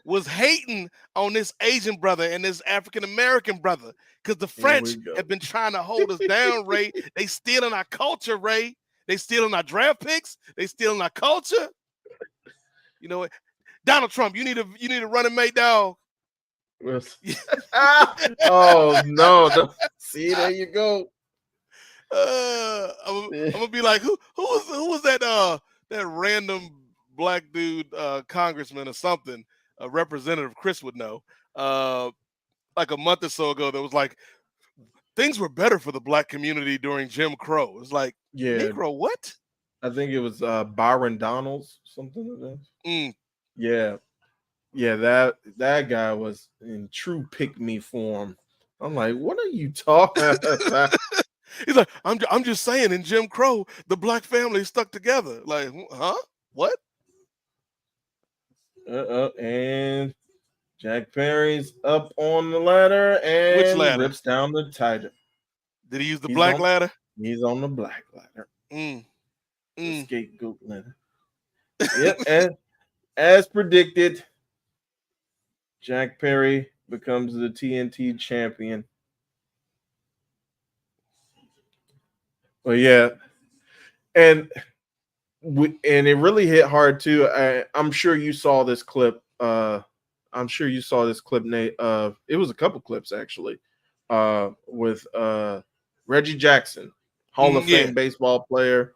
was hating on this Asian brother and this African American brother because the French have been trying to hold us down, Ray. They stealing our culture, Ray. They stealing our draft picks. They stealing our culture. You know what? Donald Trump, you need a running mate, dog. Oh no! See, there you go. I'm gonna be like, who was that random black dude, congressman or something, a representative Chris would know, like a month or so ago, that was like, things were better for the black community during Jim Crow. It's like, Negro, what? I think it was Byron Donalds, something like that. Yeah, that guy was in true pick-me form. I'm like, what are you talking about? He's like, I'm just saying, in Jim Crow, the black family stuck together. Like, huh? What? And Jack Perry's up on the ladder and which ladder? Rips down the title. Did he use the black ladder? He's on the black ladder. The scapegoat ladder. Yep, and as predicted, Jack Perry becomes the TNT champion. Well, yeah, and it really hit hard too. I'm sure you saw this clip. Nate. It was a couple clips actually. With Reggie Jackson, Hall of Fame baseball player,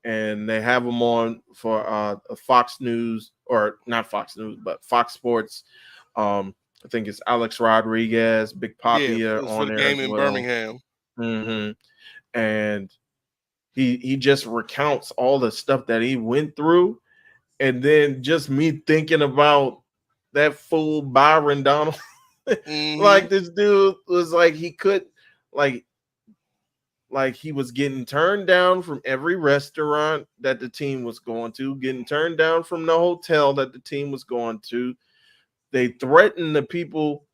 and they have him on for Fox News, or not Fox News, but Fox Sports. I think it's Alex Rodriguez, Big Papi on there game as in well. Birmingham. And he just recounts all the stuff that he went through, and then just me thinking about that fool Byron Donald. Like, this dude was like, he could like he was getting turned down from every restaurant that the team was going to, getting turned down from the hotel that the team was going to. They threatened the people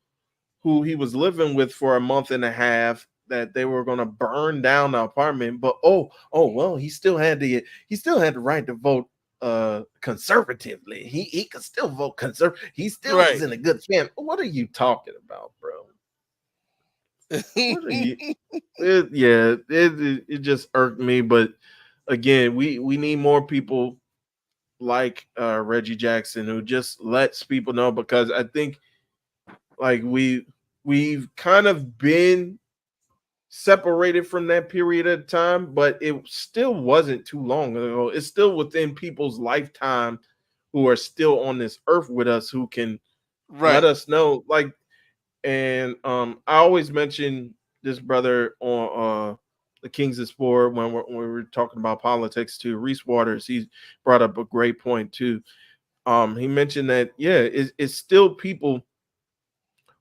who he was living with for a month and a half that they were going to burn down the apartment. But well, he still had the right to vote conservatively. He could still vote conservative. He still was in a good stand. What are you talking about, bro? What are you? It just irked me. But again, we need more people like Reggie Jackson who just lets people know, because I think like we've kind of been separated from that period of time, but it still wasn't too long ago. It's still within people's lifetime who are still on this earth with us, who can let us know. Like, and I always mention this brother on the Kings of Sport when we were talking about politics too. Reese Waters, he brought up a great point too. He mentioned that it's still people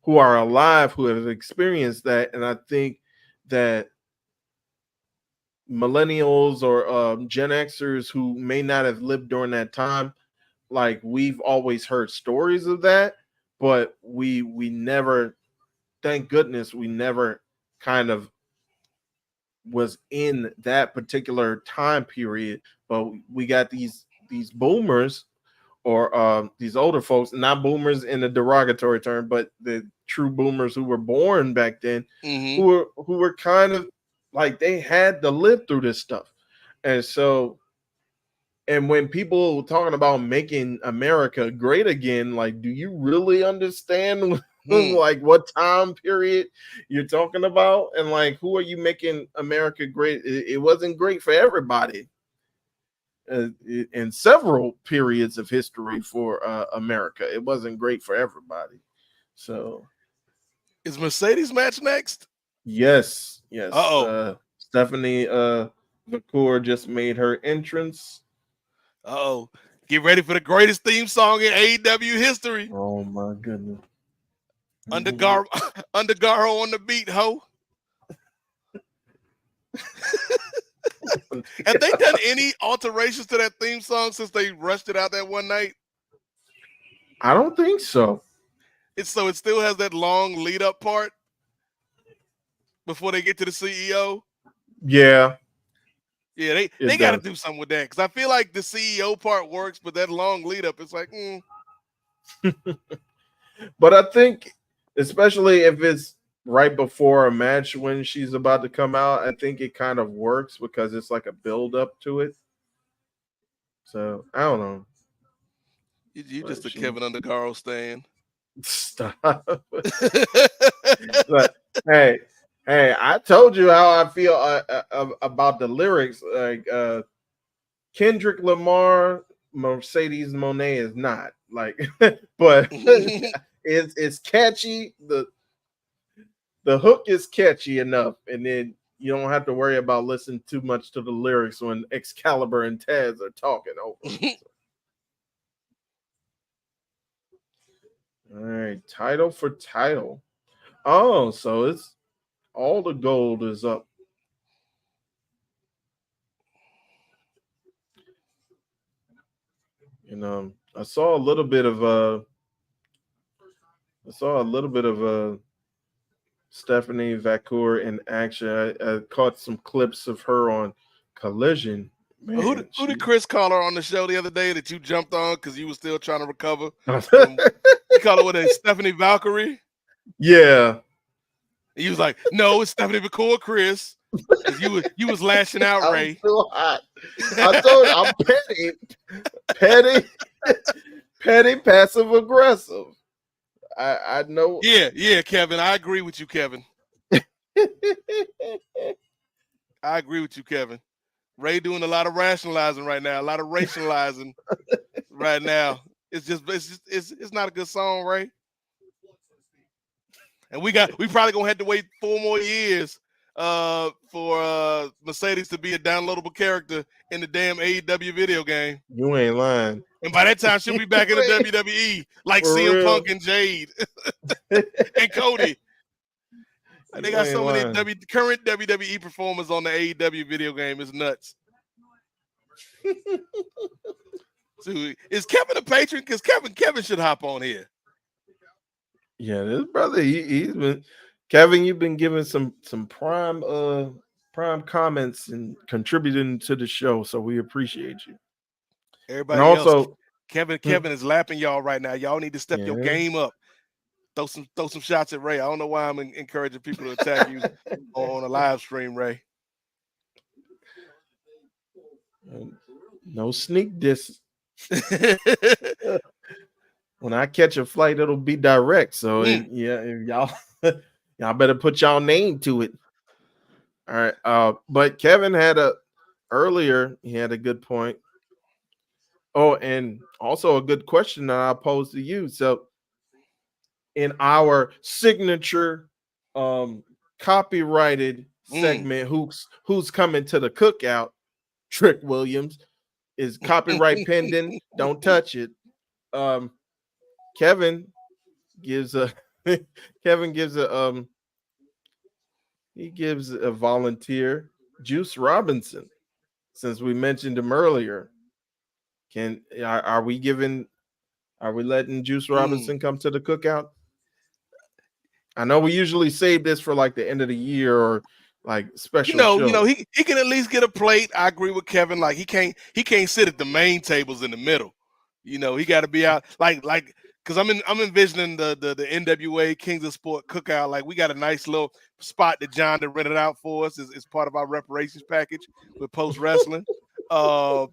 who are alive who have experienced that, and I think that millennials or Gen Xers who may not have lived during that time, like, we've always heard stories of that, but we never, thank goodness, we never kind of was in that particular time period. But we got these boomers or these older folks, not boomers in a derogatory term, but the true boomers who were born back then, Mm-hmm. who were kind of like they had to live through this stuff. And so, and when people talking about making America great again, like, do you really understand like what time period you're talking about? And like, who are you making America great? It wasn't great for everybody in several periods of history for America. It wasn't great for everybody. So, is Mercedes match next? yes. Uh-oh. Stephanie McCool just made her entrance. Uh-oh. Get ready for the greatest theme song in AEW history. Oh my goodness. Under Garro on the beat, ho. Have they done any alterations to that theme song since they rushed it out that one night? I don't think so. It still has that long lead up part before they get to the CEO. Yeah. Yeah, they got to do something with that because I feel like the CEO part works, but that long lead up, it's like, But I think, especially if it's right before a match when she's about to come out, I think it kind of works because it's like a build up to it. So I don't know. You just a Kevin Undergaro stan. Stop. But hey, I told you how I feel about the lyrics. Like Kendrick Lamar, Mercedes Monet is not like, but it's catchy. The hook is catchy enough, and then you don't have to worry about listening too much to the lyrics when Excalibur and Taz are talking over. All right, title for title. Oh, so it's all the gold is up. I saw a little bit of Stephanie Vacour in action. I caught some clips of her on Collision. Man, who did Chris call her on the show the other day that you jumped on because you were still trying to recover? You call her what, Stephanie Valkyrie? Yeah. He was like, no, it's Stephanie Vacour, Chris. Because you was lashing out, Ray. I'm so hot. I told you, I'm petty, passive aggressive. I know. Yeah, Kevin. I agree with you, Kevin. I agree with you, Kevin. Ray doing a lot of rationalizing right now, a lot of racializing right now. It's not a good song, Ray. And we probably gonna have to wait 4 more years for Mercedes to be a downloadable character in the damn AEW video game. You ain't lying. And by that time, she'll be back in the WWE like For CM real. Punk and Jade and Cody. They got so many current WWE performers on the AEW video game. It's nuts. So, is Kevin a patron? Because Kevin should hop on here. Yeah, this brother, he's been Kevin. You've been giving some prime comments and contributing to the show, so we appreciate you. Everybody and also, else, Kevin is lapping y'all right now. Y'all need to step your game up. Throw some shots at Ray. I don't know why I'm encouraging people to attack you on a live stream, Ray. No sneak diss. When I catch a flight, it'll be direct. So y'all better put y'all name to it. All right. But Kevin had he had a good point. Oh, and also a good question that I posed to you. So in our signature copyrighted segment, who's coming to the cookout, Trick Williams is copyright pending. Don't touch it. Kevin gives a volunteer, Juice Robinson, since we mentioned him earlier. Are we letting Juice Robinson come to the cookout? I know we usually save this for like the end of the year or like special shows. He can at least get a plate. I agree with Kevin. Like he can't sit at the main tables in the middle. He got to be out like because I'm envisioning the NWA Kings of Sport cookout. Like we got a nice little spot that John that rented out for us as part of our reparations package with post wrestling. Uh,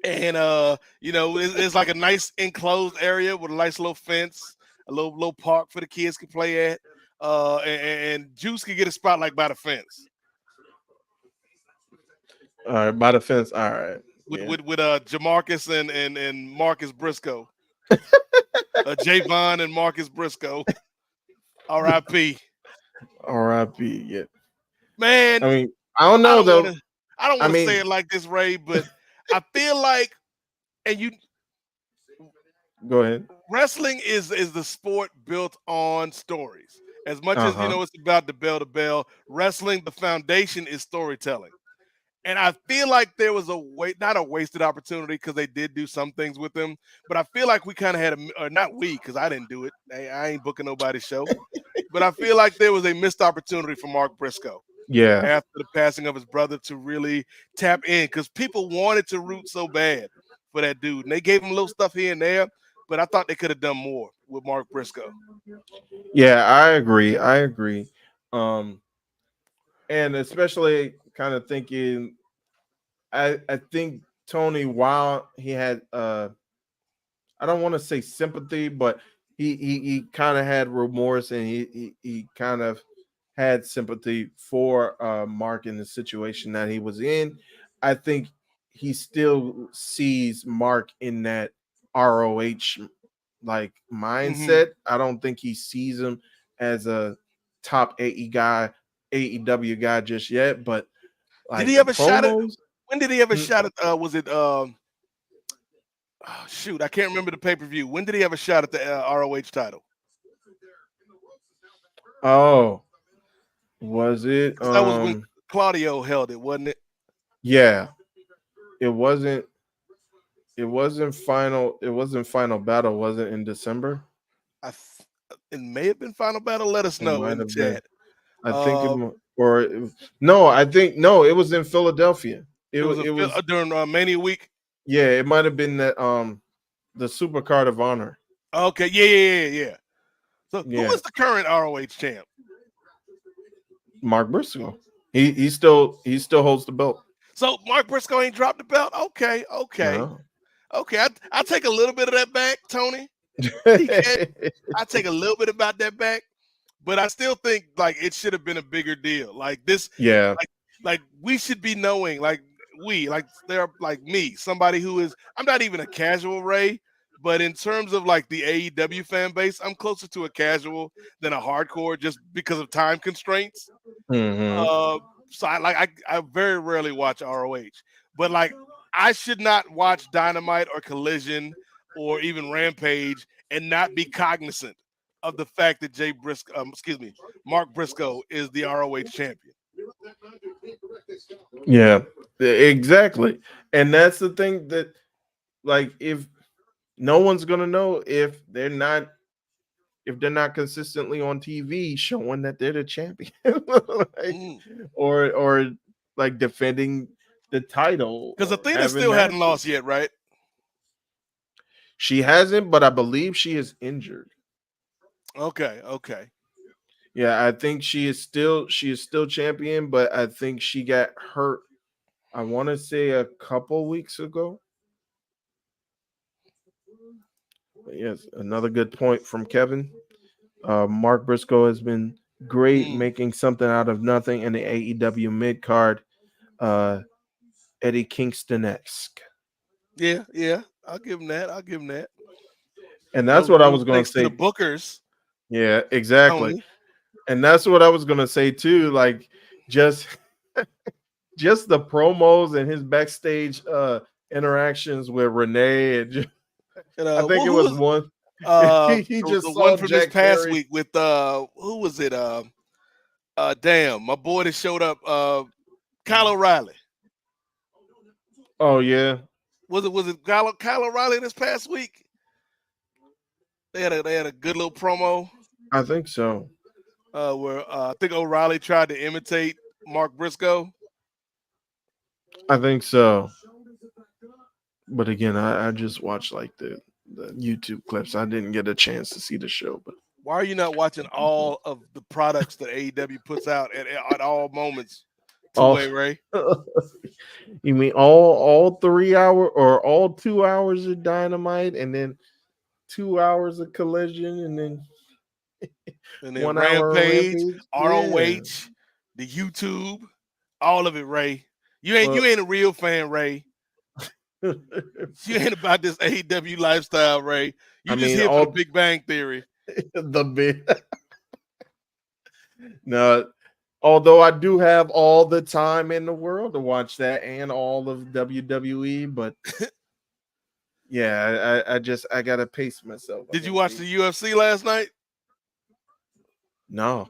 it's like a nice enclosed area with a nice little fence, a little park for the kids can play at. And Juice can get a spot like by the fence All right, by the fence. All right. with Yeah. Jamarcus and Marcus Briscoe, Javon and Marcus Briscoe. R.I.P. R.I.P. Yeah. I Man, mean, I don't I know don't want though. to. I don't I want to say mean, it like this, Ray, but I feel like, and you go ahead. wrestling is the sport built on stories. As much Uh as huh. it's about the bell to bell, wrestling, the foundation is storytelling. And I feel like there was not a wasted opportunity because they did do some things with them, but I feel like we kind of had or not we, because I didn't do it. I ain't booking nobody's show, but I feel like there was a missed opportunity for Mark Briscoe Yeah. after the passing of his brother to really tap in because people wanted to root so bad for that dude. And they gave him a little stuff here and there, but I thought they could have done more with Mark Briscoe. Yeah, I agree. I agree. Um, and especially kind of thinking, I think Tony, while he had I don't want to say sympathy, but he kind of had remorse and he kind of had sympathy for Mark in the situation that he was in. I think he still sees Mark in that ROH like Hmm. mindset. I don't think he sees him as a top AEW guy just yet, but Did like he the have a shot at? promos. When did he have a Hmm, shot at? Was it? Shoot, I can't remember the pay per view. When did he have a shot at the ROH title? oh, was it? Because that was when Claudio held it, wasn't it? Yeah, it wasn't. It wasn't final battle. Was it in December? It may have been Final Battle. Let us It know might in the have been. chat. I think Uh, no. I think no. It was in Philadelphia. it was It was during Mania Week. yeah. It might have been that the Super Card of Honor. Okay, yeah. So who Yeah, is the current ROH champ? Mark Briscoe. He still holds the belt. So Mark Briscoe ain't dropped the belt. Okay. No. I take a little bit of that back, Tony. TK. I take a little bit about that back, but I still think like it should have been a bigger deal. Like this, Yeah. like we should be knowing. Like they're like me, somebody who is. I'm not even a casual Ray, but in terms of like the AEW fan base, I'm closer to a casual than a hardcore just because of time constraints. Hmm. Uh, so I very rarely watch ROH, but like I should not watch Dynamite or Collision or even Rampage and not be cognizant of the fact that Mark Briscoe is the ROH champion. Yeah. Exactly. And that's the thing that like if no one's gonna know if they're not consistently on TV showing that they're the champion, like, Because or like defending the title or Athena having still hadn't matches. lost yet, right? She hasn't, but I believe she is injured. Okay. Yeah, I think she is still champion, but I think she got hurt. I want to say a couple weeks ago. But yes, another good point from Kevin. Mark Briscoe has been great Mm, making something out of nothing in the AEW mid card. Uh, Eddie Kingston esque. yeah. I'll give him that. And that's what I No was going to thanks to the say. bookers, Yeah, exactly. Tony. And that's what I was going to say too. Like just just the promos and his backstage interactions with Renee and And I think it who was was one he the just one saw from this Jack past Perry. week with who was it? Damn, my boy that showed up, Kyle O'Reilly. Oh yeah, Was it Kyle O'Reilly this past week? They had a good little promo I think so. where I think O'Reilly tried to imitate Mark Briscoe. I think so. But again, I just watched like the YouTube clips. I didn't get a chance to see the show, but Why are you not watching all of the products that AEW puts out at all moments? all Two-way Ray. you mean all 3 hour or all 2 hours of Dynamite, and then 2 hours of Collision, and then And then 1 hour of Rampage, Rampage? Yeah. ROH, the YouTube, all of it, Ray. You ain't a real fan, Ray. You ain't about this AEW lifestyle, Ray. You I just mean, here for the all Big Bang Theory. the bit. No, although I do have all the time in the world to watch that and all of WWE, but yeah, I gotta pace myself. Did you watch the UFC last night? No,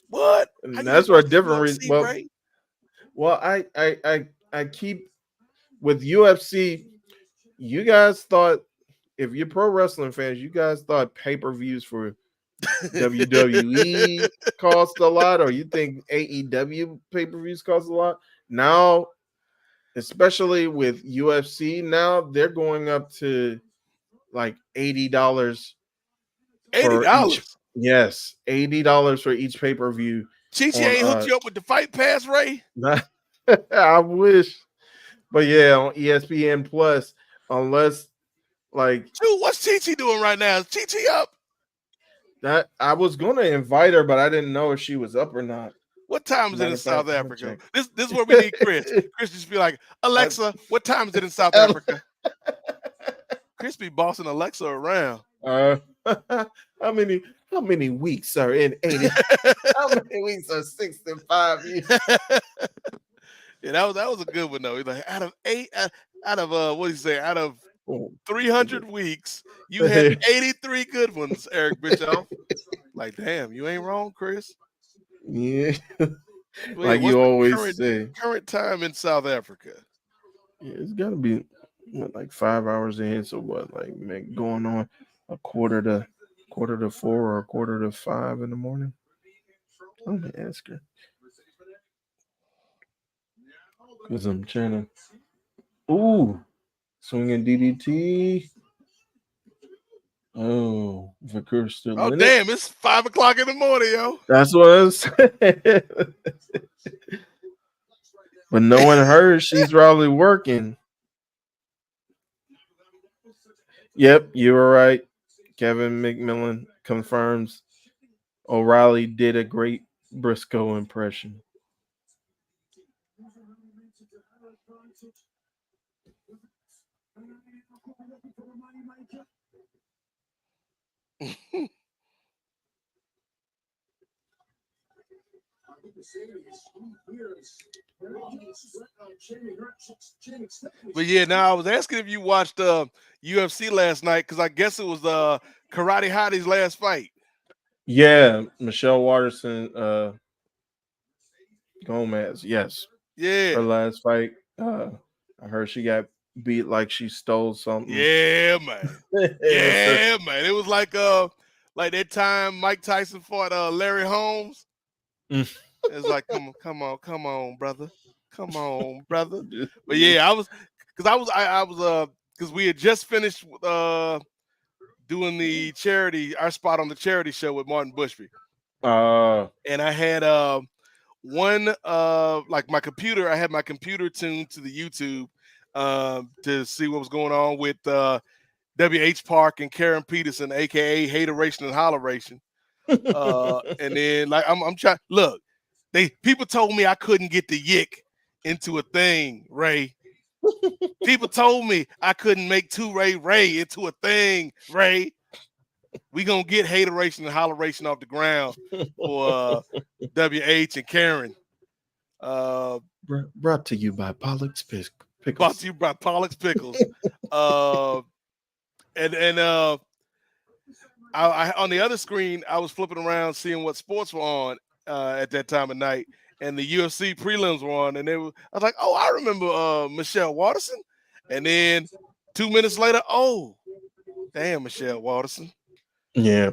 What? How and you ain't that's for a watch the different reason. UFC, Ray? Well, I keep with UFC. You guys thought, if you're pro wrestling fans, you guys thought pay-per-views for WWE cost a lot, or you think AEW pay-per-views cost a lot? Now, especially with UFC, now they're going up to like $80 for each. $80. Yes, $80 for each pay-per-view Chi on ain't hooked you up with the Fight Pass, Ray? not, I wish, but yeah, on ESPN Plus, unless like Dude, what's Chi doing right now? Is Chi up? that, I was gonna invite her, but I didn't know if she was up or not. What time is it Matter in of fact, South I'm gonna Africa? check. This is where we need Chris. Chris just be like, Alexa, what time is it in South Africa? Chris be bossing Alexa around. Uh, how many weeks are in 80? How many weeks are 65 years? Yeah, that was a good one though. He's like, out of what do you say? Out of Oh, 300 weeks, you had 83 good ones, Eric Bischoff. Like, damn, you ain't wrong, Chris. yeah, Wait, like what's you the always say. current time in South Africa? Yeah, it's got to be what, like 5 hours in. So what, like going on a quarter to 4 or a quarter to 5 in the morning? I'm gonna ask her because I'm trying to. Ooh, swinging DDT. Oh, Vickers still Oh, in it. damn, it's 5 o'clock in the morning, yo. That's what I was saying. But no one heard she's probably working. Yep, you were right. Kevin McMillan confirms O'Reilly did a great Briscoe impression. But yeah, now I was asking if you watched UFC last night because I guess it was Karate Hottie's last fight. Yeah, Michelle Watterson Gomez. Yes, her Yeah, last fight. I heard she got beat like she stole something. yeah, man, yeah, man. It was like that time Mike Tyson fought Larry Holmes. It's like, come on, brother, come on, brother. But yeah, I was because we had just finished doing the our spot on the charity show with Martin Bushby. And I had one like my computer. I had my computer tuned to the YouTube to see what was going on with WH Park and Karen Peterson, aka Hateration and Holleration. And then like I'm trying. Look, people told me I couldn't get the yick into a thing, Ray. People told me I couldn't make Ray into a thing, Ray. We gonna get Hateration and Holleration off the ground for WH and Karen. Brought to you by Pollock's Pickles. Brought to you by Pollock's Pickles. And I on the other screen, I was flipping around seeing what sports were on at that time of night, and the UFC prelims were on, and I was like, oh, I remember Michelle Watterson. And then 2 minutes later, oh, damn, Michelle Watterson. Yeah.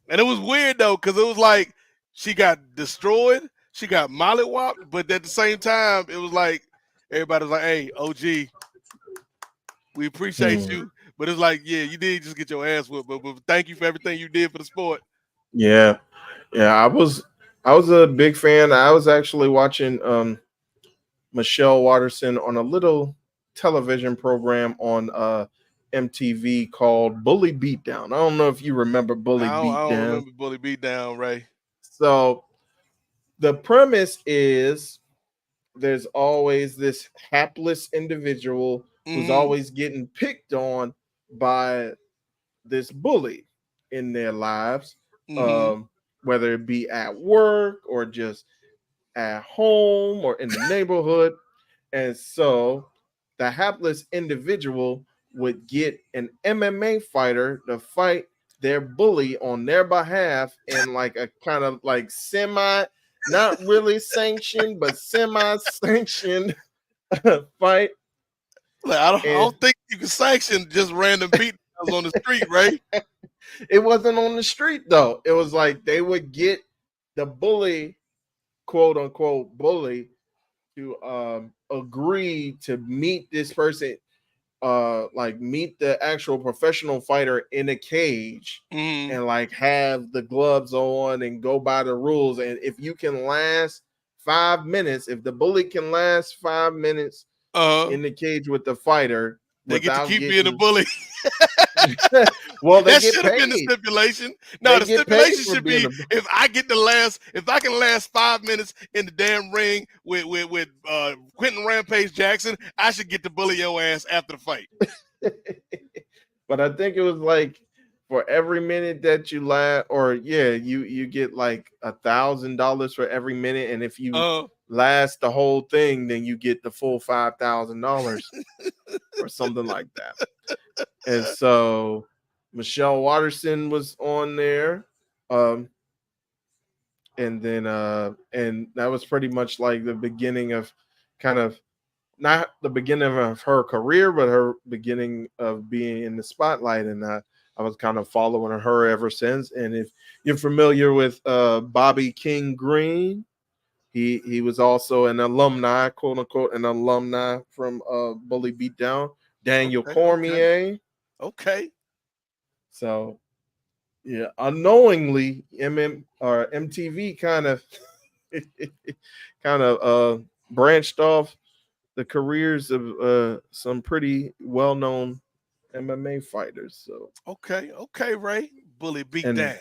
And it was weird though, because it was like she got destroyed, she got mollywopped, but at the same time, it was like everybody was like, hey, OG, We appreciate Hmm. you, but it's like, yeah, you did just get your ass whipped. But thank you for everything you did for the sport. Yeah, yeah. I was a big fan. I was actually watching Michelle Watterson on a little television program on MTV called Bully Beatdown. I don't know if you remember Bully I don't Beatdown. remember Bully beat down, Ray. So the premise is there's always this hapless individual who's Mm-hmm. always getting picked on by this bully in their lives, Mm-hmm. um, whether it be at work or just at home or in the neighborhood. And so the hapless individual would get an MMA fighter to fight their bully on their behalf in like a kind of like semi, not really sanctioned, but semi sanctioned fight. Like, I And don't think you can sanction just random beat downs on the street, Ray. it wasn't on the street though. It was like they would get the bully, quote unquote bully, to agree to meet this person, like meet the actual professional fighter in a cage Mm-hmm. and like have the gloves on and go by the rules. And if you can last 5 minutes, if the bully can last 5 minutes Uh-huh. in the cage with the fighter They get to without keep being a getting bully. well, they That get should have been the paid. stipulation. No, They the get paid stipulation for should being be a if I can last 5 minutes in the damn ring with Quentin Rampage Jackson, I should get to bully your ass after the fight. but I think it was like for every minute that you last, or yeah, you get like $1,000 for every minute, and if you Uh, last the whole thing, then you get the full $5,000 or something like that. And so Michelle Watterson was on there, um, and that was pretty much like the beginning of kind of not the beginning of her career, but her beginning of being in the spotlight. And I was kind of following her ever since. And if you're familiar with Bobby King Green, he was also an alumni, quote unquote, an alumni from Bully Beatdown. Daniel okay, okay, Cormier. okay. So yeah, unknowingly, or MTV kind of kind of branched off the careers of some pretty well-known MMA fighters. So Okay, okay, Ray. Bully beat and down.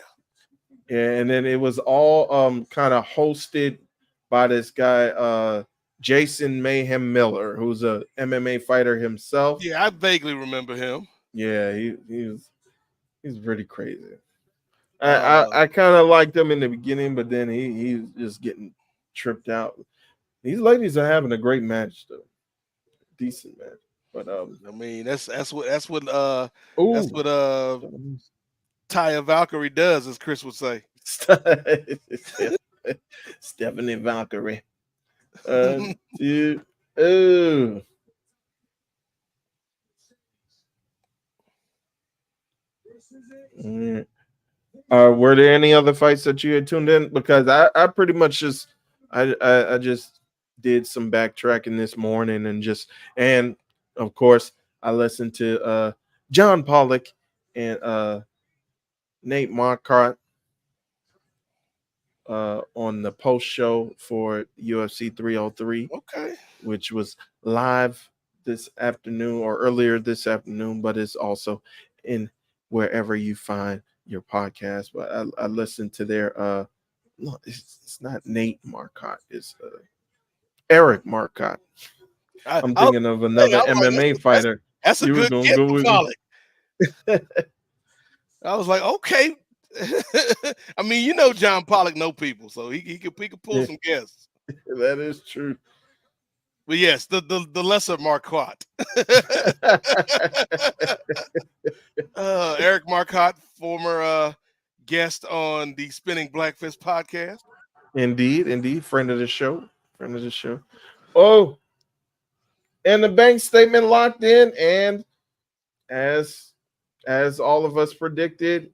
and then it was all kind of hosted by this guy Jason Mayhem Miller, who's a MMA fighter himself. Yeah, I vaguely remember him. Yeah, he's pretty crazy. I Uh, I, I kind of liked him in the beginning, but then he's just getting tripped out. These ladies are having a great match though, decent match. But I mean, that's ooh, what Taya Valkyrie does, as Chris would say. Stephanie Valkyrie. Dude, ooh. Mm. Were there any other fights that you had tuned in? Because I pretty much just I just did some backtracking this morning and of course I listened to John Pollock and Nate Marquardt on the post show for UFC 303, Okay. which was live this afternoon or earlier this afternoon, but it's also in wherever you find your podcast. But I listened to their no, it's not Nate Marcotte, it's Eric Marcotte. I'm I was thinking of saying, I another was like, MMA fighter. that's a You was good gonna get go for with Pollock. I was like, okay. I mean, you know, John Pollock know people, so he could pull some guests. that is true. But yes, the lesser Marquardt. Eric Marcotte, former guest on the Spinning Blackfish podcast. Indeed, indeed, friend of the show, friend of the show. Oh, and the bank statement locked in, and as all of us predicted,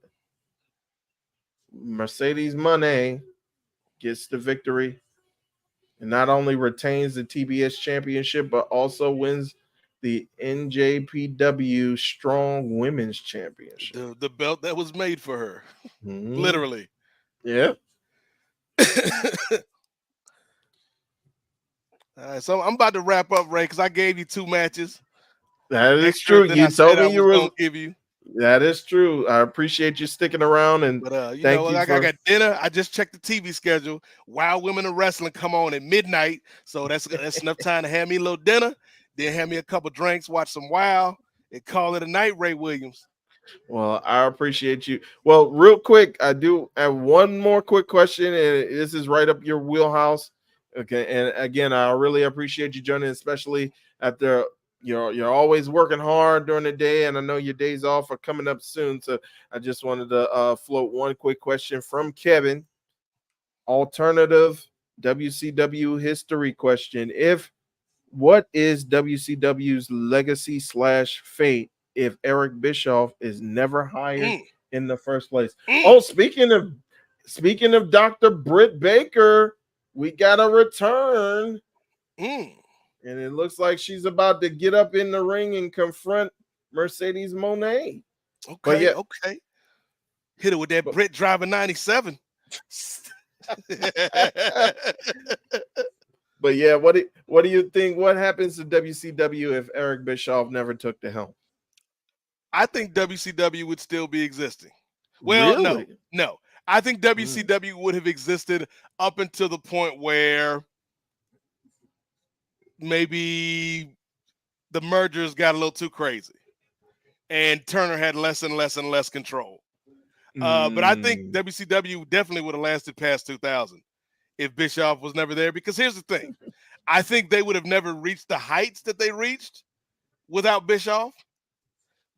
Mercedes Moné gets the victory and not only retains the TBS championship but also wins the NJPW Strong Women's Championship. The belt that was made for her, Mhm. literally. Yeah. All right, so I'm about to wrap up, Ray, because I gave you 2 matches That is extra true. than I You said told I me you was were. gonna give you. That is true. I appreciate you sticking around, and But you thank know, you like I for. got dinner. I just checked the TV schedule. Wild Women of Wrestling come on at midnight, so that's enough time to have me a little dinner, then have me a couple drinks, watch some Wild, and call it a night. Ray Williams. Well, I appreciate you. Well, real quick, I do have one more quick question, and this is right up your wheelhouse. Okay, and again, I really appreciate you joining, especially after you're always working hard during the day, and I know your days off are coming up soon. So I just wanted to float one quick question from Kevin. Alternative WCW history question: What is WCW's legacy / fate if Eric Bischoff is never hired Mm, in the first place? mm, Oh, speaking of Dr. Britt Baker, we got a return, mm. and it looks like she's about to get up in the ring and confront Mercedes Moné. But Okay, yeah, okay. Hit it with that but, Brit driver 97. but yeah, what do you think? What happens to WCW if Eric Bischoff never took the helm? I think WCW would still be existing. Well, no, Really? no. I think Mm. WCW would have existed up until the point where maybe the mergers got a little too crazy and Turner had less and less and less control. But I think Mm. WCW definitely would have lasted past 2000 if Bischoff was never there. Because here's the thing, I think they would have never reached the heights that they reached without Bischoff.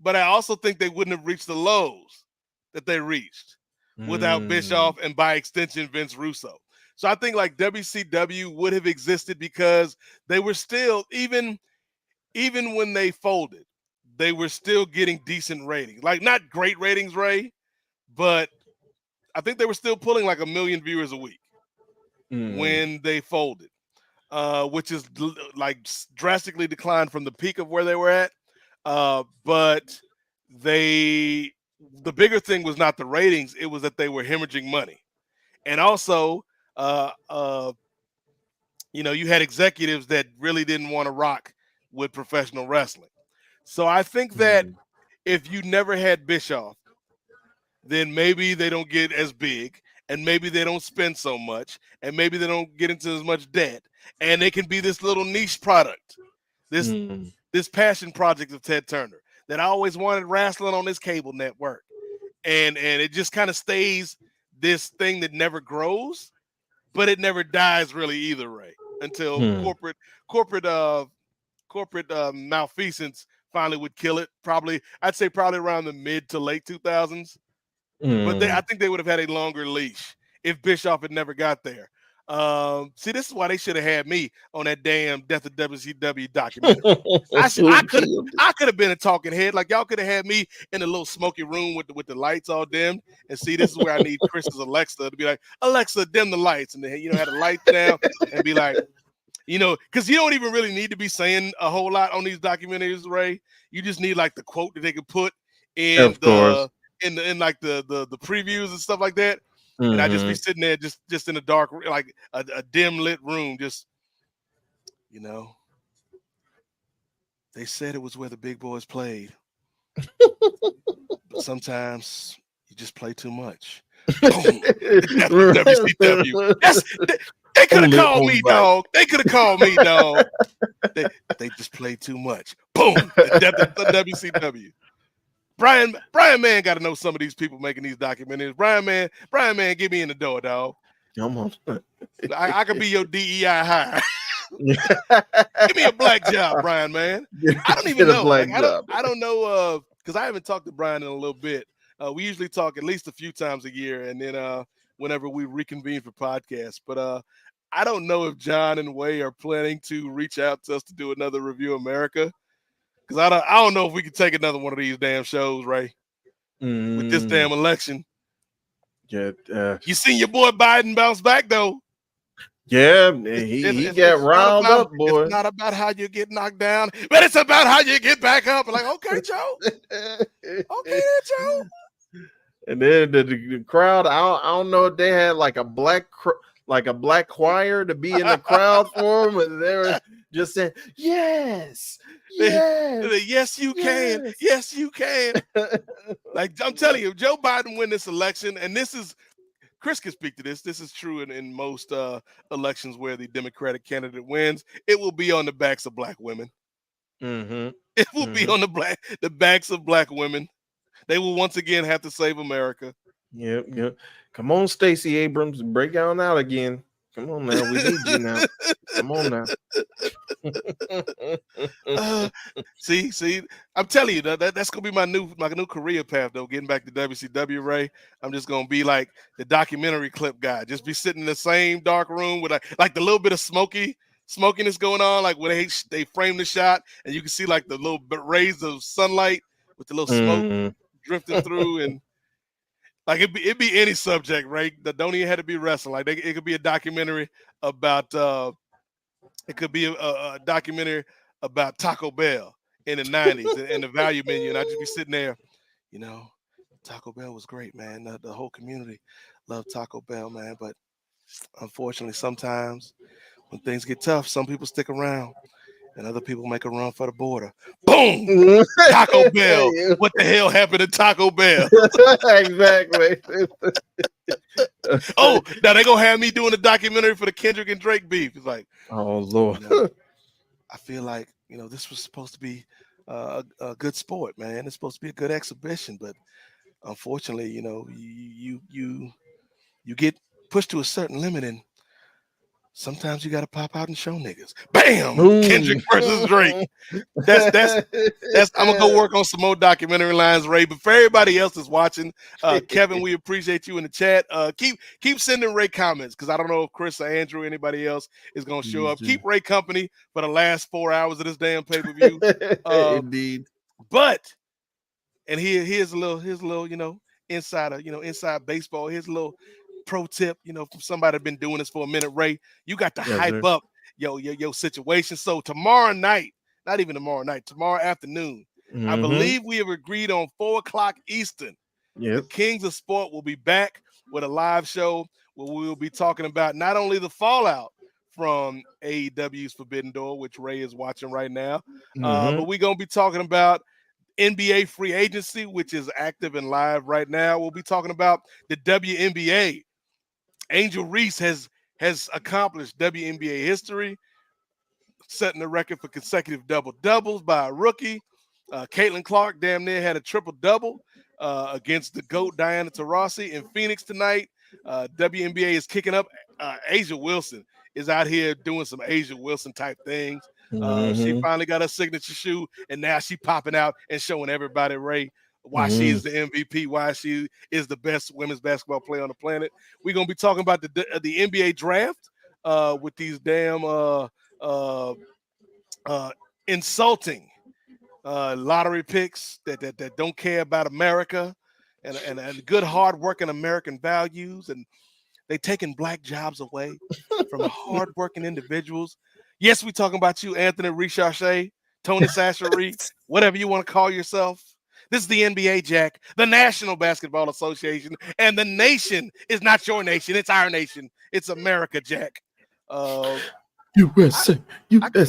But I also think they wouldn't have reached the lows that they reached without Mm. Bischoff and by extension Vince Russo. So I think like WCW would have existed because they were still even when they folded, they were still getting decent ratings. Like not great ratings, Ray, but I think they were still pulling like 1 million viewers a week Mm. when they folded, which is like drastically declined from the peak of where they were at. But the bigger thing was not the ratings; it was that they were hemorrhaging money, and also, uh, uh, you had executives that really didn't want to rock with professional wrestling. So I think that Mm. if you never had Bischoff, then maybe they don't get as big, and maybe they don't spend so much, and maybe they don't get into as much debt, and they can be this little niche product, this Mm. this passion project of Ted Turner that I always wanted wrestling on this cable network, and it just kind of stays this thing that never grows, but it never dies really either, Ray, until Mm. corporate malfeasance finally would kill it. Probably, I'd say probably around the mid to late 2000s. But I Mm. think they would have had a longer leash if Bischoff had never got there. See, this is why they should have had me on that damn Death of WCW documentary. I could have been a talking head. Like y'all could have had me in a little smoky room with the lights all dimmed. And see, this is where I need Chris's Alexa to be like, Alexa, dim the lights, and then have the lights down and be like, because you don't even really need to be saying a whole lot on these documentaries, Ray. You just need like the quote that they could put in Of course. in like the previews and stuff like that. And I just be Mm-hmm. sitting there just in a dark, like a dim lit room, just they said it was where the big boys played, but sometimes you just play too much. Boom. That's WCW. They could have Only called on me, Vice. dog. They could have called me, dog. They just played too much. Boom. The death of the WCW. Brian Mann got to know some of these people making these documentaries. Brian Mann, get me in the door, dog. Come on. I could be your DEI hire. Give me a black job, Brian Mann. I don't even Get a know. black Like job. I don't know because I haven't talked to Brian in a little bit. We usually talk at least a few times a year, and then whenever we reconvene for podcasts. But I don't know if John and Way are planning to reach out to us to do another Review America. Because I don't know if we can take another one of these damn shows, Ray, with this Mm. damn election. Yeah, You seen your boy Biden bounce back though. Yeah, he got it's not riled about up, boy. it's not about how you get knocked down, but it's about how you get back up. Like, okay, Joe. Okay, then, Joe. And then the crowd, I don't know if they had like a black choir to be in the crowd for him, and they were just saying, "Yes, yes, Yes, you can. yes." Yes, you can. Like, I'm telling you, Joe Biden win this election, and this is Chris can speak to this. This is true in most elections where the Democratic candidate wins. It will be on the backs of black women. Mm-hmm. It will be on the backs of black women. They will once again have to save America. Yep. Come on, Stacey Abrams, break on out again. Come on now, we need you now. Come on now. See, I'm telling you that's gonna be my new career path though. Getting back to WCW, Ray, I'm just gonna be like the documentary clip guy. Just be sitting in the same dark room with like the little bit of smokiness going on, like when they frame the shot and you can see like the little rays of sunlight with the little smoke Mm. drifting through, and like it'd be any subject, right? That don't even have to be wrestling. Like it could be a documentary about it could be a documentary about Taco Bell in the 90s and the value menu. And I'd just be sitting there, you know, Taco Bell was great, man. The whole community loved Taco Bell, man. But unfortunately, sometimes when things get tough, some people stick around and other people make a run for the border. Boom! Taco Bell. What the hell happened to Taco Bell? Exactly. Oh, now they're gonna have me doing a documentary for the Kendrick and Drake beef. It's like, oh Lord. I feel like this was supposed to be a good sport, man. It's supposed to be a good exhibition, but unfortunately, you get pushed to a certain limit, and sometimes you got to pop out and show niggas. Bam! Boom. Kendrick versus Drake. That's I'm gonna go work on some more documentary lines, Ray. But for everybody else that's watching, Kevin, we appreciate you in the chat. Keep sending Ray comments, because I don't know if Chris or Andrew or anybody else is gonna show up. Keep Ray company for the last 4 hours of this damn pay-per-view. Indeed. But here's a little inside baseball. Here's a little pro tip, from somebody that's been doing this for a minute, Ray. You got to hype up your situation. So tomorrow night, not even tomorrow night, tomorrow afternoon, I believe we have agreed on 4:00 Eastern. The Kings of Sport will be back with a live show where we will be talking about not only the fallout from AEW's Forbidden Door, which Ray is watching right now, but we're going to be talking about NBA free agency, which is active and live right now. We'll be talking about the WNBA. Angel Reese has accomplished WNBA history, setting the record for consecutive double-doubles by a rookie. Caitlin Clark damn near had a triple-double against the GOAT Diana Taurasi in Phoenix tonight. WNBA is kicking up. Asia Wilson is out here doing some Asia Wilson type things. She finally got her signature shoe, and now she popping out and showing everybody, Ray, why she is the MVP, why she is the best women's basketball player on the planet. We're going to be talking about the NBA draft with these damn insulting lottery picks that don't care about America and good, hard-working American values, and they taking black jobs away from hard-working individuals. Yes, we talking about you, Anthony Richarche, Tony Sashery, whatever you want to call yourself. This is the NBA, Jack, the National Basketball Association, and the nation is not your nation. It's our nation. It's America, Jack. USA. I could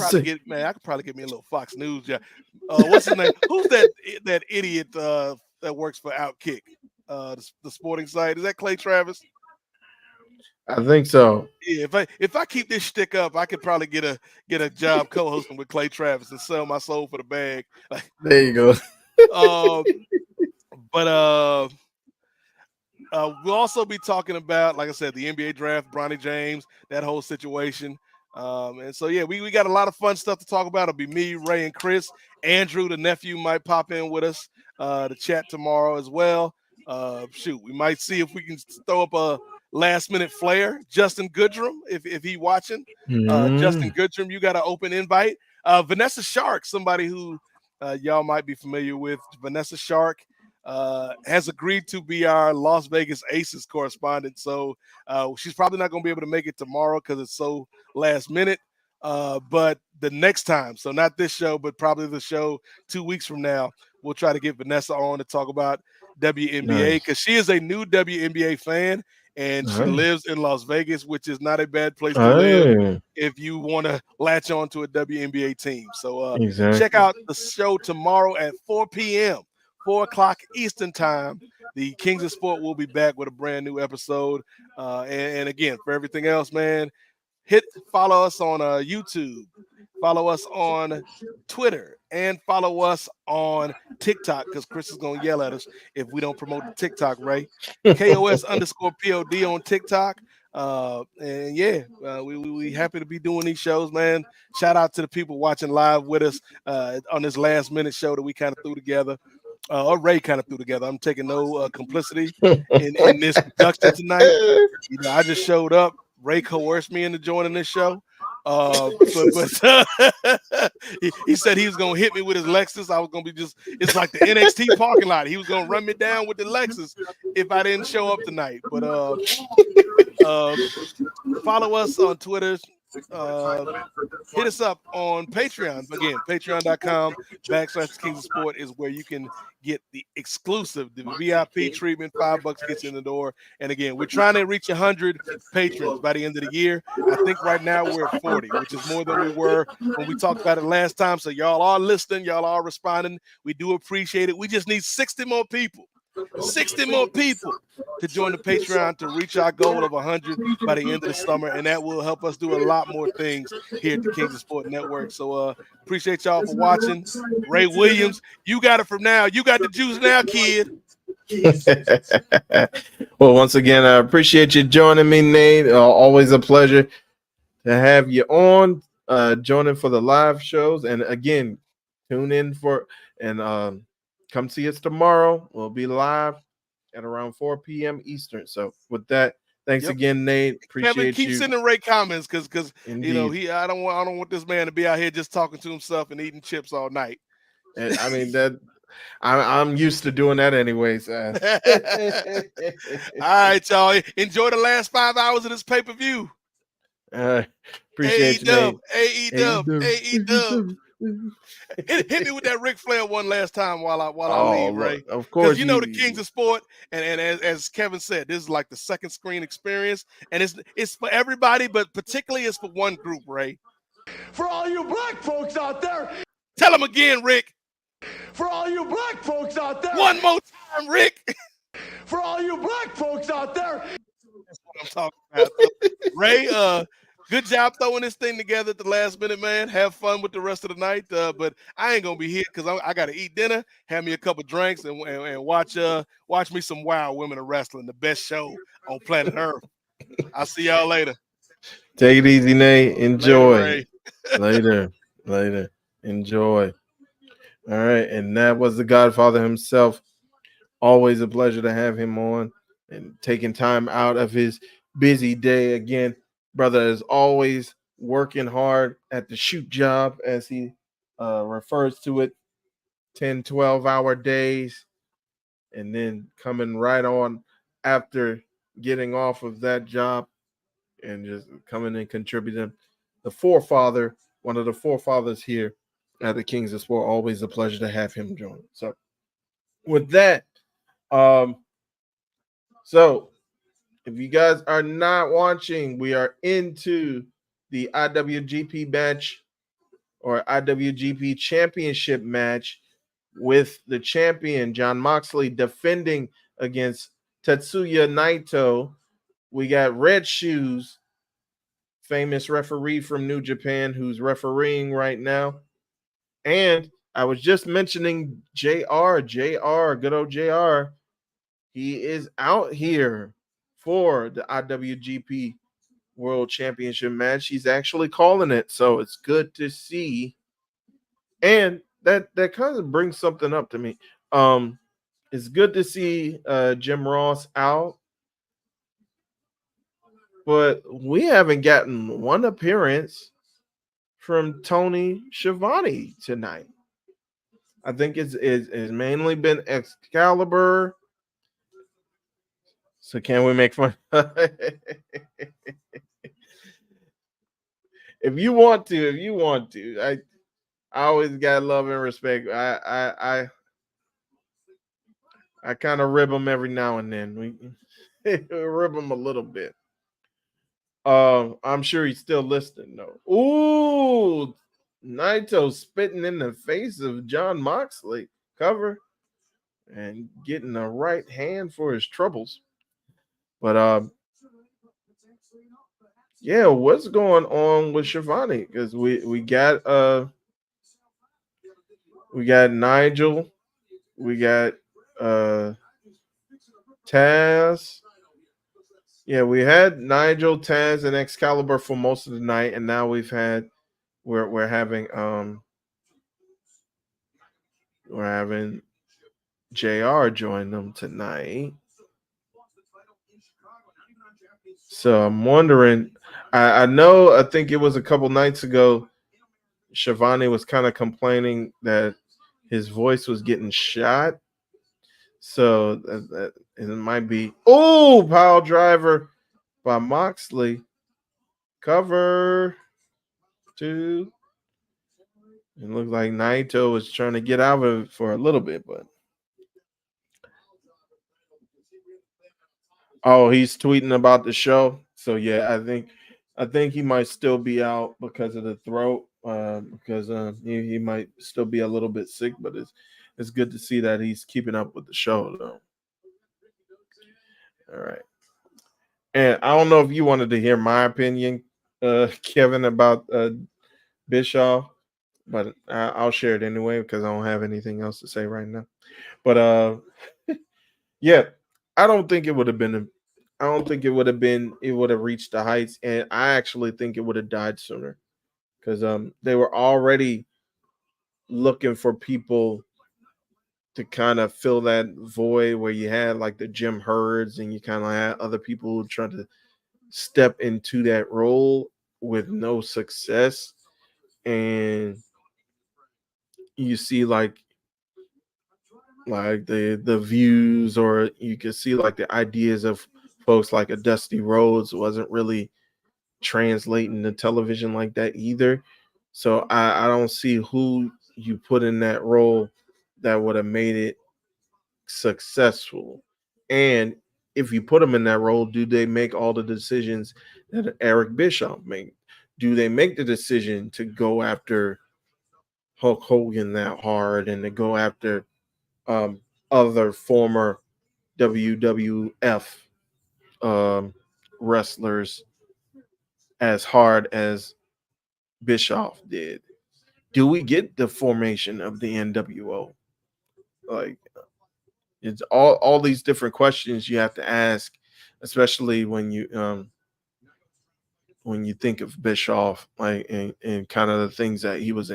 probably get me a little Fox News, Jack. What's his name? Who's that idiot that works for Outkick, the sporting site? Is that Clay Travis? I think so. Yeah, if I keep this shtick up, I could probably get a job co-hosting with Clay Travis and sell my soul for the bag. There you go. But we'll also be talking about, like I said, the NBA draft, Bronny James, that whole situation. And so, yeah, we got a lot of fun stuff to talk about. It'll be me, Ray, and Chris. Andrew, the nephew, might pop in with us to chat tomorrow as well. We might see if we can throw up a last-minute flair. Justin Goodrum, if he watching. Justin Goodrum, you got an open invite. Vanessa Shark, somebody who y'all might be familiar with. Vanessa Shark has agreed to be our Las Vegas Aces correspondent. So she's probably not going to be able to make it tomorrow because it's so last minute. But the next time, so not this show, but probably the show 2 weeks from now, we'll try to get Vanessa on to talk about WNBA because she is a new WNBA fan and she lives in Las Vegas, which is not a bad place to live if you want to latch on to a WNBA team. So check out the show tomorrow at 4 p.m., 4 o'clock Eastern time. The Kings of Sport will be back with a brand new episode. And again, for everything else, man, follow us on YouTube, follow us on Twitter, and follow us on TikTok because Chris is going to yell at us if we don't promote the TikTok, Ray. KOS_POD on TikTok. And yeah, we happy to be doing these shows, man. Shout out to the people watching live with us on this last minute show that we kind of threw together. Or Ray kind of threw together. I'm taking no complicity in this production tonight. You know, I just showed up. Ray coerced me into joining this show. But he said he was gonna hit me with his Lexus. I was gonna be it's like the NXT parking lot. He was gonna run me down with the Lexus if I didn't show up tonight. But follow us on Twitter. Hit us up on Patreon. Again, patreon.com/Kings of Sport is where you can get the exclusive, the VIP treatment. $5 gets you in the door. And again, we're trying to reach 100 patrons by the end of the year. I think right now we're at 40, which is more than we were when we talked about it last time. So y'all are listening. Y'all are responding. We do appreciate it. We just need 60 more people. 60 more people to join the Patreon to reach our goal of 100 by the end of the summer, and that will help us do a lot more things here at the Kings of Sport Network. So appreciate y'all for watching. Ray Williams, you got it from now. You got the juice now, kid. Well, once again, I appreciate you joining me, Nate. Always a pleasure to have you on, joining for the live shows. And again, tune in for and come see us tomorrow. We'll be live at around 4 p.m. Eastern. So with that, thanks again, Nate. Appreciate Kevin, keep you. sending Ray comments because you know I don't want this man to be out here just talking to himself and eating chips all night. And, I mean that I'm used to doing that anyways. All right, y'all. Enjoy the last 5 hours of this pay-per-view. Appreciate you, Nate. AEW. Hit me with that Ric Flair one last time while I leave, Ray. Of course, you know the Kings of Sport, and as Kevin said, this is like the second screen experience, and it's for everybody, but particularly it's for one group, Ray. For all you black folks out there, tell them again, Rick. For all you black folks out there, one more time, Rick. For all you black folks out there, that's what I'm talking about. So, Ray, good job throwing this thing together at the last minute, man. Have fun with the rest of the night. But I ain't gonna be here because I got to eat dinner, have me a couple drinks, and watch me some Wild Women of Wrestling, the best show on planet Earth. I'll see y'all later. Take it easy, Nate. Enjoy. Later. Later. Enjoy. All right, and that was the Godfather himself. Always a pleasure to have him on and taking time out of his busy day again. Brother is always working hard at the shoot job, as he refers to it, 10, 12-hour days, and then coming right on after getting off of that job and just coming and contributing. The forefather, one of the forefathers here at the Kings of Sport, always a pleasure to have him join. So with that, so if you guys are not watching, we are into the IWGP match or IWGP Championship match with the champion Jon Moxley defending against Tetsuya Naito. We got Red Shoes, famous referee from New Japan, who's refereeing right now. And I was just mentioning JR, good old JR. He is out here for the IWGP World Championship match. He's actually calling it, so it's good to see. And that kind of brings something up to me. It's good to see Jim Ross out, but we haven't gotten one appearance from Tony Schiavone tonight. I think it's mainly been Excalibur. So can we make fun? If you want to. I always got love and respect. I kind of rib them every now and then. We rib them a little bit. I'm sure he's still listening though. Ooh, Naito spitting in the face of John Moxley cover and getting a right hand for his troubles. But yeah, what's going on with Shivani? Because we got Nigel, we got uh Taz. Yeah, we had Nigel, Taz, and Excalibur for most of the night, and now we're having JR join them tonight. So I'm wondering. I think it was a couple nights ago. Shivani was kind of complaining that his voice was getting shot. So it might be pile driver by Moxley. Cover two. It looked like Naito was trying to get out of it for a little bit, but he's tweeting about the show. So yeah, I think he might still be out because of the throat. Because he might still be a little bit sick, but it's good to see that he's keeping up with the show though. All right. And I don't know if you wanted to hear my opinion, Kevin, about Bischoff, but I'll share it anyway because I don't have anything else to say right now. But yeah, I don't think it would have been. I don't think it would have been. It would have reached the heights, and I actually think it would have died sooner because they were already looking for people to kind of fill that void where you had like the Jim Hurds and you kind of had other people who trying to step into that role with no success, and you see like the views, or you can see like the ideas of folks like a Dusty Rhodes wasn't really translating to television like that either. So I don't see who you put in that role that would have made it successful. And if you put them in that role, do they make all the decisions that Eric Bischoff made? Do they make the decision to go after Hulk Hogan that hard and to go after um, other former WWF um, wrestlers as hard as Bischoff did? Do we get the formation of the NWO? Like, it's all these different questions you have to ask, especially when you think of Bischoff, like and kind of the things that he was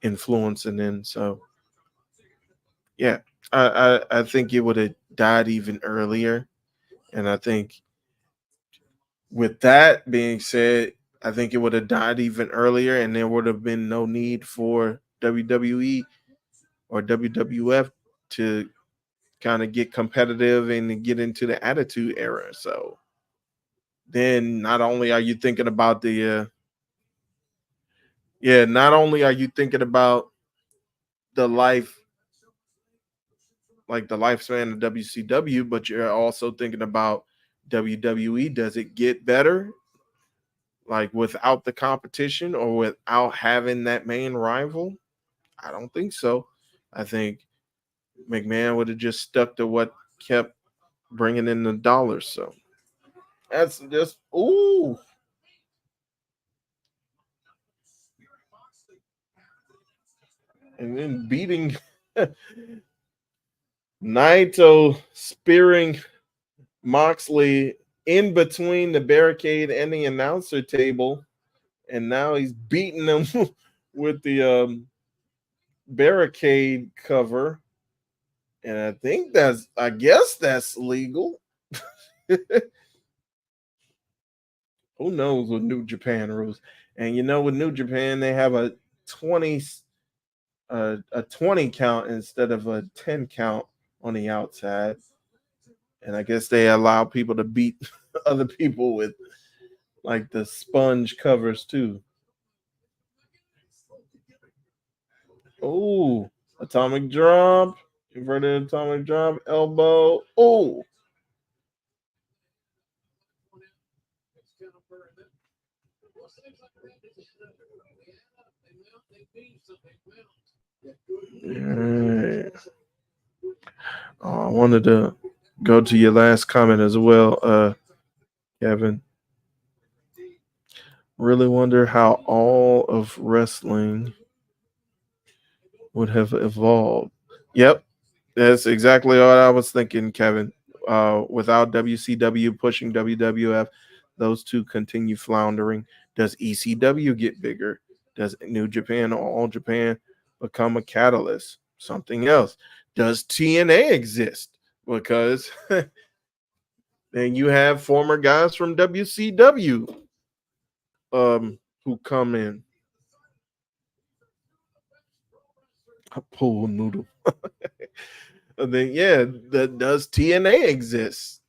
influencing in. So yeah, I think it would have died even earlier, and I think with that being said, I think it would have died even earlier, and there would have been no need for WWE or WWF to kind of get competitive and get into the Attitude Era. So then, not only are you thinking about not only are you thinking about the life, like the lifespan of WCW, but you're also thinking about WWE. Does it get better, like without the competition or without having that main rival? I don't think so. I think McMahon would have just stuck to what kept bringing in the dollars. So that's just and then beating Naito, spearing Moxley in between the barricade and the announcer table, and now he's beating them with the barricade cover. And I guess that's legal. Who knows with New Japan rules? And with New Japan, they have a 20 a 20 count instead of a 10 count on the outside. And I guess they allow people to beat other people with like the sponge covers too. Oh, atomic drop, inverted atomic drop, elbow. Oh, yeah. Oh, I wanted to go to your last comment as well, Kevin. Really wonder how all of wrestling would have evolved. Yep, that's exactly what I was thinking, Kevin. Without WCW pushing WWF, those two continue floundering. Does ECW get bigger? Does New Japan or All Japan become a catalyst? Something else. Does TNA exist? Because then you have former guys from WCW who come in. A pool noodle. And then does TNA exist?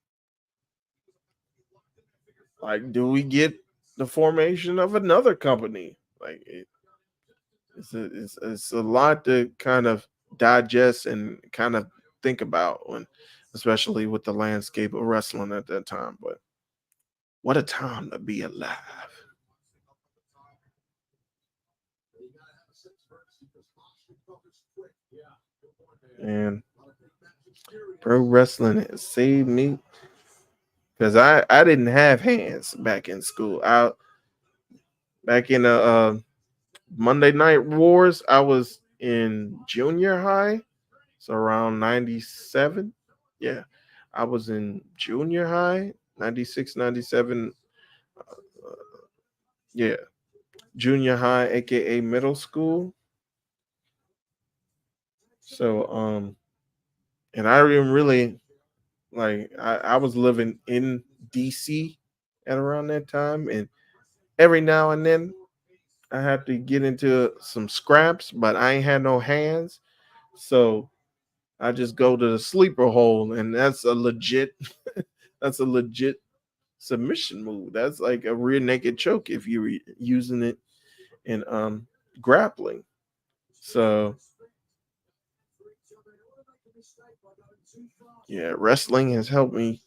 Like, do we get the formation of another company? Like, it's a lot to kind of digest and kind of think about when, especially with the landscape of wrestling at that time. But what a time to be alive! And pro wrestling has saved me because I didn't have hands back in school. Back in the Monday Night Wars, I was in junior high, so around 97. Yeah, I was in junior high, 96, 97. Yeah, junior high, aka middle school. So, and I didn't really like, I was living in DC at around that time, and every now and then I had to get into some scraps, but I ain't had no hands. So I just go to the sleeper hole, and that's a legit that's a legit submission move. That's like a rear naked choke if you're using it in grappling. So yeah, wrestling has helped me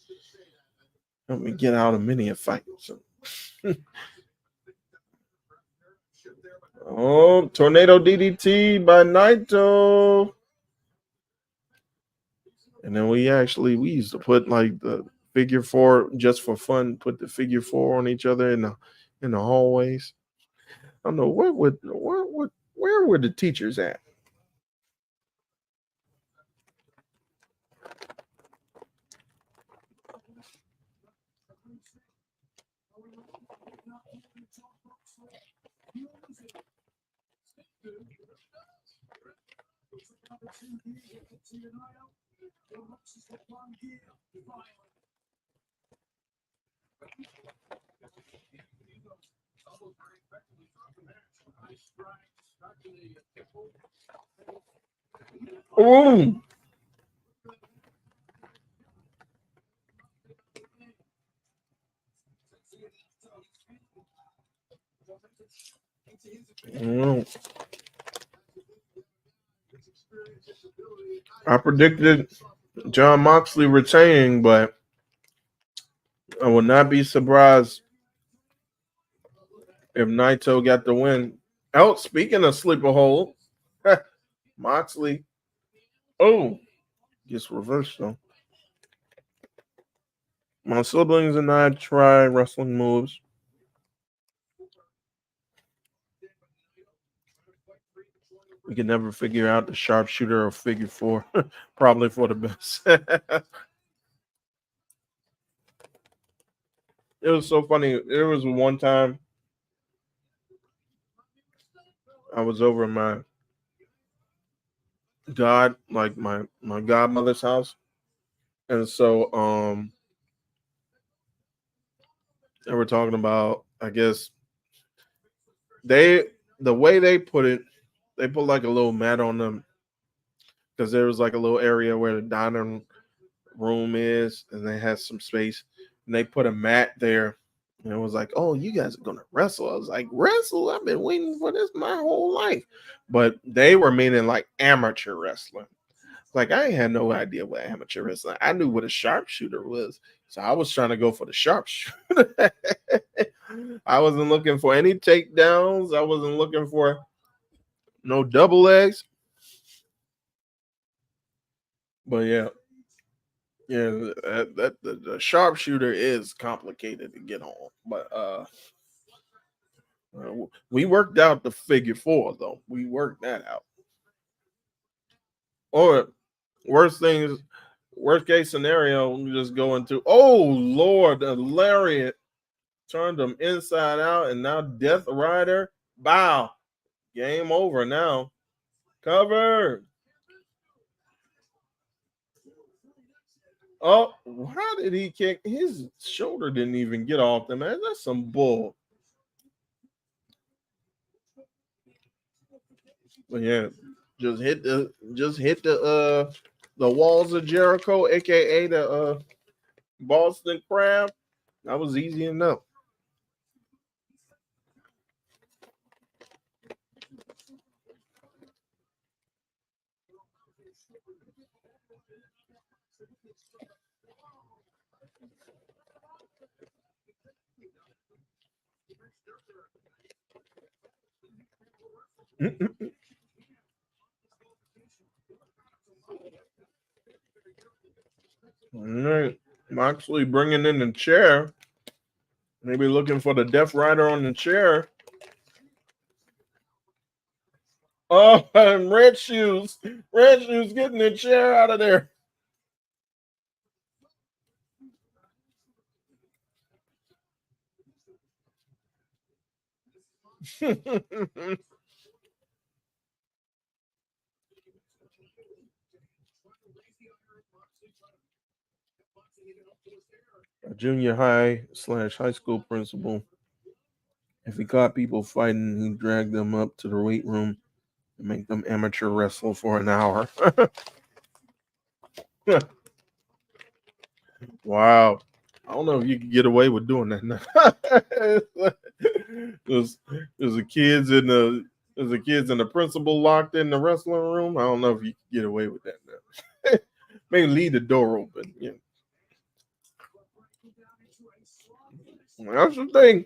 get out of many a fight. So. Oh, tornado DDT by Naito. And then we used to put like the figure four just for fun, put the figure four on each other in the hallways. I don't know where were the teachers at? Ooh. Mm. I predicted John Moxley retaining, but I would not be surprised if Naito got the win. Oh, speaking of sleeper hold, Moxley. Oh, gets reversed though. My siblings and I try wrestling moves. We can never figure out the sharpshooter or figure four. Probably for the best. It was so funny. There was one time I was over at my godmother's house, and so they were talking about, I guess, they the way they put it they put like a little mat on them because there was like a little area where the dining room is, and they had some space, and they put a mat there. And it was like, oh, you guys are gonna wrestle. I was like, wrestle? I've been waiting for this my whole life. But they were meaning like amateur wrestling. Like I had no idea what amateur wrestling. I knew what a sharpshooter was, so I was trying to go for the sharpshooter. I wasn't looking for any takedowns. I wasn't looking for no double legs. But yeah, the sharpshooter is complicated to get on. But we worked out the figure four though. We worked that out. Or worst case scenario, we just go into Lord, the lariat turned them inside out, and now Death Rider. Bow. Game over now. Cover. Oh, how did he kick? His shoulder didn't even get off the man. That's some bull. But yeah, just hit the walls of Jericho, aka the Boston Crab. That was easy enough. All right. Moxley bringing in the chair. Maybe looking for the Death Rider on the chair. Oh, and Red Shoes. Red Shoes getting the chair out of there. A junior high/high school principal. If he caught people fighting, he'd drag them up to the weight room and make them amateur wrestle for an hour. Wow. I don't know if you could get away with doing that now. there's the kids in the principal locked in the wrestling room. I don't know if you could get away with that now. Maybe leave the door open. Yeah. That's the thing.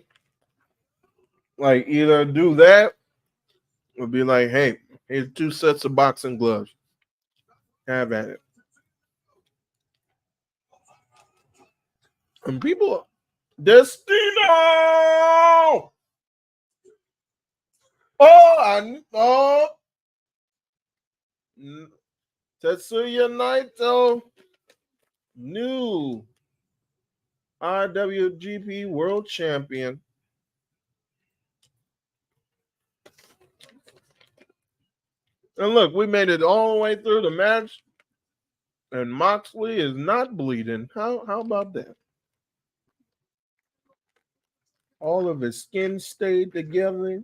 Like either do that or be like, hey, here's 2 sets of boxing gloves. Have at it. And people, Destino. Tetsuya Naito, new IWGP World Champion. And look, we made it all the way through the match, and Moxley is not bleeding. How about that? All of his skin stayed together.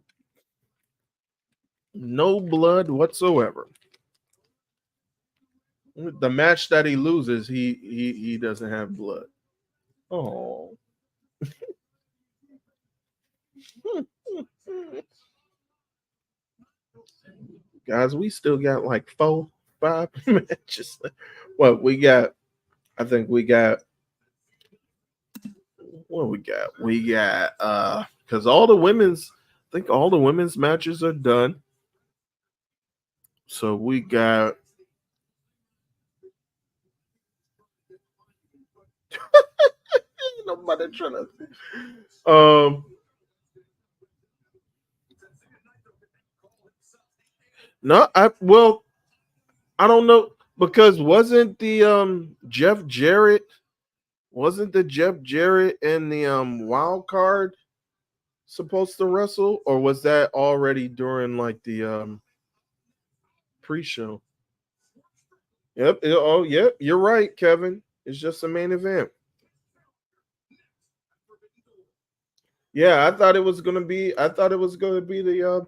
No blood whatsoever. The match that he loses, he doesn't have blood. Oh. Guys, we still got like 4-5 matches. What we got? I think we got. What we got? We got because all the women's matches are done. So we got nobody trying to no, I don't know because wasn't the Jeff Jarrett and the wild card supposed to wrestle, or was that already during like the pre-show? Yep. Yep. You're right, Kevin. It's just a main event. Yeah, I thought it was gonna be the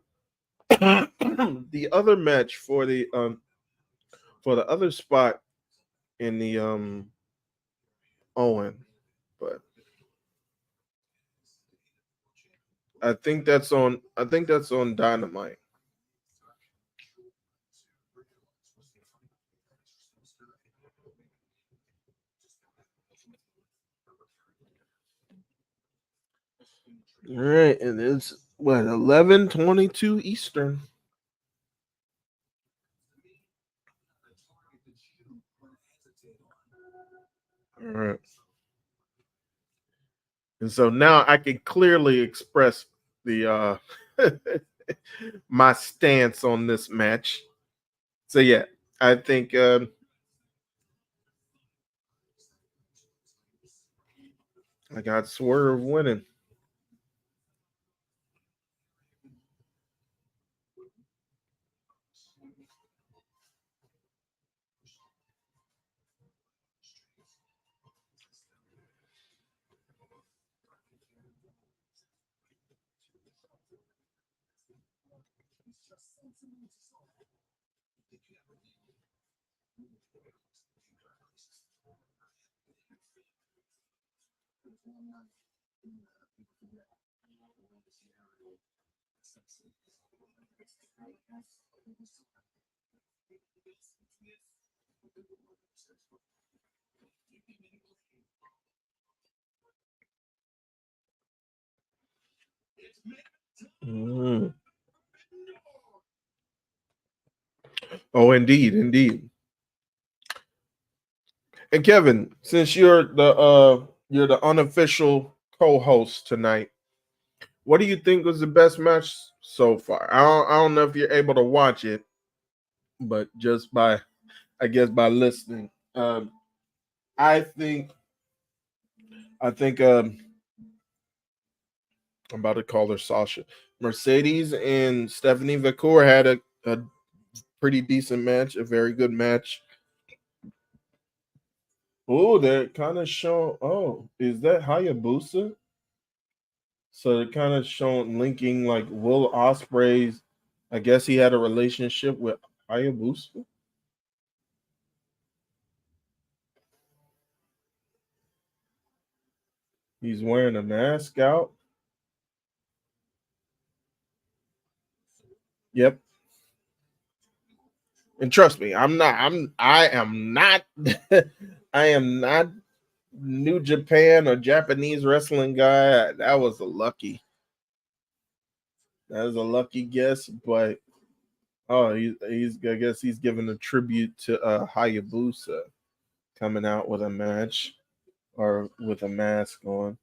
the other match for the other spot in the Owen, but I think that's on Dynamite. All right, and it's what 11:22 Eastern. All right. And so now I can clearly express the my stance on this match. So yeah, I think I got Swerve winning. Mm. Oh, indeed, indeed. And Kevin, since you're the unofficial co-host tonight, what do you think was the best match so far? I don't know if you're able to watch it, but just by I guess by listening, I think I think I'm about to call her Sasha. Mercedes and Stephanie Vacour had a pretty decent match, a very good match. Oh, they're kind of showing. Oh, is that Hayabusa? So they're kind of showing linking like Will Ospreay's. I guess he had a relationship with Hayabusa. He's wearing a mask out. Yep. And trust me, I am not I am not New Japan or Japanese wrestling guy. That was a lucky guess, but oh, he's I guess he's giving a tribute to Hayabusa coming out with a match or with a mask on.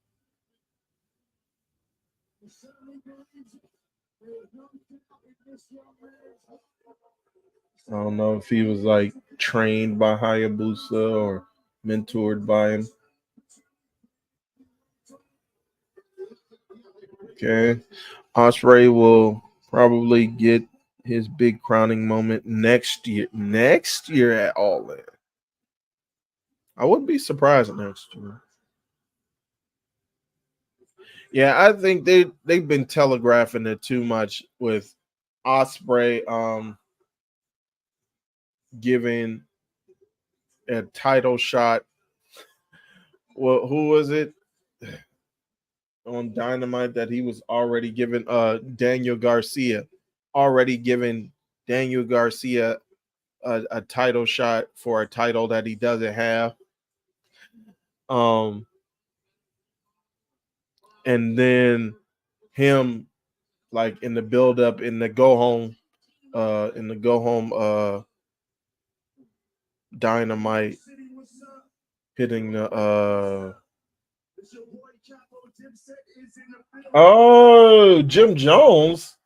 I don't know if he was like trained by Hayabusa or mentored by him. Okay. Osprey will probably get his big crowning moment next year. Next year at All In. I wouldn't be surprised next year. Yeah, I think they've been telegraphing it too much with Osprey giving a title shot. Well, who was it on Dynamite that he was already given Daniel Garcia already given Daniel Garcia a title shot for a title that he doesn't have. And then him like in the build up in the go home Dynamite hitting the oh Jim Jones.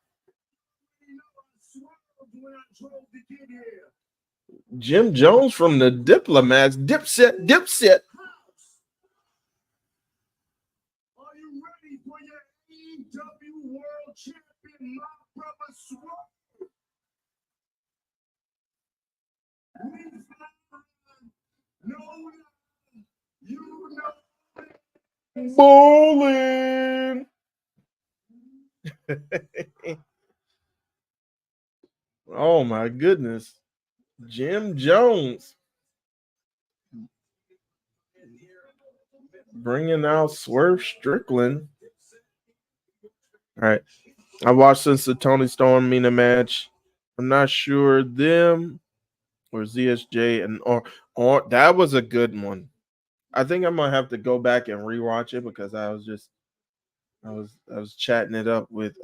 Jim Jones from the Diplomats, Dipset. Are you ready for your AEW World Champion, my brother Swerve? No, you know. Bowling. Oh my goodness. Jim Jones bringing out Swerve Strickland. All right. I watched since the Tony Storm Mina match. I'm not sure them or ZSJ or that was a good one. I think I'm gonna have to go back and rewatch it because I was chatting it up with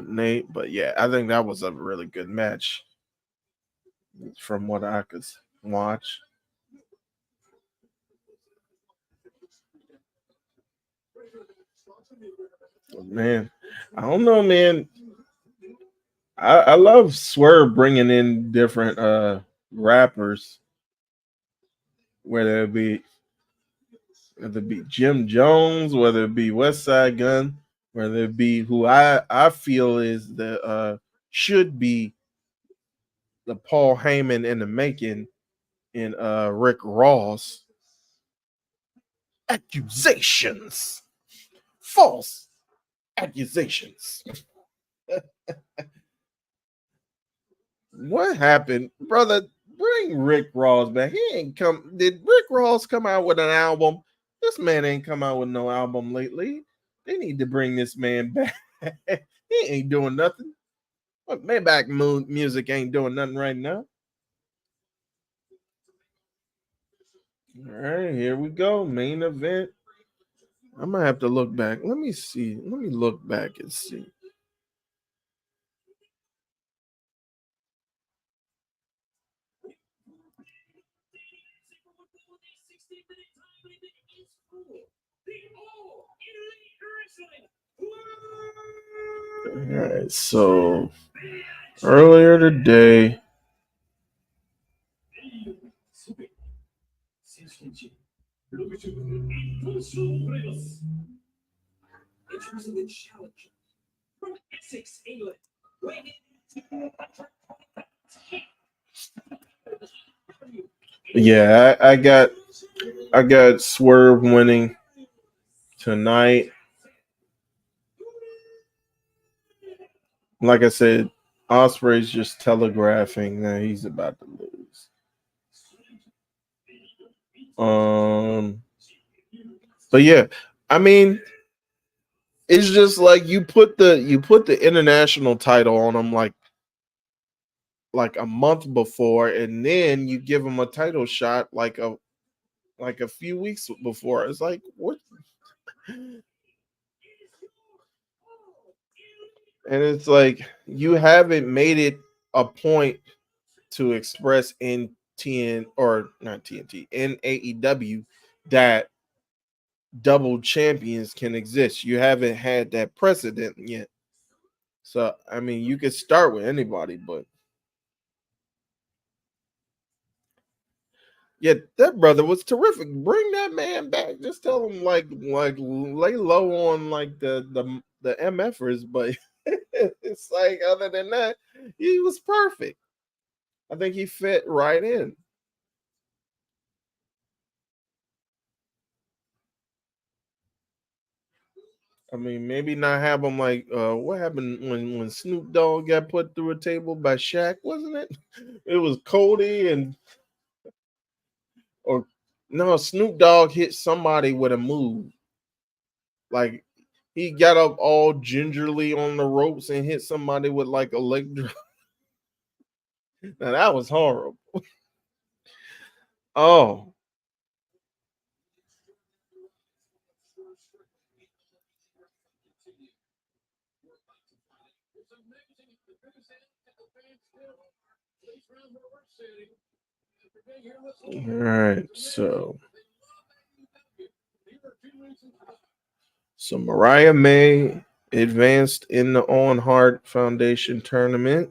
Nate. But yeah, I think that was a really good match from what I could watch. Man, I don't know, man. I love Swerve bringing in different rappers, whether it be Jim Jones, whether it be West Side Gun, whether it be who I feel is the should be the Paul Heyman in the making in Rick Ross. Accusations, false accusations. What happened, brother? Bring Rick Ross back. He ain't come. Did Rick Ross come out with an album? This man ain't come out with no album lately. They need to bring this man back. He ain't doing nothing. What Maybach music ain't doing nothing right now. All right, here we go. Main event. I'm gonna have to look back. Let me see. Let me look back and see. All right, so earlier today, yeah, I got Swerve winning tonight. Like I said, Osprey's just telegraphing that he's about to lose. But yeah, I mean, it's just like you put the international title on him like a month before, and then you give him a title shot like a few weeks before. It's like what? And it's like you haven't made it a point to express in TN or not TNT in AEW that double champions can exist. You haven't had that precedent yet. So I mean, you could start with anybody, but yeah, that brother was terrific. Bring that man back. Just tell him like lay low on like the MFers, but it's like other than that, he was perfect. I think he fit right in. I mean, maybe not have him like what happened when Snoop Dogg got put through a table by Shaq, wasn't it? It was Cody and or no, Snoop Dogg hit somebody with a move. Like he got up all gingerly on the ropes and hit somebody with like a leg drop. Now that was horrible. Oh, all right. So Mariah May advanced in the On Heart Foundation tournament.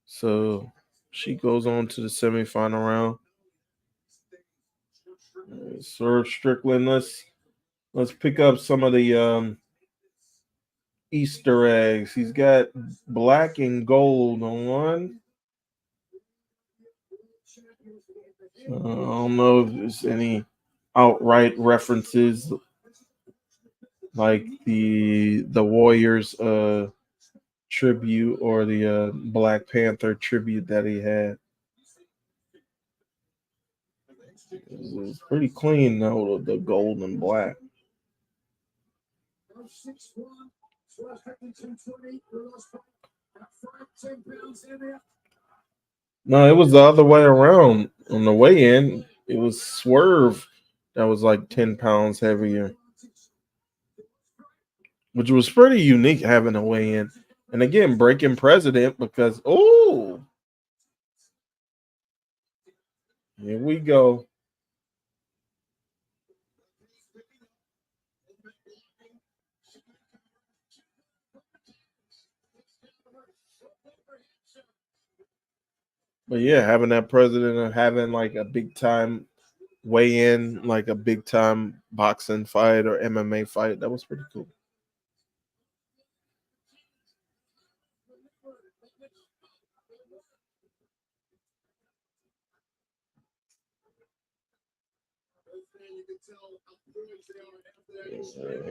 So she goes on to the semifinal round. Sir Strickland, let's pick up some of the Easter eggs. He's got black and gold on one. I don't know if there's any outright references like the Warriors tribute or the Black Panther tribute that he had. It was pretty clean though, the gold and black. No, it was the other way around. On the way in, it was Swerve that was like 10 pounds heavier, which was pretty unique having a weigh in. And again, breaking precedent because, oh, here we go. But yeah, having that president of having like a big time weigh in, like a big time boxing fight or MMA fight, that was pretty cool.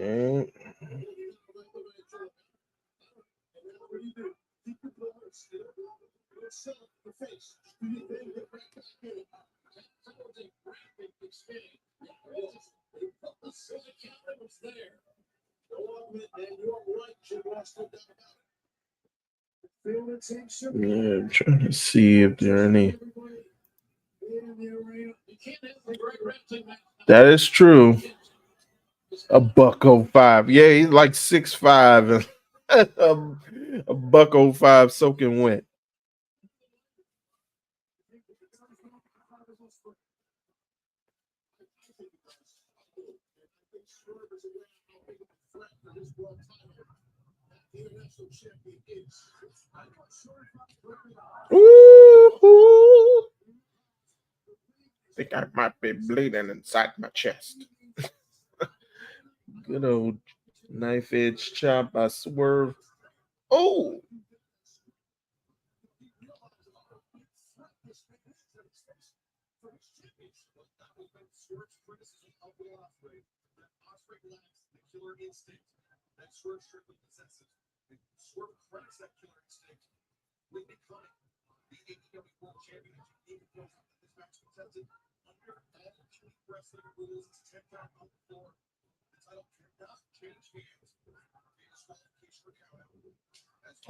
And yeah, I'm trying to see if there are any. That is true. A buck 05. Yeah, he's like 6'5". A buck 05 soaking wet. Ooh, think I might be bleeding inside my chest. Good old knife edge chop by Swerve. Oh,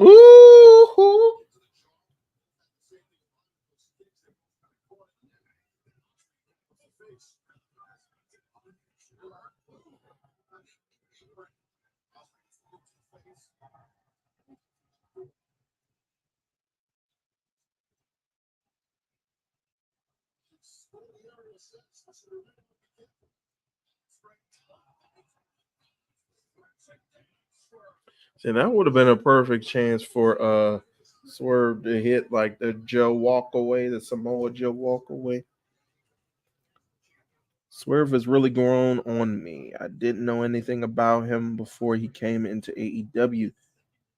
ooh. See, that would have been a perfect chance for Swerve to hit like the Joe walk away, the Samoa Joe walk away. Swerve has really grown on me. I didn't know anything about him before he came into AEW.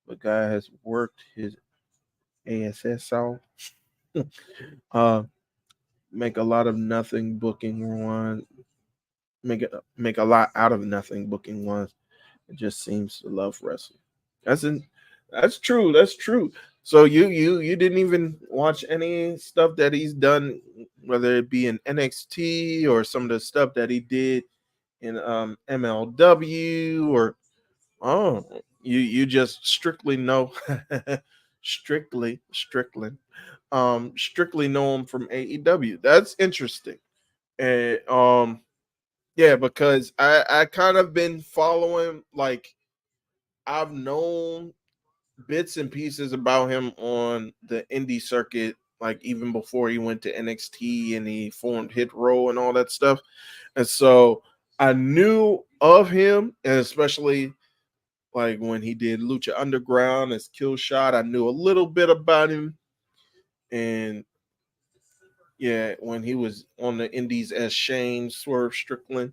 The guy has worked his ASS out. uh, make a lot of nothing booking runs. Make a lot out of nothing booking ones. It just seems to love wrestling. That's in, that's true. That's true. So you didn't even watch any stuff that he's done, whether it be in NXT or some of the stuff that he did in MLW or oh you just strictly know strictly know him from AEW. That's interesting. And yeah, because I kind of been following like I've known bits and pieces about him on the indie circuit, like even before he went to NXT and he formed Hit Row and all that stuff. And so I knew of him, and especially like when he did Lucha Underground as Kill Shot, I knew a little bit about him. And yeah, when he was on the indies as Shane Swerve Strickland.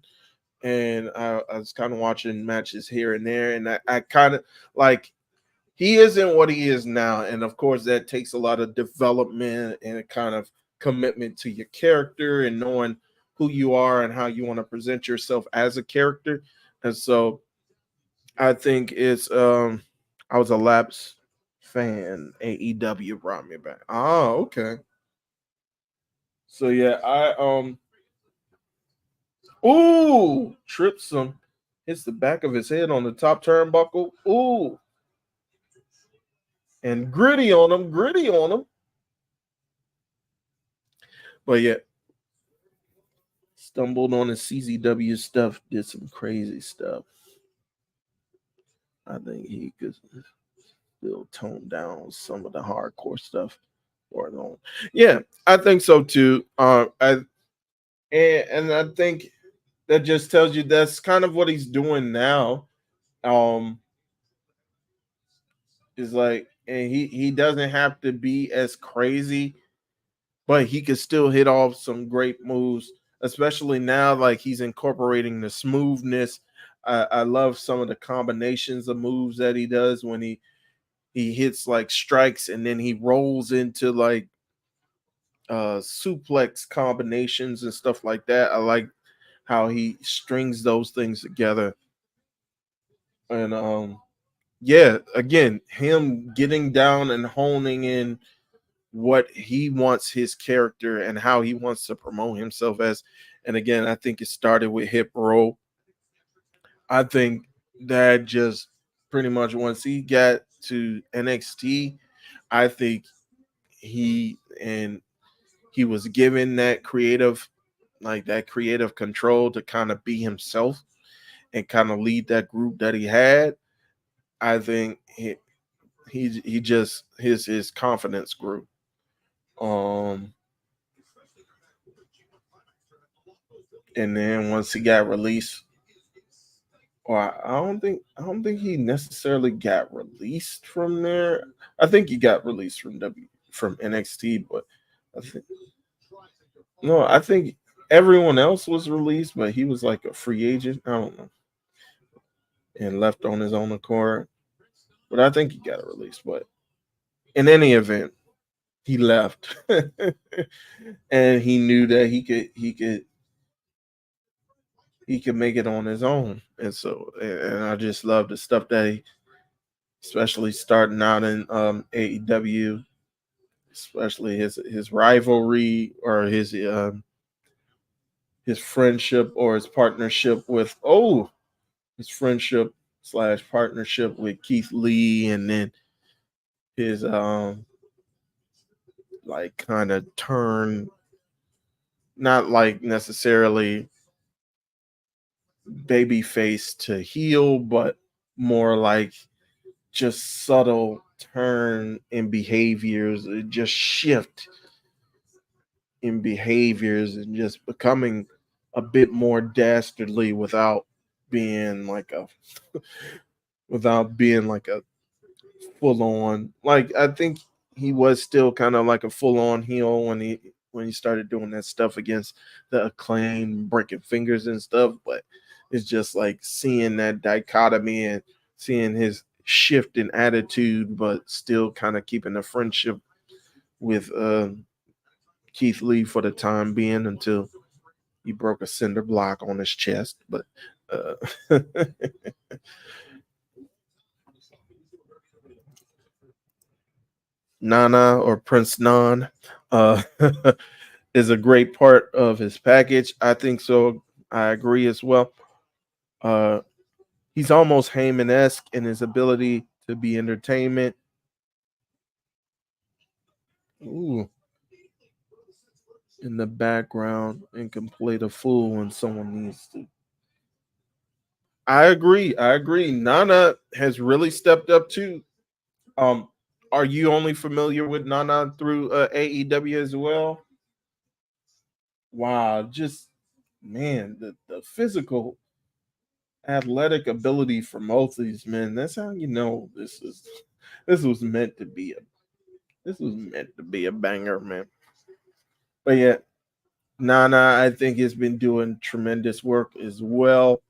And I was kind of watching matches here and there, and I kind of like he isn't what he is now, and of course that takes a lot of development and a kind of commitment to your character and knowing who you are and how you want to present yourself as a character. And so I think it's I was a Lapse fan. AEW brought me back. Oh, okay. So yeah, I ooh, trips him, hits the back of his head on the top turnbuckle. Ooh, and gritty on him. But yeah, stumbled on his CZW stuff, did some crazy stuff. I think he could still tone down some of the hardcore stuff going on. Yeah, I think so too. And I think that just tells you that's kind of what he's doing now. Um, is like, and he doesn't have to be as crazy, but he could still hit off some great moves, especially now. Like he's incorporating the smoothness. I love some of the combinations of moves that he does when he hits like strikes and then he rolls into like suplex combinations and stuff like that. I like how he strings those things together. And yeah, again, him getting down and honing in what he wants his character and how he wants to promote himself as. And again, I think it started with Hip Row. I think that just pretty much once he got to NXT, I think he and he was given that creative, like that creative control to kind of be himself and kind of lead that group that he had. I think he just his confidence grew. Um, and then once he got released, or I don't think he necessarily got released from there. I think he got released from NXT, but I think no, I think everyone else was released, but he was like a free agent. I don't know, and left on his own accord. But I think he got a release. But in any event, he left, and he knew that he could make it on his own. And so, and I just love the stuff that he, especially starting out in AEW, especially his rivalry or his friendship or his partnership with his friendship slash partnership with Keith Lee, and then his like kind of turn, not like necessarily baby face to heel, but more like just subtle turn in behaviors, just shift in behaviors, and just becoming a bit more dastardly being like a without being like a full on. Like I think he was still kind of like a full on heel when he started doing that stuff against the Acclaim, breaking fingers and stuff. But it's just like seeing that dichotomy and seeing his shift in attitude, but still kind of keeping a friendship with Keith Lee for the time being until he broke a cinder block on his chest. But uh, Nana or Prince Nan uh, is a great part of his package. I think so. I agree as well. Uh, he's almost Heyman esque in his ability to be entertainment. Ooh, in the background and can play the fool when someone needs to. I agree. I agree. Nana has really stepped up too. Um, are you only familiar with Nana through AEW as well? Wow, just man, the physical athletic ability for most of these men. That's how you know this was meant to be a this was meant to be a banger, man. But yeah, Nana, I think has been doing tremendous work as well.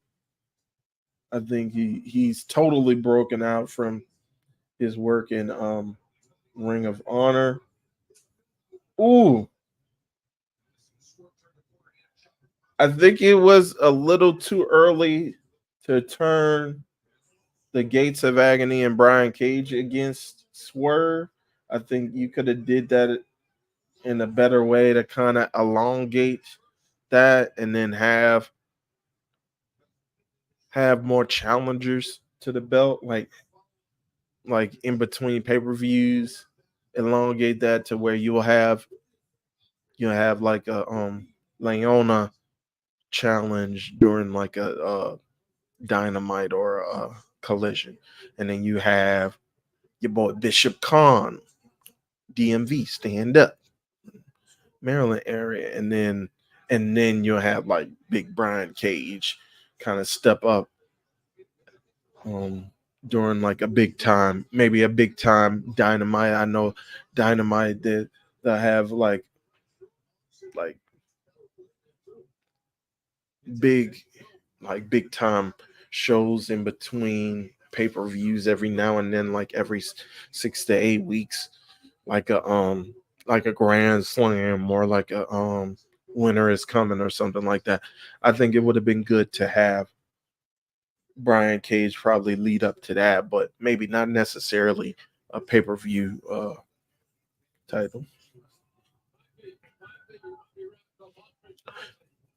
I think he's totally broken out from his work in Ring of Honor. Ooh, I think it was a little too early to turn the Gates of Agony and Brian Cage against Swerve. I think you could have did that in a better way to kind of elongate that and then have more challengers to the belt, like in between pay-per-views, elongate that to where you'll have like a Leona challenge during like a dynamite or a collision. And then you have your boy Bishop Khan, DMV, stand up, Maryland area, and then you'll have like Big Brian Cage kind of step up um during like a big time, maybe a big time dynamite. I know dynamite that have like big big time shows in between pay-per-views every now and then, like every 6 to 8 weeks, like a grand slam or like a winter is coming or something like that. I think it would have been good to have Brian Cage probably lead up to that, but maybe not necessarily a pay-per-view title.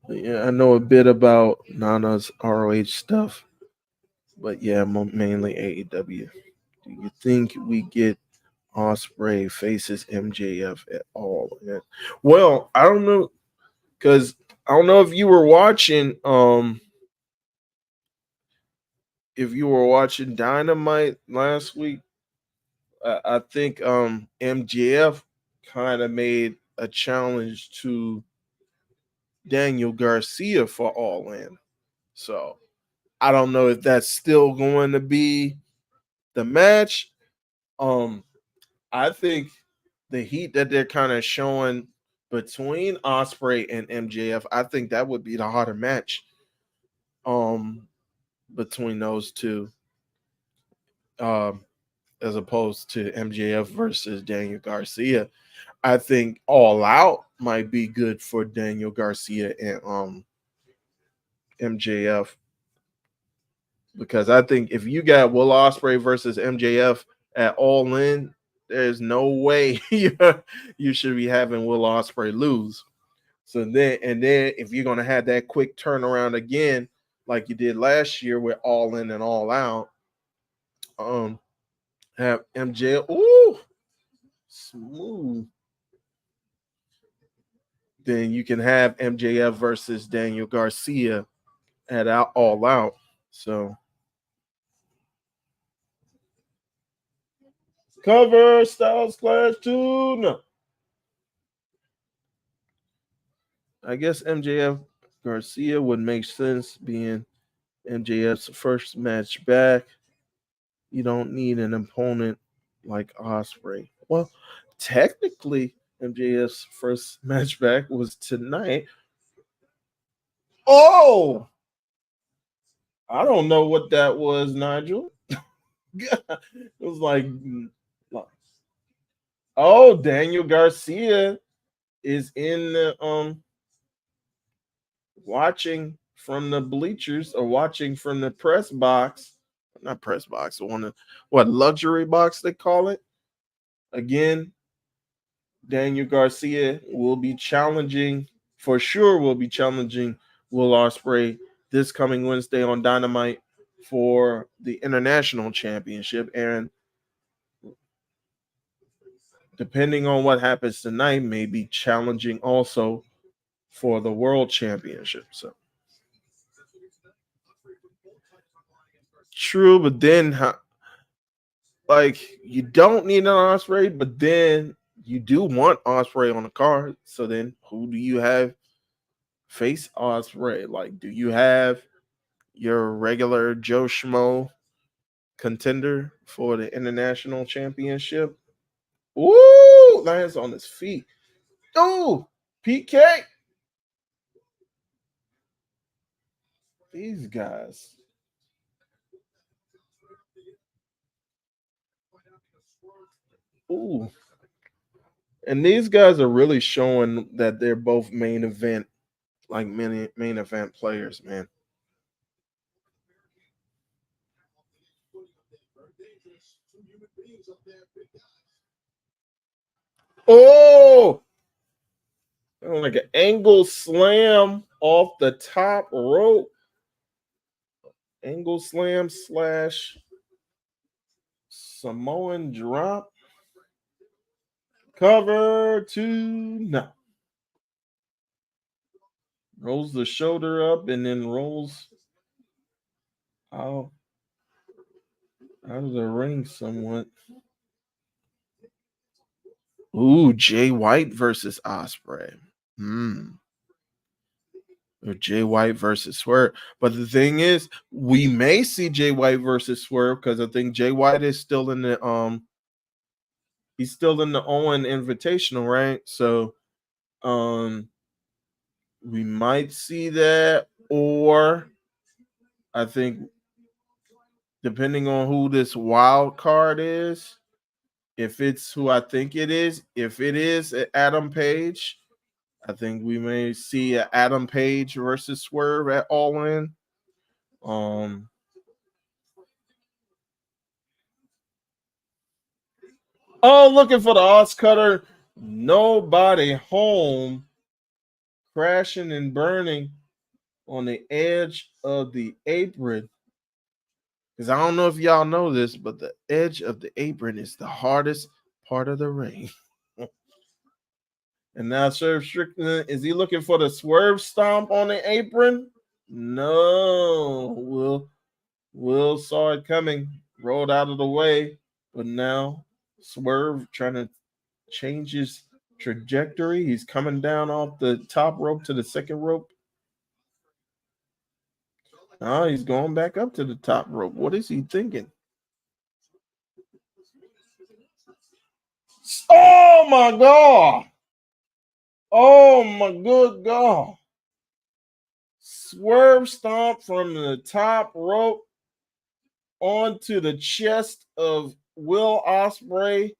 But yeah, I know a bit about Nana's ROH stuff, but yeah, mainly AEW. Do you think we get Osprey faces MJF at all? Yeah. Well, I don't know, because I don't know if you were watching Dynamite last week. I think MJF kind of made a challenge to Daniel Garcia for All In. So I don't know if that's still going to be the match. Um, I think the heat that they're kind of showing between Osprey and MJF, I think that would be the harder match. Between those two, um, as opposed to MJF versus Daniel Garcia. I think All Out might be good for Daniel Garcia and MJF, because I think if you got Will Ospreay versus MJF at All In, there's no way you should be having Will Ospreay lose. So then if you're gonna have that quick turnaround again, like you did last year with All In and All Out, um, have MJF, ooh, smooth. Then you can have MJF versus Daniel Garcia at All Out. So cover Styles Clash 2. No. I guess MJF Garcia would make sense, being MJF's first match back. You don't need an opponent like Osprey. Well, technically, MJF's first match back was tonight. Oh, I don't know what that was, Nigel. It was oh, Daniel Garcia is in the watching from the bleachers, or watching from the press box, not press box, the one what luxury box they call it. Again, Daniel Garcia will be challenging, for sure will be challenging Will Ospreay this coming Wednesday on Dynamite for the international championship, and depending on what happens tonight, may be challenging also for the world championship. So true, but then like you don't need an Osprey, but then you do want Osprey on the card. So then who do you have face Osprey? Like, do you have your regular Joe Schmo contender for the international championship? Ooh, lands on his feet. Ooh, PK. These guys. Ooh. And these guys are really showing that they're both main event, like many main event players, man. Oh, like an angle slam off the top rope. Angle slam slash Samoan drop. Cover 2. Rolls the shoulder up and then rolls out of the ring somewhat. Ooh, Jay White versus Ospreay. Or Jay White versus Swerve. But the thing is, we may see Jay White versus Swerve because I think Jay White is still in the he's still in the Owen Invitational, right? So we might see that, or I think depending on who this wild card is, if it's who I think it is, if it is Adam Page, I think we may see a Adam Page versus Swerve at All In. Oh, looking for the odds cutter. Nobody home. Crashing and burning on the edge of the apron. Because I don't know if y'all know this, but the edge of the apron is the hardest part of the ring. And now Swerve Strickland, is he looking for the swerve stomp on the apron? No. Will saw it coming, rolled out of the way, but now Swerve trying to change his trajectory. He's coming down off the top rope to the second rope. Now he's going back up to the top rope. What is he thinking? Oh my God. Oh my good God. Swerve stomp from the top rope onto the chest of Will Ospreay,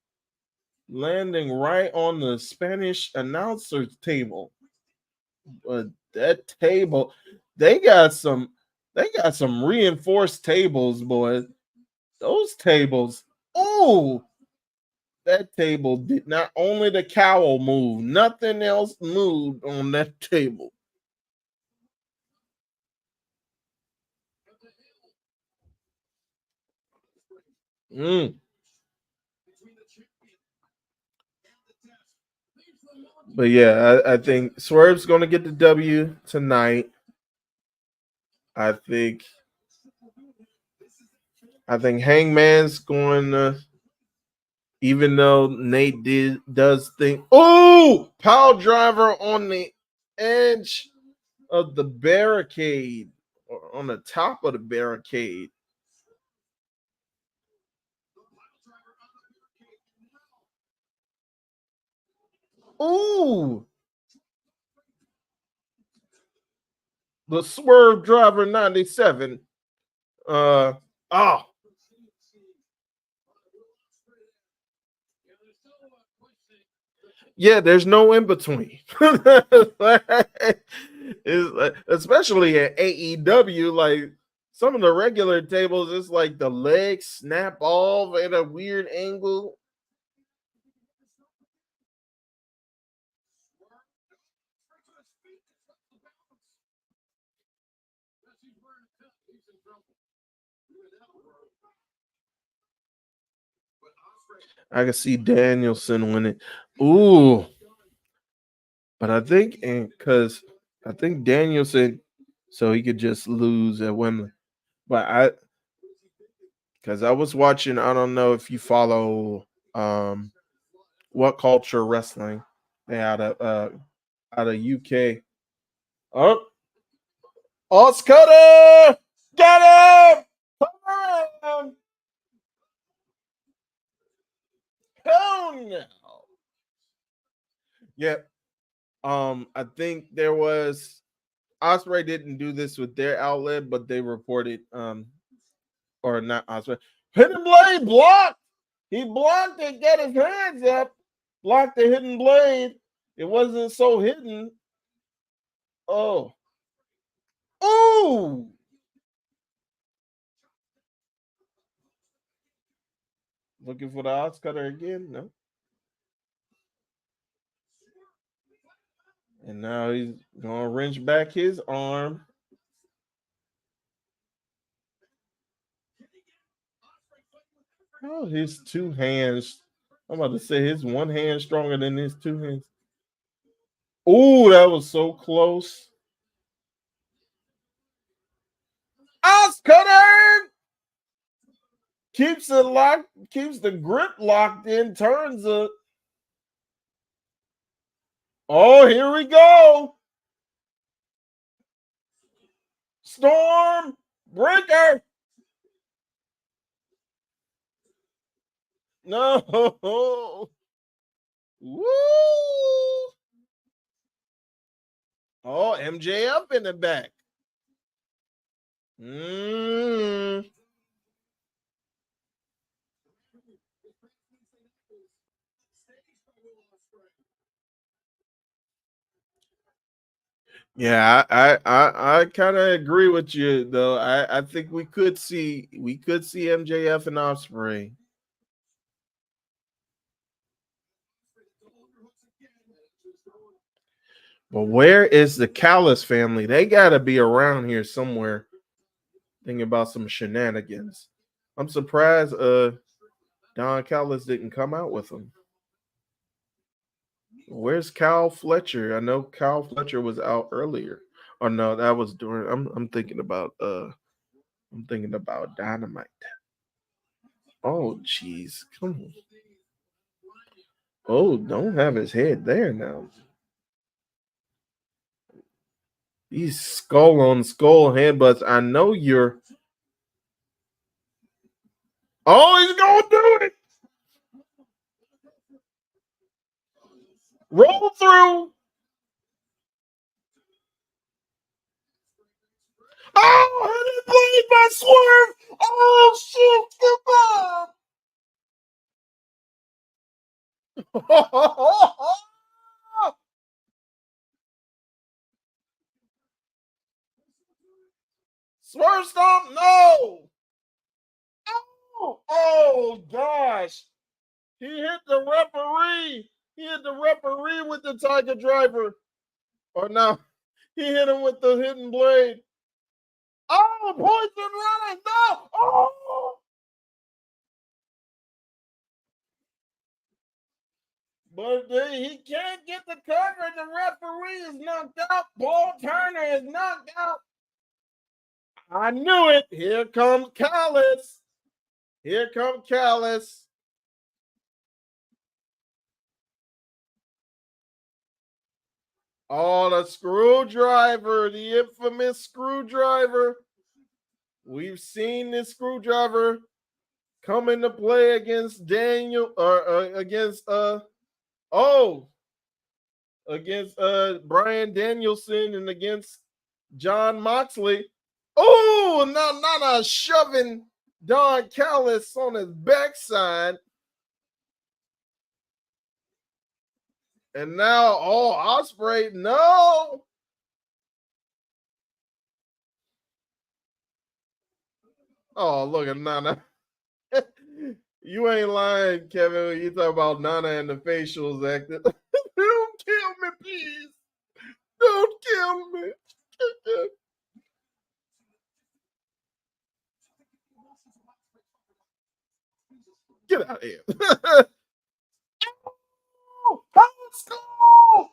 landing right on the Spanish announcer's table. But that table, they got some reinforced tables, boy. Those tables, oh, that table did not only the cowl move, nothing else moved on that table. But yeah, I think Swerve's going to get the W tonight. I think Hangman's going to, even though Nate does think, oh, power driver on the edge of the barricade, or on the top of the barricade. Ooh, the Swerve Driver 97. Oh, yeah, there's no in between. It's like, especially at AEW, like some of the regular tables, it's like the legs snap off at a weird angle. I can see Danielson winning. Ooh, but I think, because I think Danielson, so he could just lose at Wembley. But because I was watching, I don't know if you follow What Culture Wrestling. They out of UK. Oh, Oscar, get him! Come on! Hell no! Yep. I think there was Osprey didn't do this with their outlet, but they reported or not Osprey. Hidden blade blocked. He blocked it, get his hands up, blocked the hidden blade. It wasn't so hidden. Oh. Ooh. Looking for the odds cutter again? No. And now he's gonna wrench back his arm. Oh, his two hands. I'm about to say his one hand stronger than his two hands. Oh, that was so close. Odds cutter keeps it locked, keeps the grip locked in, turns it. Oh, here we go. Storm breaker. No. Woo. Oh, MJF in the back. Yeah, I kind of agree with you though. I think we could see MJF and Ospreay. But where is the Callis family? They got to be around here somewhere. Thinking about some shenanigans. I'm surprised Don Callis didn't come out with them. Where's Cal Fletcher? I know Cal Fletcher was out earlier. Or no, that was during I'm thinking about Dynamite. Oh jeez. Come on. Oh, don't have his head there now. These skull on skull headbutts. I know you're. Oh, he's gonna do it. Roll through. Oh, and he played by Swerve. Oh shit! Goodbye. Swerve stomp. No. Oh gosh. He hit the referee. He hit the referee with the Tiger Driver. Or no, he hit him with the hidden blade. Oh, poison running. No. Oh. But he can't get the cover. The referee is knocked out. Paul Turner is knocked out. I knew it. Here comes Callis. Here comes Callis. Oh, the screwdriver, the infamous screwdriver. We've seen this screwdriver come into play against Daniel or against Brian Danielson and against John Moxley. Oh, now Nana shoving Don Callis on his backside. And now, Ospreay, no. Oh, look at Nana. You ain't lying, Kevin, when you talk about Nana and the facials acting. Don't kill me, please. Don't kill me. Get out of here. Let's go.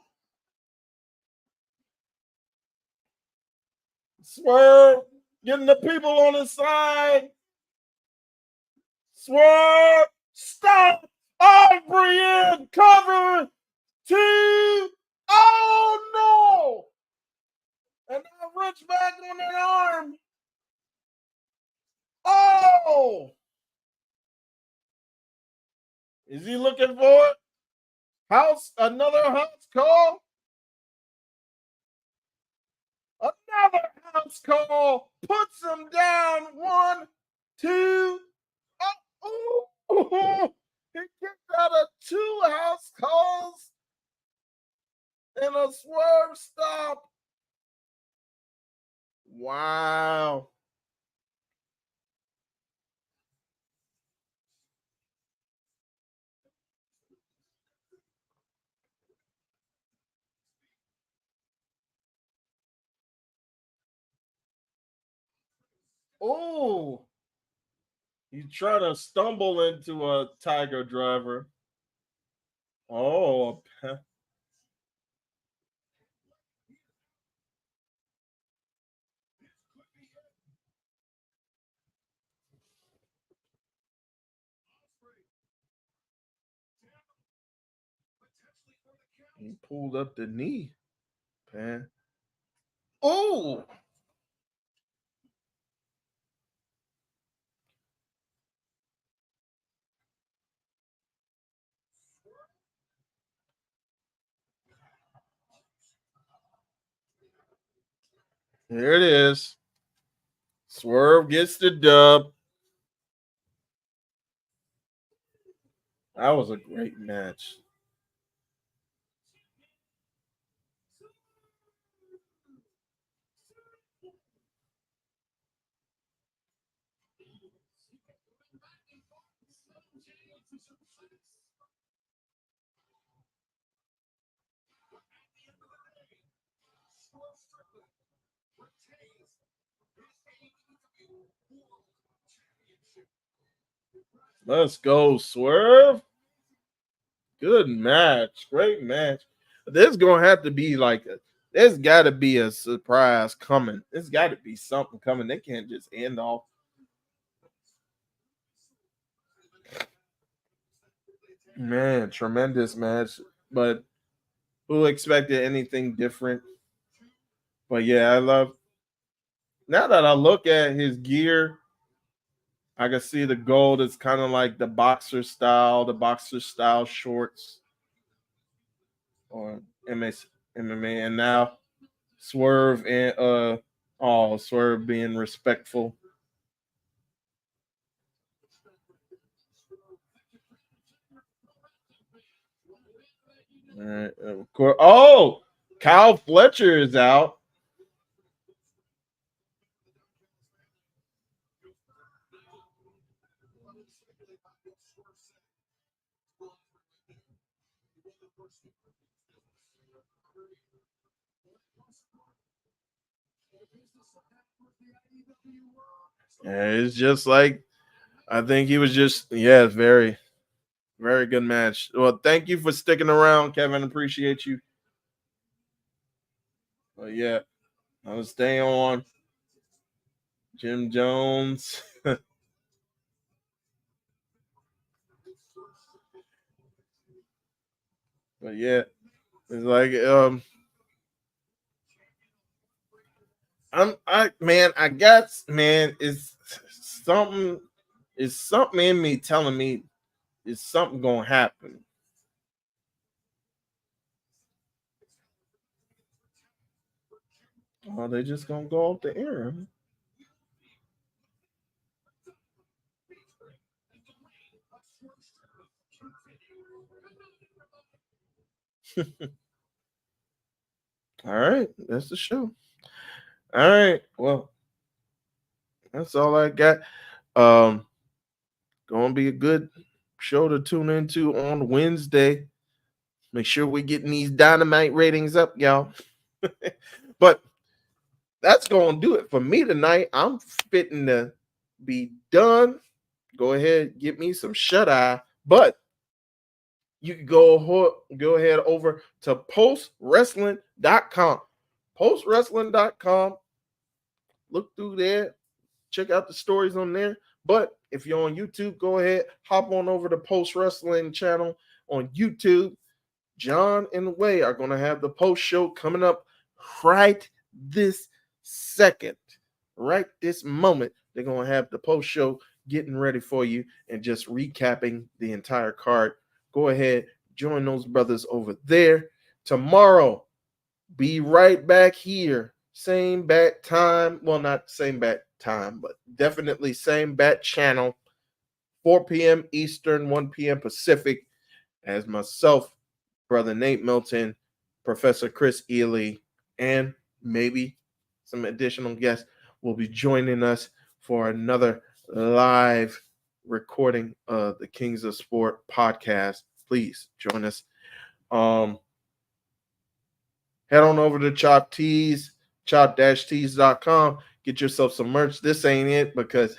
Swerve, getting the people on his side. Swerve, stop. Oh, Brienne, cover. 2. Oh, no. And now Rich back on that arm. Oh. Is he looking for it? Another house call. Another house call. Puts him down. 1, 2. Oh. He kicked out of 2 house calls and a swerve stop. Wow. Oh, he's trying to stumble into a Tiger driver. Oh, he pulled up the knee, man. Oh, there it is. Swerve gets the dub. That was a great match. Let's go, Swerve. Good match. Great match. There's gonna have to be there's gotta be a surprise coming. There's gotta be something coming. They can't just end off. Man, tremendous match. But who expected anything different? But yeah, I love now that I look at his gear, I can see the gold is kind of like the boxer style shorts or MMA, and now Swerve and Swerve being respectful. All right, of course. Oh, Kyle Fletcher is out. And it's just like I think he was just very very good match. Well, thank you for sticking around, Kevin. Appreciate you. But yeah, I'll stay on. Jim Jones. But yeah, it's like I guess man something it's something in me telling me it's something gonna happen. Oh, they just gonna go off the air. All right, that's the show. All right, well, that's all I got. Um, gonna be a good show to tune into on Wednesday. Make sure we're getting these dynamite ratings up, y'all. But that's gonna do it for me tonight. I'm fitting to be done. Go ahead, get me some shut eye. But you can go ahead over to postwrestling.com. Postwrestling.com. Look through there. Check out the stories on there. But if you're on YouTube, go ahead, hop on over to Post Wrestling channel on YouTube. John and Way are going to have the post show coming up right this second. Right this moment, they're going to have the post show getting ready for you and just recapping the entire card. Go ahead, join those brothers over there. Tomorrow, be right back here. Same bat time. Well, not same bat time, but definitely same bat channel. 4 p.m. Eastern, 1 p.m. Pacific. As myself, Brother Nate Milton, Professor Chris Ely, and maybe some additional guests will be joining us for another live recording of the Kings of Sport podcast. Please join us. Head on over to Chop Tees, chop-tees.com. get yourself some merch. This ain't it because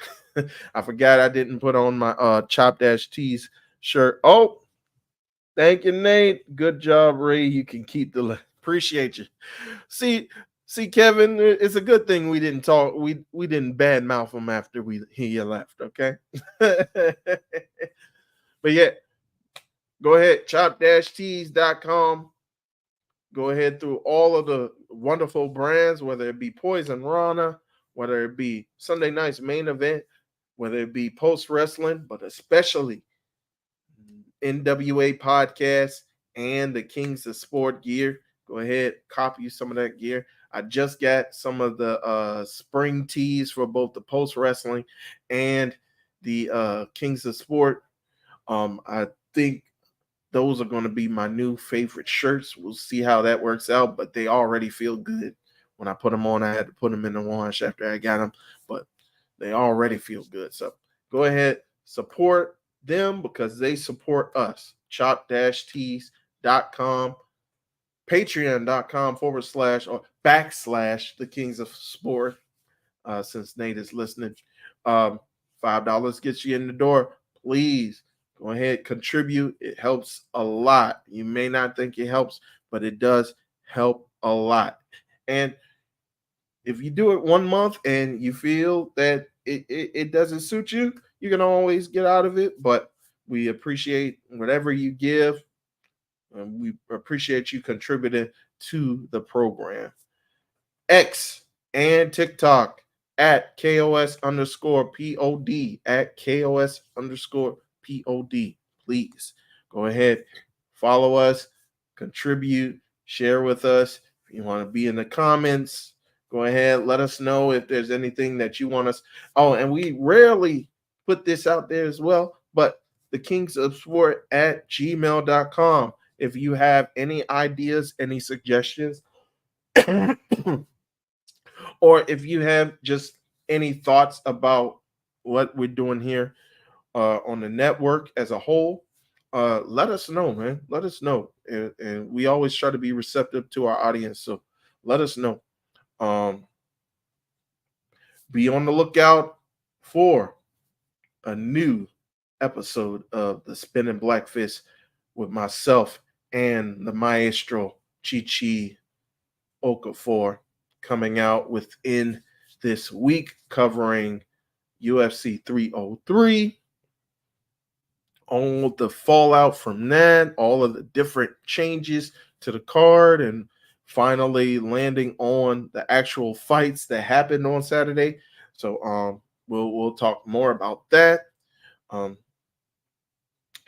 I forgot I didn't put on my Chop Dash Tees shirt. Oh, thank you, Nate. Good job, Ray. You can keep the appreciate you. See, Kevin, it's a good thing we didn't talk. We didn't badmouth him after he left. Okay. But yeah, go ahead, chop-tees.com. Go ahead through all of the wonderful brands, whether it be Poison Rana, whether it be Sunday Night's Main Event, whether it be Post Wrestling, but especially NWA Podcast and the Kings of Sport gear. Go ahead, copy some of that gear. I just got some of the spring tees for both the Post Wrestling and the Kings of Sport. I think those are going to be my new favorite shirts. We'll see how that works out, but they already feel good. When I put them on, I had to put them in the wash after I got them, but they already feel good. So go ahead, support them because they support us. Chop-tees.com, patreon.com/ or / the Kings of Sport. Since Nate is listening, $5 gets you in the door. Please go ahead, contribute. It helps a lot. You may not think it helps, but it does help a lot. And if you do it 1 month and you feel that it doesn't suit you, you can always get out of it. But we appreciate whatever you give. And we appreciate you contributing to the program. X and TikTok at KOS_POD, at KOS_POD. Please go ahead, follow us, contribute, share with us. If you want to be in the comments, go ahead, let us know if there's anything that you want us. Oh, and we rarely put this out there as well, but the Kings of Sport at gmail.com. If you have any ideas, any suggestions, or if you have just any thoughts about what we're doing here on the network as a whole, let us know, man. Let us know. And we always try to be receptive to our audience. So let us know. Be on the lookout for a new episode of the Spinning Black Fist with myself and the maestro Chi Okafor coming out within this week, covering UFC 303, all the fallout from that, all of the different changes to the card, and finally landing on the actual fights that happened on Saturday. So we'll talk more about that. And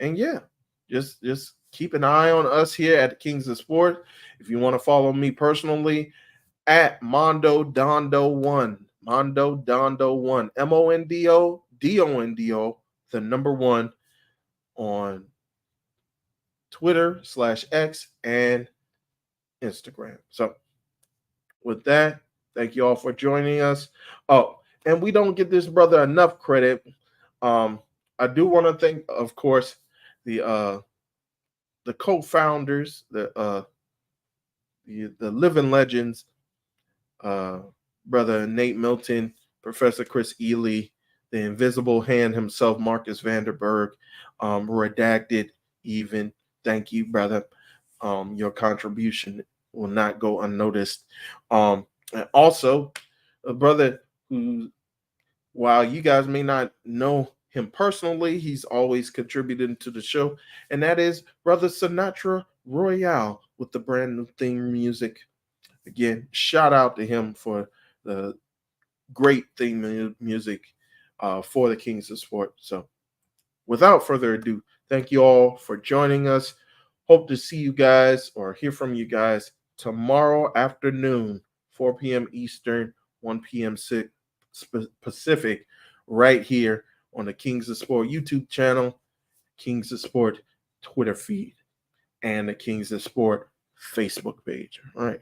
yeah, just keep an eye on us here at the Kings of Sport. If you want to follow me personally, at Mondo Dondo1, Mondo Dondo1, MONDO the number 1 on Twitter /X and Instagram. So with that, thank you all for joining us. Oh, and we don't give this brother enough credit. I do want to thank, of course, the co-founders, the living legends, brother Nate Milton, Professor Chris Ely, the invisible hand himself, Marcus Vanderberg, redacted even. Thank you, brother. Your contribution will not go unnoticed. And also, a brother who, while you guys may not know him personally, he's always contributed to the show, and that is Brother Sinatra Royale with the brand new theme music. Again, shout out to him for the great theme music for the Kings of Sport. So without further ado, thank you all for joining us. Hope to see you guys or hear from you guys tomorrow afternoon, 4 p.m. Eastern, 1 p.m. Pacific, right here on the Kings of Sport YouTube channel, Kings of Sport Twitter feed, and the Kings of Sport Facebook page. All right.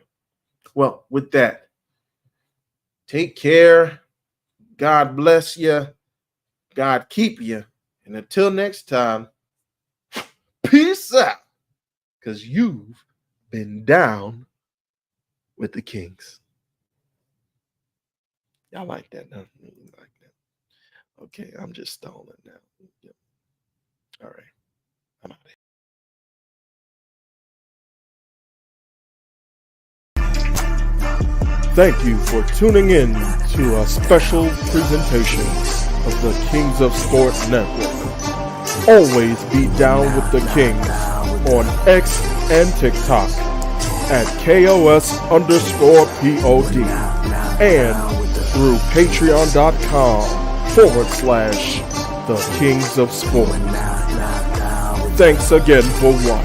Well, with that, take care. God bless you. God keep you. And until next time, peace out. Because you've been down with the Kings. Y'all like that? No, you like that? Okay, I'm just stalling now. Yep. All right. I'm out of here. Thank you for tuning in to a special presentation of the Kings of Sport Network. Always be down with the Kings on X and TikTok at KOS_POD and through patreon.com/the Kings of Sport. Thanks again for watching.